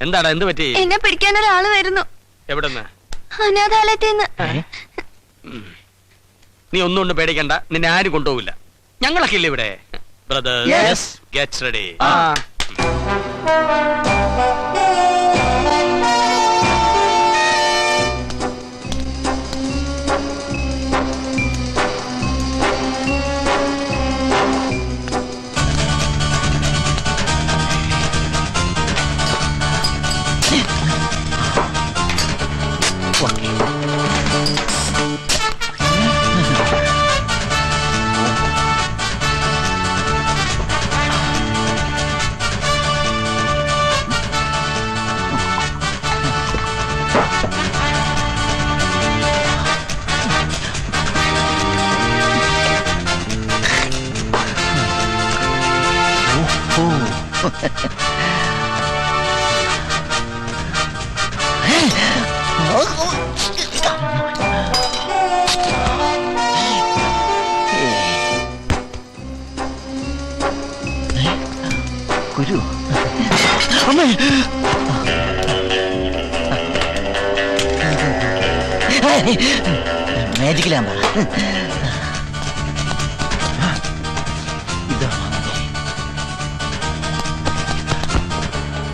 എന്താടാ, എന്ത് പറ്റി? എന്നെ പിടിക്കാൻ ഒരാള് വരുന്നു. എവിടെന്ന്? അനാഥാലയത്തിന്ന്. നീ ഒന്നും പേടിക്കണ്ട, നിന്നെ ആരും കൊണ്ടുപോകില്ല. ഞങ്ങളൊക്കെ ഇല്ല ഇവിടെ. Brothers, get ready. ഗുരു അമ്മേ മാജിക് ലാമ്പ ഇതാ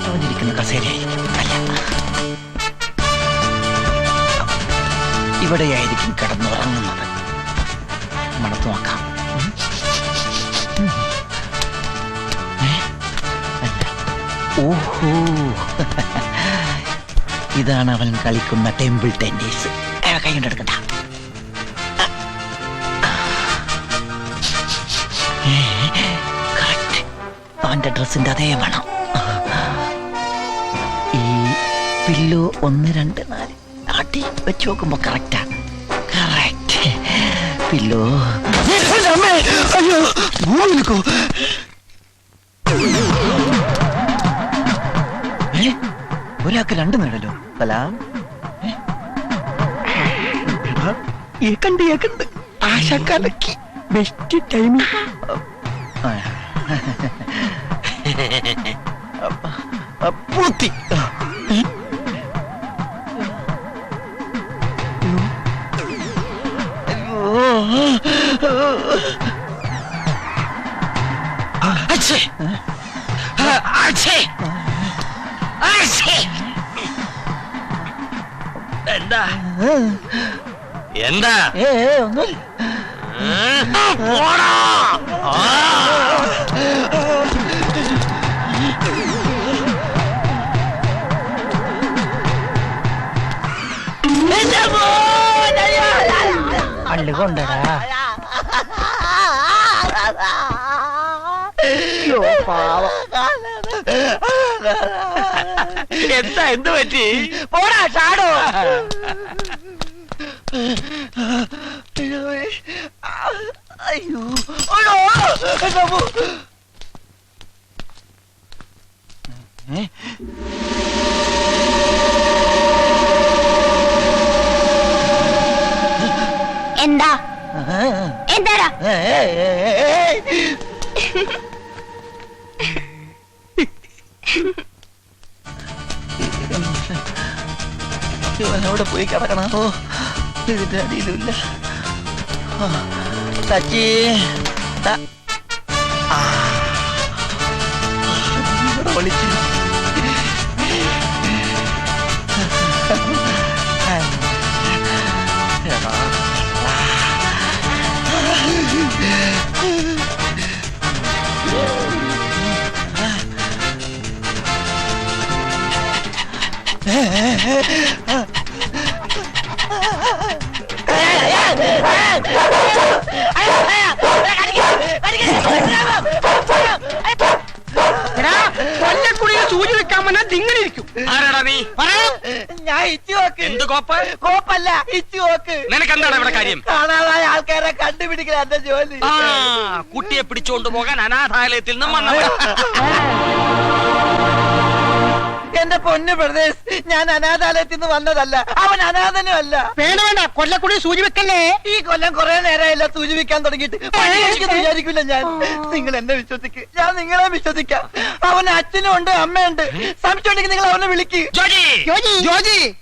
അവനിരിക്കുന്ന കസേരയായിരിക്കും അല്ല ഇവിടെയായിരിക്കും കിടന്നുറങ്ങുന്നത് മണത്ത് നോക്കാം ഓഹോ ഇതാണ് അവൻ കളിക്കുന്ന ടെമ്പിൾ ടെന്നീസ് കൈ കൊണ്ടെടുക്കണ്ട അവന്റെ ഡ്രസ്സിന്റെ അതേ വേണം ഈ പില്ലോ 1 2 4 ആട്ടി വെച്ച് നോക്കുമ്പോ കറക്റ്റാ കറക്റ്റ് പില്ലോ അയ്യോ ഒരാൾക്ക് 2 നേടല്ലോ സലാം ഏക്കണ്ട് ആശാക്കാലക്ക് ബെസ്റ്റ് ടൈമിംഗ് പൂത്തി എന്താ എന്താ ഒന്നുമില്ല പള്ളി കൊണ്ടടാ എന്താ എന്ത് പറ്റി പോടാ ചാടോ അയ്യോ എന്താ എന്താടാ അവിടെ പോയി കിടക്കണോ ഇതിന്റെ അടിയിലുമില്ല സച്ചി വിളിച്ചു കൊല്ലക്കുടിയിൽ സൂചി വെക്കാൻ വന്നാൽ ദിങ്ങളിരിക്കും. ആരാടാ നീ? ഞാൻ ഇച്ചുവോക്ക്. എന്ത് കോപ്പ്? കോപ്പല്ല ഇച്ചുവോക്ക്. നിനക്കെന്താണ് ഇവിടെ കാര്യം? കാണാതായ ആൾക്കാരെ കണ്ടുപിടിക്കല എന്റെ ജോലി. കുട്ടിയെ പിടിച്ചോണ്ട് പോകാൻ അനാഥാലയത്തിൽ നിന്നും വന്നവൻ. എന്റെ പൊന്നു പ്രദേശ്, ഞാൻ അനാഥാലയത്തിൽ നിന്ന് വന്നതല്ല, അവൻ അനാഥനും അല്ല. വേണ്ട വേണ്ട, കൊല്ലക്കുടി സൂചി വെക്കല്ലേ. ഈ കൊല്ലം കുറെ നേരമായില്ല സൂചി വെക്കാൻ തുടങ്ങിയിട്ട്. വിചാരിക്കില്ല ഞാൻ. നിങ്ങൾ എന്നെ വിശ്വസിക്ക്, ഞാൻ നിങ്ങളെ വിശ്വസിക്കാം. അവന് അച്ഛനും ഉണ്ട് അമ്മയുണ്ട്. സംശയമുണ്ടെങ്കിൽ നിങ്ങൾ അവനെ വിളിക്ക്. ജോജി.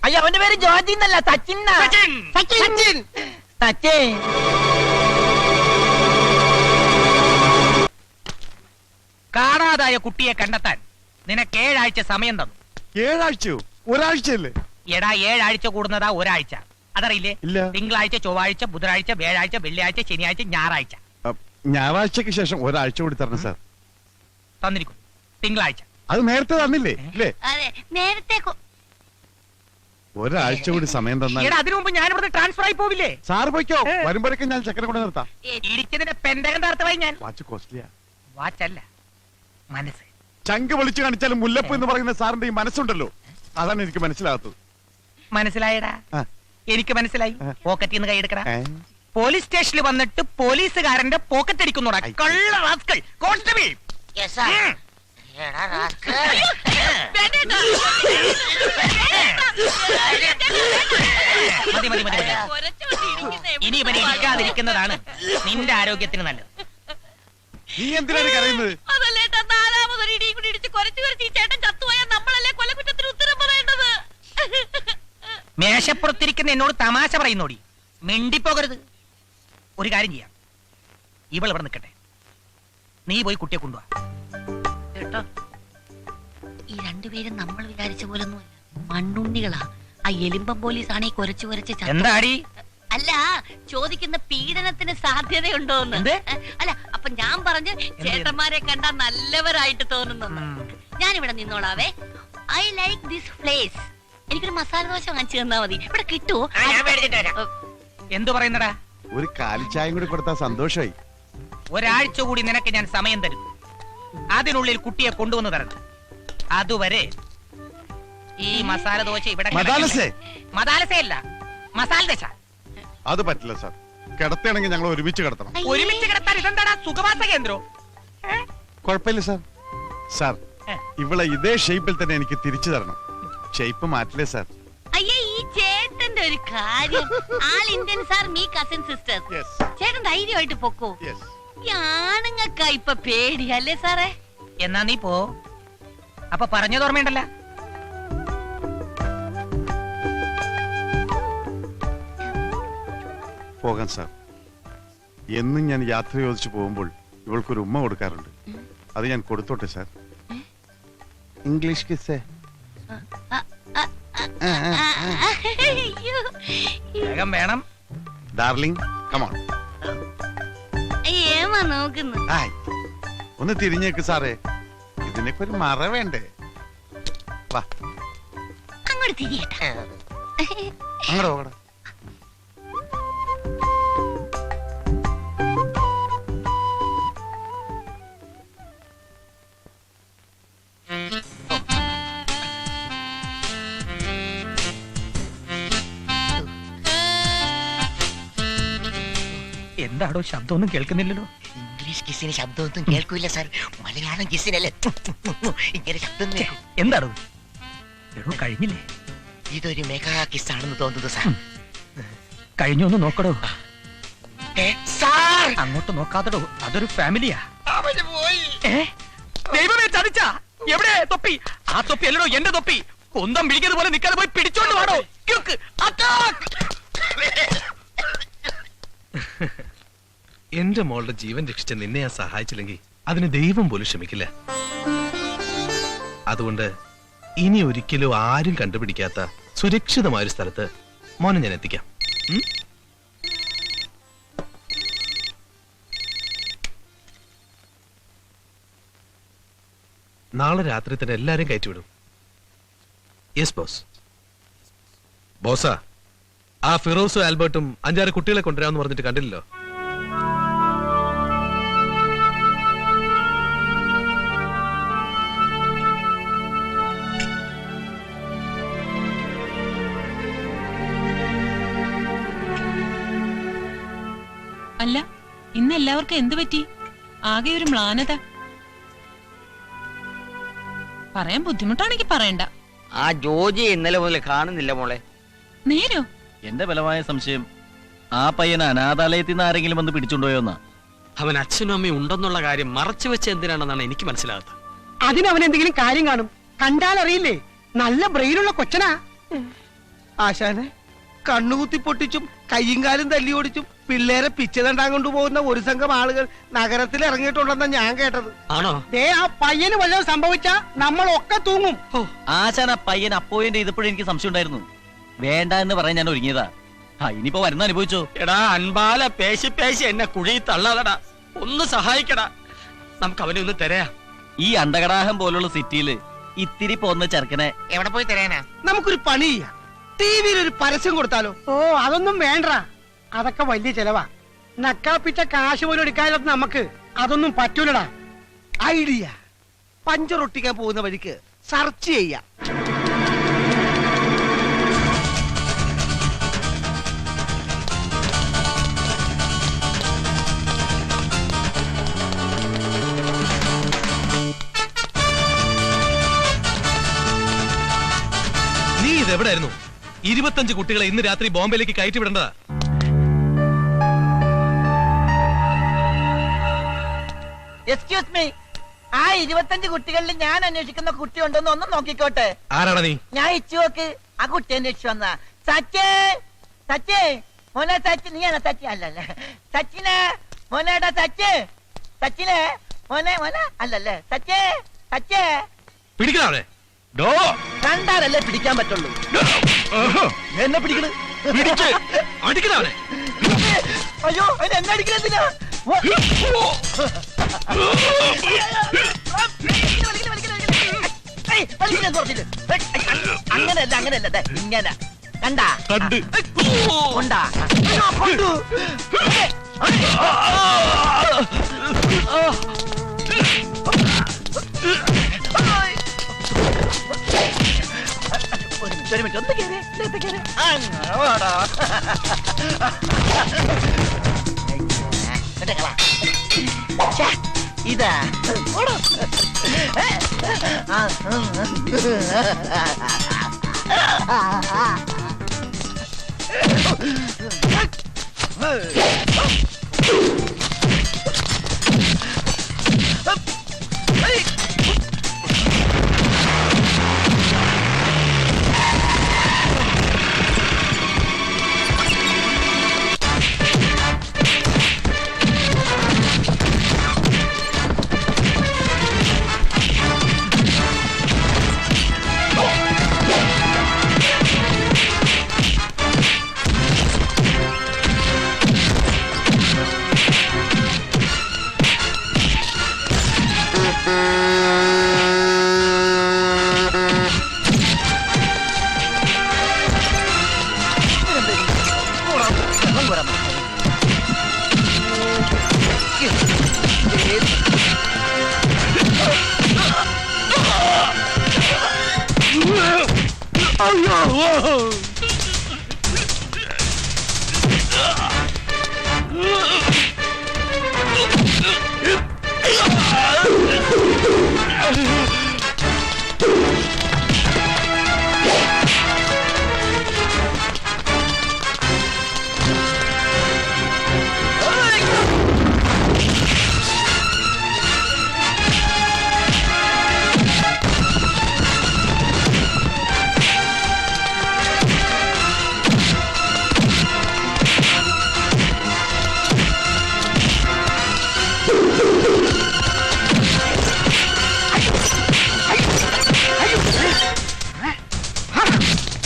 അയ്യോ, അവന്റെ പേര് ജോജി എന്നല്ല, സച്ചിൻ. സച്ചിൻ. കാണാതായ കുട്ടിയെ കണ്ടെത്താൻ നിനക്ക് 7 ആഴ്ച സമയം തന്നു. 7 ആഴ്ചയോ? ഒരാഴ്ചയല്ലേ? എടാ 7 ആഴ്ച കൂടുന്നതാ ഒരാഴ്ച. അതറിയില്ലേ? ഇല്ല. തിങ്കളാഴ്ച, ചൊവ്വാഴ്ച, ബുധനാഴ്ച, വ്യാഴാഴ്ച, വെള്ളിയാഴ്ച, ശനിയാഴ്ച, ഞായറാഴ്ച. ഞായറാഴ്ചക്ക് ശേഷം ഒരാഴ്ച കൂടി തരണം സാർ. തന്നിരിക്കും. തിങ്കളാഴ്ച. അത് നേരത്തെ തന്നില്ലേ? ഇല്ലേ? നേരത്തെ ഒരാഴ്ച കൂടി സമയം തന്നാൽ. എടാ അതിനു മുമ്പ് ഞാൻ ഇവിടെ ട്രാൻസ്ഫർ ആയി പോവില്ലേ? സാർ പോയിക്കോ, വരുമ്പോഴേക്കും ഞാൻ ചക്കര കൊണ്ട് നിർത്താം. ഇടിച്ചതിന്റെ പെന്തകം താർത്തവായി ഞാൻ. വാച്ച് കോസ്റ്റ്ലിയാ. വാച്ചല്ല, മനസ്സ്. ചങ്ക് വിളിച്ചു കാണിച്ചാലും മുല്ലപ്പ് എന്ന് പറയുന്ന സാറിന്റെ ഈ മനസ്സുണ്ടല്ലോ, അതാണ് എനിക്ക് മനസ്സിലാകാത്തത്. മനസ്സിലായടാ? എനിക്ക് മനസ്സിലായി. പോക്കറ്റിൽ നിന്ന് കൈയെടുക്കടാ. ഏ? പോലീസ് സ്റ്റേഷനിൽ വന്നിട്ട് പോലീസുകാരന്റെ പോക്കറ്റ് അടിക്കുന്നോടാ കള്ള റാസ്കൽ. കോൺസ്റ്റബിൾ മതി മതി മതി. ഇനി ഇവനെ ഇരിക്കാതിരിക്കുന്നതാണ് നിന്റെ ആരോഗ്യത്തിന് നല്ലത്. നീ എന്തിനാണ് കരയുന്നത്? മേശപ്പുറത്തിരിക്കുന്ന എന്നോട് തമാശ പറയുന്നോടി, മിണ്ടിപ്പോകരുത്. ഒരു കാര്യം ചെയ്യാം, ഇവൾ ഇവിടെ നിൽക്കട്ടെ, നീ പോയി കുട്ടിയെ കൊണ്ടുവാ. ഈ രണ്ടുപേരും നമ്മൾ വിചാരിച്ച പോലൊന്നുമല്ല, മണ്ണുണ്ണികളാ. ആ എലിമ്പം പോലീസ് ആണ് ഈ കുരച്ചു കുരച്ച് എന്താടി? അല്ല, ചോദിക്കുന്ന പീഡനത്തിന് സാധ്യതയുണ്ടോന്ന്. അല്ല, അപ്പൊ ഞാൻ പറഞ്ഞ് ചേട്ടന്മാരെ കണ്ടാ നല്ലവരായിട്ട് തോന്നുന്നു. ഞാനിവിടെ നിന്നോളാവേ. I like this place. എനിക്കൊരു മസാല ദോശ വാങ്ങിച്ചു തന്നാ മതി. ഇവിടെ കിട്ടുമോ? എന്തു പറയുന്നടാ? ഒരു കാലിച്ചായം കൂടി കൊടുത്താൽ സന്തോഷമായി. ഒരാഴ്ച കൂടി നിനക്ക് ഞാൻ സമയം തരും. അതിനുള്ളിൽ കുട്ടിയെ കൊണ്ടുവന്ന് തരണം. അതുവരെ ഈ മസാല ദോശ ഇവിടെ മസാലസയല്ല, മസാല ദശ. അത് പറ്റില്ല സാർ. കിടത്തയാണെങ്കിൽ ഞങ്ങൾ ഒരുമിച്ച് കിടത്തണം. ഒരുമിച്ച് കിടത്താൻ ഇതെന്താടാ സുഖവാസ കേന്ദ്രം? കുഴപ്പമില്ല സാർ. സാർ, ഇവളെ ഇതേ ഷേപ്പിൽ തന്നെ എനിക്ക് തിരിച്ചു തരണം. ഷേപ്പ് മാറ്റില്ലേ സാർ? അയ്യേ, ഈ ചേട്ടന്റെ ഒരു കാര്യം. ആൾ Indian sir, me cousin sisters. ചേട്ടൻ ധൈര്യമായിട്ട് പൊക്കോ. ഈ ആണുങ്ങൾക്കാ ഇപ്പൊ പേടി, അല്ലേ സാറേ? എന്നാ നീ പോ. അപ്പൊ പറഞ്ഞത് ഓർമ്മയുണ്ടല്ലോ. പോകാം സാർ. എന്നും ഞാൻ യാത്ര ചോദിച്ചു പോകുമ്പോൾ ഇവൾക്കൊരു ഉമ്മ കൊടുക്കാറുണ്ട്. അത് ഞാൻ കൊടുത്തോട്ടെ സാർ? ഇംഗ്ലീഷ് കിസ്സേ. വേഗം വേണം. Darling, come on. ഏമാ നോക്കുന്നു. ഒന്ന് തിരിഞ്ഞേക്ക് സാറേ, ഇതിനൊക്കെ ഒരു മറ വേണ്ടേ? വാ, അങ്ങോട്ട് തിരിയട്ടെ. അങ്ങോട്ട് പോകട. എന്താടോ ശബ്ദമൊന്നും കേൾക്കുന്നില്ലല്ലോ? ഇംഗ്ലീഷ് കിസിന് ശബ്ദമൊന്നും കേൾക്കൂല സാർ. മലയാളം കിസിനല്ലേ ഇങ്ങനെ ശബ്ദം. എന്താടോ? എടോ കഴിഞ്ഞില്ലേ? ഇതൊരു മെഗാ കിസ് ആണെന്ന് തോന്നുന്നു സാർ. കഴിഞ്ഞൊന്ന് നോക്കടോ. സാർ, അങ്ങോട്ട് നോക്കാത്തടോ, അതൊരു ഫാമിലിയാ. ദൈവമേ, ചതിച്ച. എവിടെ തൊപ്പി? ആ തൊപ്പി അല്ലടോ എന്റെ തൊപ്പി. കൊന്തം വിളിക്കുന്നത് പോലെ നിൽക്കാതെ പോയി പിടിച്ചോണ്ട് വാടോ. എന്റെ മോളുടെ ജീവൻ രക്ഷിച്ച നിന്നെ ഞാൻ സഹായിച്ചില്ലെങ്കിൽ അതിന് ദൈവം പോലും ക്ഷമിക്കില്ല. അതുകൊണ്ട് ഇനി ഒരിക്കലും ആരും കണ്ടുപിടിക്കാത്ത സുരക്ഷിതമായൊരു സ്ഥലത്ത് മോനെ ഞാൻ എത്തിക്കാം. നാളെ രാത്രി തന്നെ എല്ലാരും കയറ്റിവിടും. Yes boss. ബോസാ, ആ ഫിറോസും ആൽബർട്ടും 5-6 കുട്ടികളെ കൊണ്ടുവരാമെന്ന് പറഞ്ഞിട്ട് കണ്ടില്ലല്ലോ. അല്ല, ഇന്ന് എല്ലാവർക്കും എന്തു പറ്റി? ആകെ ഒരു മ്ലാനത. പറയാൻ ബുദ്ധിമുട്ടാണെങ്കിൽ പറയണ്ട. ആ ജോജി ഇന്നലെ മുതൽ കാണുന്നില്ല മോളെ. നേരോ? എന്റെ ബലമായ സംശയം ആ പയ്യനെ അനാഥാലയത്തിൽ നിന്ന് ആരെങ്കിലും വന്ന് പിടിച്ചുകൊണ്ടുപോയോന്നാ. അവൻ അച്ഛനും അമ്മയും ഉണ്ടെന്നുള്ള കാര്യം മറച്ചു വെച്ച് എന്തിനാണെന്നാണ് എനിക്ക് മനസ്സിലാകാത്തത്. അതിനവൻ എന്തെങ്കിലും കാര്യം കാണും. കണ്ടാൽ അറിയില്ലേ, നല്ല ബ്രെയിനുള്ള കൊച്ചനാ. ആശാനെ, കണ്ണുകുത്തി പൊട്ടിച്ചും കയ്യും കാലും തല്ലി ഓടിച്ചും പിള്ളേരെ പിച്ചതണ്ടാൻ കൊണ്ടുപോകുന്ന ഒരു സംഘം ആളുകൾ നഗരത്തിൽ ഇറങ്ങിയിട്ടുണ്ടെന്നാ ഞാൻ കേട്ടത്. ആണോ? ആ പയ്യന് വല്ലതും സംഭവിച്ചാ നമ്മളൊക്കെ തൂങ്ങും. ആശാൻ ആ പയ്യൻ അപ്പോയിന്റ് ചെയ്തപ്പോഴും എനിക്ക് സംശയം ഉണ്ടായിരുന്നു. വേണ്ട എന്ന് പറയാൻ ഞാൻ ഒരുങ്ങിയതാ. ഇനിയിപ്പോ വരുന്ന അനുഭവിച്ചോ? എടാ അൻപാല, പേശി പേശി എന്നെ കുഴി തള്ളാതടാ. ഒന്ന് സഹായിക്കടാ, നമുക്ക് അവനെ ഒന്ന് തരാം. ഈ അണ്ടകടാഹം പോലുള്ള സിറ്റിയില് ഇത്തിരി പോന്ന ചെറുക്കനെ എവിടെ പോയി തരാനാ? നമുക്കൊരു പണി ചെയ്യാം. ടിവിയിൽ ഒരു പരസ്യം കൊടുത്താലോ? ഓ, അതൊന്നും വേണ്ട. അതൊക്കെ വലിയ ചെലവാ. നക്കാപ്പിച്ച കാശ് പോലും എടുക്കാനില്ലാത്ത നമുക്ക് അതൊന്നും പറ്റൂലടാ. ഐഡിയ, പഞ്ചറൊട്ടിക്കാൻ പോകുന്ന വഴിക്ക് സെർച്ച് ചെയ്യാം. എവിടെയായിരുന്നു? 25 കുട്ടികളെ ഇന്ന് രാത്രി ബോംബെയിലേക്ക് കയറ്റി വിടേണ്ടതാ. എക്സ്ക്യൂസ് മീ, ആ 25 കുട്ടികളിൽ ഞാൻ അന്വേഷിക്കുന്ന കുട്ടി ഉണ്ടോന്ന് ഒന്ന് നോക്കിക്കോട്ടെ. ആരാണ് നീ? ഞാൻ ഇച്ചുവോക്ക് ആ കുട്ടി അന്വേഷിച്ചു വന്ന സച്ചേ. സച്ചേ മോനെ, സച്ചി നീയാണോ? സച്ചി അല്ലല്ലേ, സച്ചിനെ മോനേടാ. സച്ചേ, സച്ചിനെ മോനെ, മോനെ അല്ലല്ലേ. സച്ചേ, സച്ചേ പിടിക്കണേ. കണ്ടാലല്ലേ പിടിക്കാൻ പറ്റുള്ളൂ. എന്നെ പിടിക്കണേ. അടിക്കണേ. അയ്യോ, എന്നെ അടിക്കണെന്തിനാ? അങ്ങനെയല്ല, അങ്ങനെയല്ല, ഇങ്ങനെ കണ്ടാ കൊണ്ടാ. കൊണ്ടു ഒരു മിനിറ്റ് ഒന്ന് കേറി ഇതാ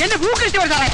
എന്റെ ഭൂക്കഴിച്ചു സാറേ.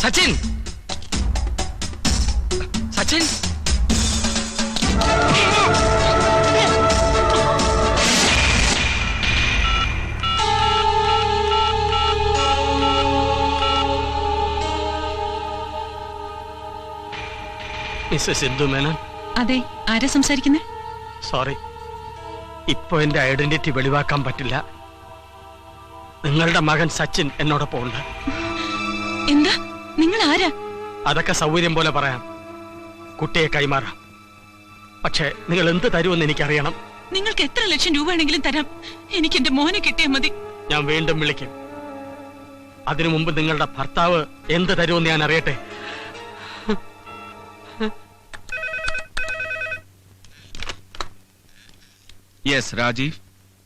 സച്ചിൻ, സച്ചിൻ, മിസ്സസ് സിന്ധു മേനോൻ. അതെ, ആരാ സംസാരിക്കുന്നേ? സോറി, ഇപ്പൊ എന്റെ ഐഡന്റിറ്റി വെളിവാക്കാൻ പറ്റില്ല. നിങ്ങളുടെ മകൻ സച്ചിൻ എന്നോടൊപ്പം ഉണ്ട്. എന്താ? നിങ്ങൾ ആരാ? അതൊക്കെ സൗകര്യം പോലെ പറയാം. കുട്ടിയെ കൈമാറാം. പക്ഷെ നിങ്ങൾ എന്ത് തരുമെന്ന് എനിക്കറിയണം. നിങ്ങൾക്ക് എത്ര ലക്ഷം രൂപ വേണമെങ്കിലും തരാം. എനിക്ക് എന്റെ മോനെ കിട്ടിയാൽ മതി. ഞാൻ വീണ്ടും വിളിക്കും. അതിനു മുമ്പ് നിങ്ങളുടെ ഭർത്താവ് എന്ത് തരുമെന്ന് ഞാൻ അറിയട്ടെ. യെസ് രാജീവ്.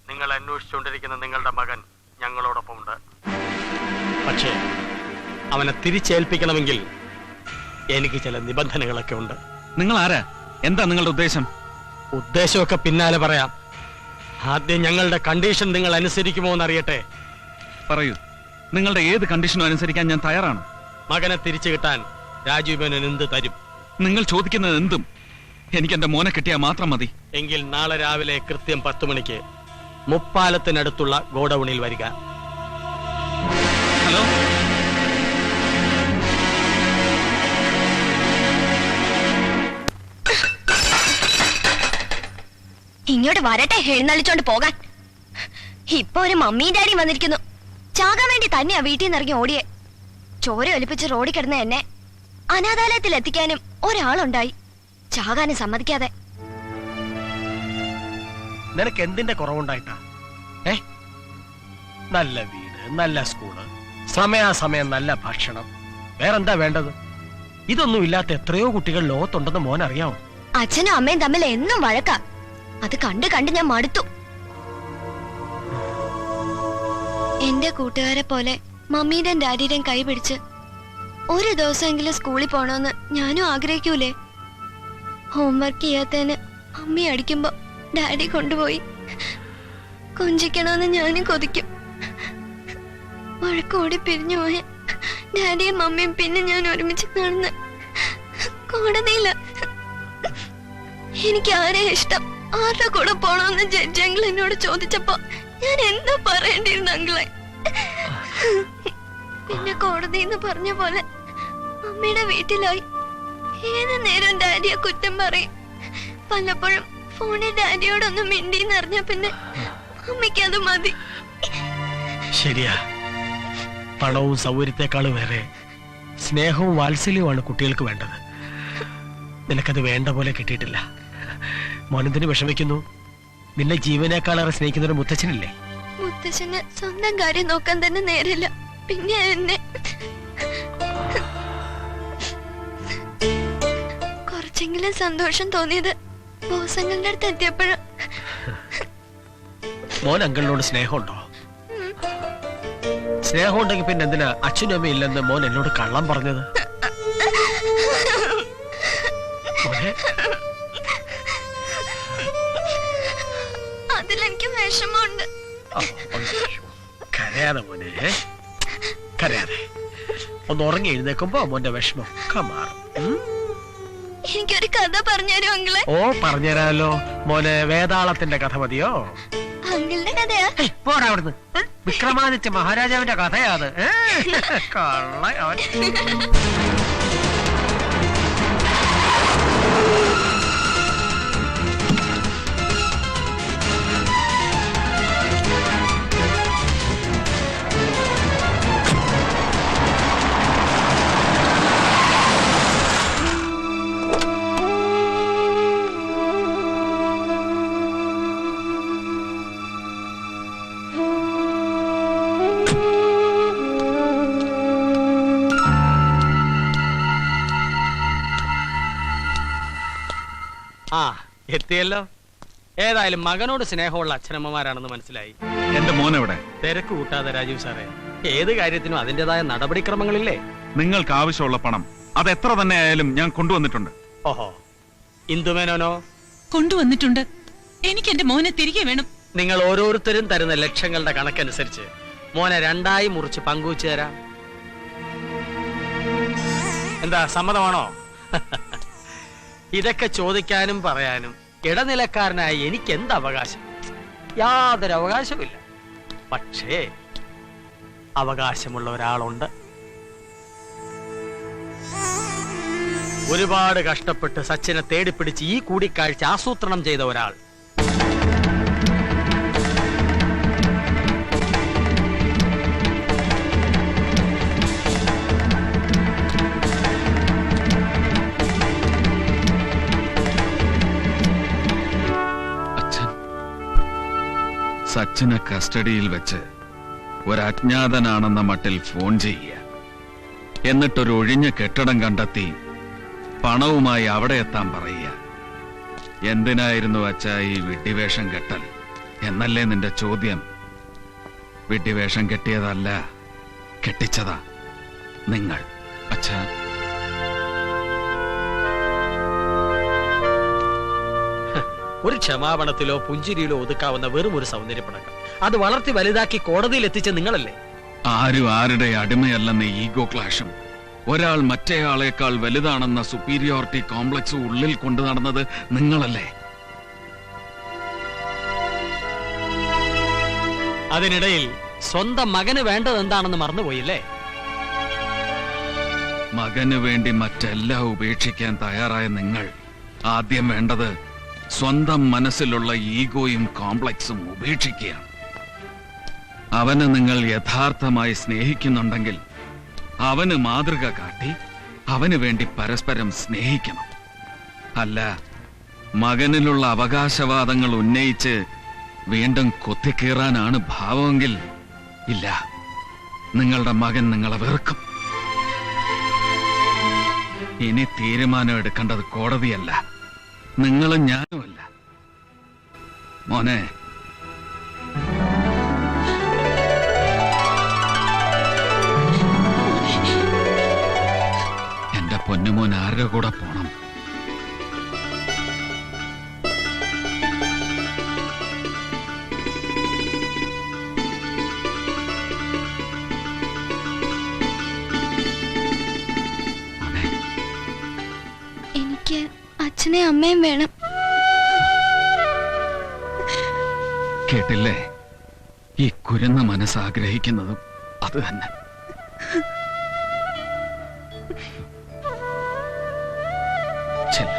നിങ്ങൾ അന്വേഷിച്ചുകൊണ്ടിരിക്കുന്ന നിങ്ങളുടെ മകൻ ഞങ്ങളോടൊപ്പമുണ്ട്. പക്ഷേ അവനെ തിരിച്ചേൽപ്പിക്കണമെങ്കിൽ എനിക്ക് ചില നിബന്ധനകളൊക്കെ ഉണ്ട്. നിങ്ങൾ ആരാ? എന്താ നിങ്ങളുടെ ഉദ്ദേശം? ഉദ്ദേശമൊക്കെ പിന്നാലെ പറയാം. ആദ്യം ഞങ്ങളുടെ കണ്ടീഷൻ നിങ്ങൾ അനുസരിക്കുമോ എന്നറിയട്ടെ. പറയൂ, നിങ്ങളുടെ ഏത് കണ്ടീഷനും അനുസരിക്കാൻ ഞാൻ തയ്യാറാണ്. മകനെ തിരിച്ചു കിട്ടാൻ രാജീവ് മേനോൻ എന്ത് തരും? നിങ്ങൾ ചോദിക്കുന്നത് എന്തും. എനിക്ക് എന്റെ മോനെ കിട്ടിയാൽ മാത്രം മതി. എങ്കിൽ നാളെ രാവിലെ കൃത്യം 10 മണിക്ക് മുപ്പാലത്തിനടുത്തുള്ള ഗോഡൌണിൽ വരിക. ഹലോ, ഇങ്ങോട്ട് വരട്ടെ എഴുന്നള്ളിച്ചോണ്ട് പോകാൻ. ഇപ്പൊ ഒരു മമ്മിയും ഡാഡിയും വന്നിരിക്കുന്നു. ചാകാൻ വേണ്ടി തന്നെയാ വീട്ടിൽ നിന്ന് ഇറങ്ങി ഓടിയെ. ചോര ഒലിപ്പിച്ച് റോഡിൽ കിടന്ന എന്നെ അനാഥാലയത്തിൽ എത്തിക്കാനും ഒരാളുണ്ടായി, ചാകാനും സമ്മതിക്കാതെ. നിനക്ക് എന്തിന്റെ കുറവുണ്ടായിട്ടാ? നല്ല വീട്, നല്ല സ്കൂള്, സമയാസമയം നല്ല ഭക്ഷണം, വേറെന്താ വേണ്ടത്? ഇതൊന്നും ഇല്ലാത്ത എത്രയോ കുട്ടികൾ ലോകത്തുണ്ടെന്ന് മോൻ അറിയാമോ? അച്ഛനും അമ്മയും തമ്മിൽ എന്നും വഴക്കാ. അത് കണ്ട് കണ്ട് ഞാൻ മടുത്തു. എന്റെ കൂട്ടുകാരെ പോലെ മമ്മീടെയും ഡാഡിയുടെയും കൈ പിടിച്ച് ഒരു ദിവസമെങ്കിലും സ്കൂളിൽ പോണോന്ന് ഞാനും ആഗ്രഹിക്കൂലേ? ഹോംവർക്ക് ചെയ്യാത്തതിന് മമ്മി അടിക്കുമ്പോ ഡാഡി കൊണ്ടുപോയി കൊഞ്ചിക്കണമെന്ന് ഞാനും കൊതിക്കും. വഴക്കോടി പിരിഞ്ഞു പോയ ഡാഡിയും മമ്മിയും പിന്നെ ഞാൻ ഒരുമിച്ച് കാണുന്ന കോടതിയില്ല. എനിക്ക് ആരെ ഇഷ്ടം, ആരുടെ കൂടെ പോണോന്ന് ജഡ്ജി അങ്കിൾ എന്നോട് ചോദിച്ചപ്പോ ഞാൻ എന്താ പറയേണ്ടിയിരുന്നു അങ്കിളെ? പിന്നെ കോടതിന്ന് പറഞ്ഞ പോലെ മമ്മിയുടെ വീട്ടിലായി. ഏത് നേരം ഡാഡിയെ കുറ്റം പറയും. പലപ്പോഴും ഫോണിൽ ഡാഡിയോടൊന്നും മിണ്ടിന്ന് അറിഞ്ഞ പിന്നെ അമ്മയ്ക്ക് അത് മതി. ശരിയാ, പണവും സൗകര്യത്തെക്കാളും വേറെ സ്നേഹവും വാത്സല്യവുമാണ് കുട്ടികൾക്ക് വേണ്ടത്. നിനക്കത് വേണ്ട പോലെ കിട്ടിയിട്ടില്ല. മോനെന്തിന് വിഷമിക്കുന്നു? നിന്നെ ജീവനേക്കാളേറെ സ്നേഹിക്കുന്ന ഒരു മുത്തച്ഛനില്ലേ? മുത്തച്ഛന് സ്വന്തം കാര്യം നോക്കാൻ തന്നെ നേരില്ല, പിന്നെ എന്നെ. കുറച്ചെങ്കിലും സന്തോഷം തോന്നിയത് ബോസങ്ങളുടെ അടുത്ത് എത്തിയപ്പോഴും. മോൻ അങ്കിളിനോട് സ്നേഹമുണ്ടോ? സ്നേഹം ഉണ്ടെങ്കിൽ പിന്നെ എന്തിനാ അച്ഛനും അമ്മയും ഇല്ലെന്ന് മോൻ എന്നോട് കള്ളം പറഞ്ഞത്? അതിലെനിക്ക് വിഷമമുണ്ട്. കരയാതെ മോനെ, കരയാതെ. ഒന്ന് ഉറങ്ങി എഴുന്നേക്കുമ്പോ മോന്റെ വിഷമം ഒക്കെ മാറും. എനിക്കൊരു കഥ പറഞ്ഞുതരും അങ്കിളെ? ഓ, പറഞ്ഞുതരാമല്ലോ മോനെ. വേതാളത്തിന്റെ കഥ മതിയോ? അങ്കിളുടെ കഥയാ? പോടാ അവിടുന്ന്. വിക്രമാദിത്യ മഹാരാജാവിന്റെ കഥയാത്. കള്ള അവൻ. ആ, എത്തിയല്ലോ. ഏതായാലും മകനോട് സ്നേഹമുള്ള അച്ഛനമ്മമാരാണെന്ന് മനസ്സിലായി. എന്റെ മോനെവിടെ? തിരക്ക് കൂട്ടാതെ രാജീവ് സാറേ, ഏത് കാര്യത്തിനും അതിന്റേതായ നടപടിക്രമങ്ങളില്ലേ? നിങ്ങൾക്ക് ആവശ്യമുള്ള പണം അത് എത്ര തന്നെ ആയാലും ഞാൻ കൊണ്ടുവന്നിട്ടുണ്ട്. ഓഹോ, ഇന്ദുമേനോനോ? കൊണ്ടുവന്നിട്ടുണ്ട്. എനിക്ക് എന്റെ മോനെ തിരികെ വേണം. നിങ്ങൾ ഓരോരുത്തരും തരുന്ന ലക്ഷങ്ങളുടെ കണക്കനുസരിച്ച് മോനെ 2 മുറിച്ച് പങ്കുവച്ചു തരാം. എന്താ, സമ്മതമാണോ? ഇതൊക്കെ ചോദിക്കാനും പറയാനും ഇടനിലക്കാരനായി എനിക്ക് എന്ത് അവകാശം? യാതൊരു അവകാശമില്ല. പക്ഷേ അവകാശമുള്ള ഒരാളുണ്ട്. ഒരുപാട് കഷ്ടപ്പെട്ട് സച്ചിനെ തേടിപ്പിടിച്ച് ഈ കൂടിക്കാഴ്ച ആസൂത്രണം ചെയ്ത ഒരാൾ. സച്ചിനെ കസ്റ്റഡിയിൽ വെച്ച് ഒരു അജ്ഞാതനാണെന്ന മട്ടിൽ ഫോൺ ചെയ്യുക, എന്നിട്ടൊരു ഒഴിഞ്ഞ കെട്ടിടം കണ്ടെത്തി പണവുമായി അവിടെ എത്താൻ പറയുക. എന്തിനായിരുന്നു അച്ഛാ ഈ വിഡ്ഢിവേഷം കെട്ടൽ എന്നല്ലേ നിന്റെ ചോദ്യം? വിഡ്ഢിവേഷം കെട്ടിയതല്ല, കെട്ടിച്ചതാ നിങ്ങൾ. അച്ഛാ, ഒരു ക്ഷമാപണത്തിലോ പുഞ്ചിരിയിലോ ഒതുക്കാവുന്ന വെറും ഒരു സൗന്ദര്യപ്പടക്കം അത് വളർത്തി വലുതാക്കി കോടതിയിൽ എത്തിച്ച നിങ്ങളല്ലേ? ആരും ആരുടെ അടിമയല്ലെന്ന ഈഗോ ക്ലാഷും ഒരാൾ മറ്റേയാളേക്കാൾ വലുതാണെന്ന സുപ്പീരിയോറിറ്റി കോംപ്ലക്സ് ഉള്ളിൽ കൊണ്ടു നടന്നത് നിങ്ങളല്ലേ? അതിനിടയിൽ സ്വന്തം മകന് വേണ്ടത് എന്താണെന്ന് മറന്നുപോയില്ലേ? മകന് വേണ്ടി മറ്റെല്ലാം ഉപേക്ഷിക്കാൻ തയ്യാറായ നിങ്ങൾ ആദ്യം വേണ്ടത് സ്വന്തം മനസ്സിലുള്ള ഈഗോയും കോംപ്ലക്സും ഉപേക്ഷിക്കുകയാണ്. അവനെ നിങ്ങൾ യഥാർത്ഥമായി സ്നേഹിക്കുന്നുണ്ടെങ്കിൽ അവന് മാതൃക കാട്ടി അവന് വേണ്ടി പരസ്പരം സ്നേഹിക്കണം. അല്ല, മകനിലുള്ള അവകാശവാദങ്ങൾ ഉന്നയിച്ച് വീണ്ടും കൊത്തിക്കീറാനാണ് ഭാവമെങ്കിൽ ഇല്ല, നിങ്ങളുടെ മകൻ നിങ്ങളെ വെറുക്കും. ഇനി തീരുമാനം എടുക്കേണ്ടത് കോടതിയല്ല, നിങ്ങളും ഞാനുമല്ല. മോനെ, എന്റെ പൊന്നുമോൻ ആരുടെ കൂടെ പോണം? എനിക്ക് അച്ഛനെ അമ്മയും വേണം. കേട്ടില്ലേ? ഈ കുരുന്ന മനസ്സാഗ്രഹിക്കുന്നതും അത് തന്നെ. ചെല്ല്.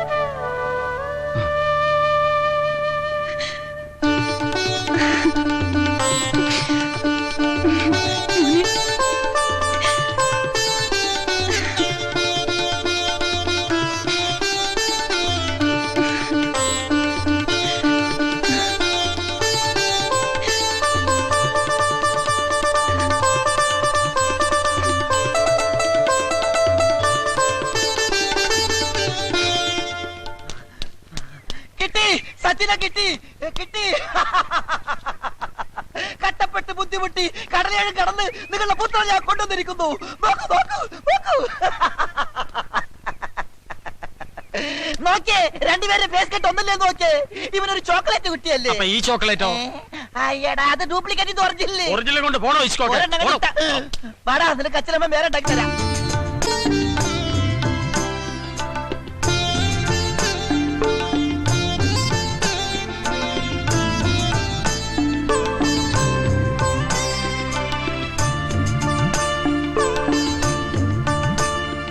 സച്ചിനെ കിട്ടി കിട്ടി. കട്ടപ്പെട്ട് ബുദ്ധിമുട്ടി കടലേഴും കടന്ന് നിങ്ങളുടെ പുത്രൻ ഞാൻ കൊണ്ടുവന്നിരിക്കുന്നു. നോക്കൂ നോക്കൂ നോക്കൂ. നോക്കിയേ, രണ്ടുപേരെ ഫേസ് കട്ട് ഒന്നല്ലേ നോക്കിയേ. ഇവനൊരു ചോക്ലേറ്റ് കിട്ടിയല്ലേ? ഈ ചോക്ലേറ്റോ? അയ്യടാ, അത് ഡ്യൂപ്ലിക്കേറ്റ് ഇത് ഒറിജിനൽ. ഒറിജിനൽ കൊണ്ട് പോണോ? വാടാ, നിനക്ക് അച്ഛനമ്മ വേറെ ഉണ്ടാക്കി തരാം.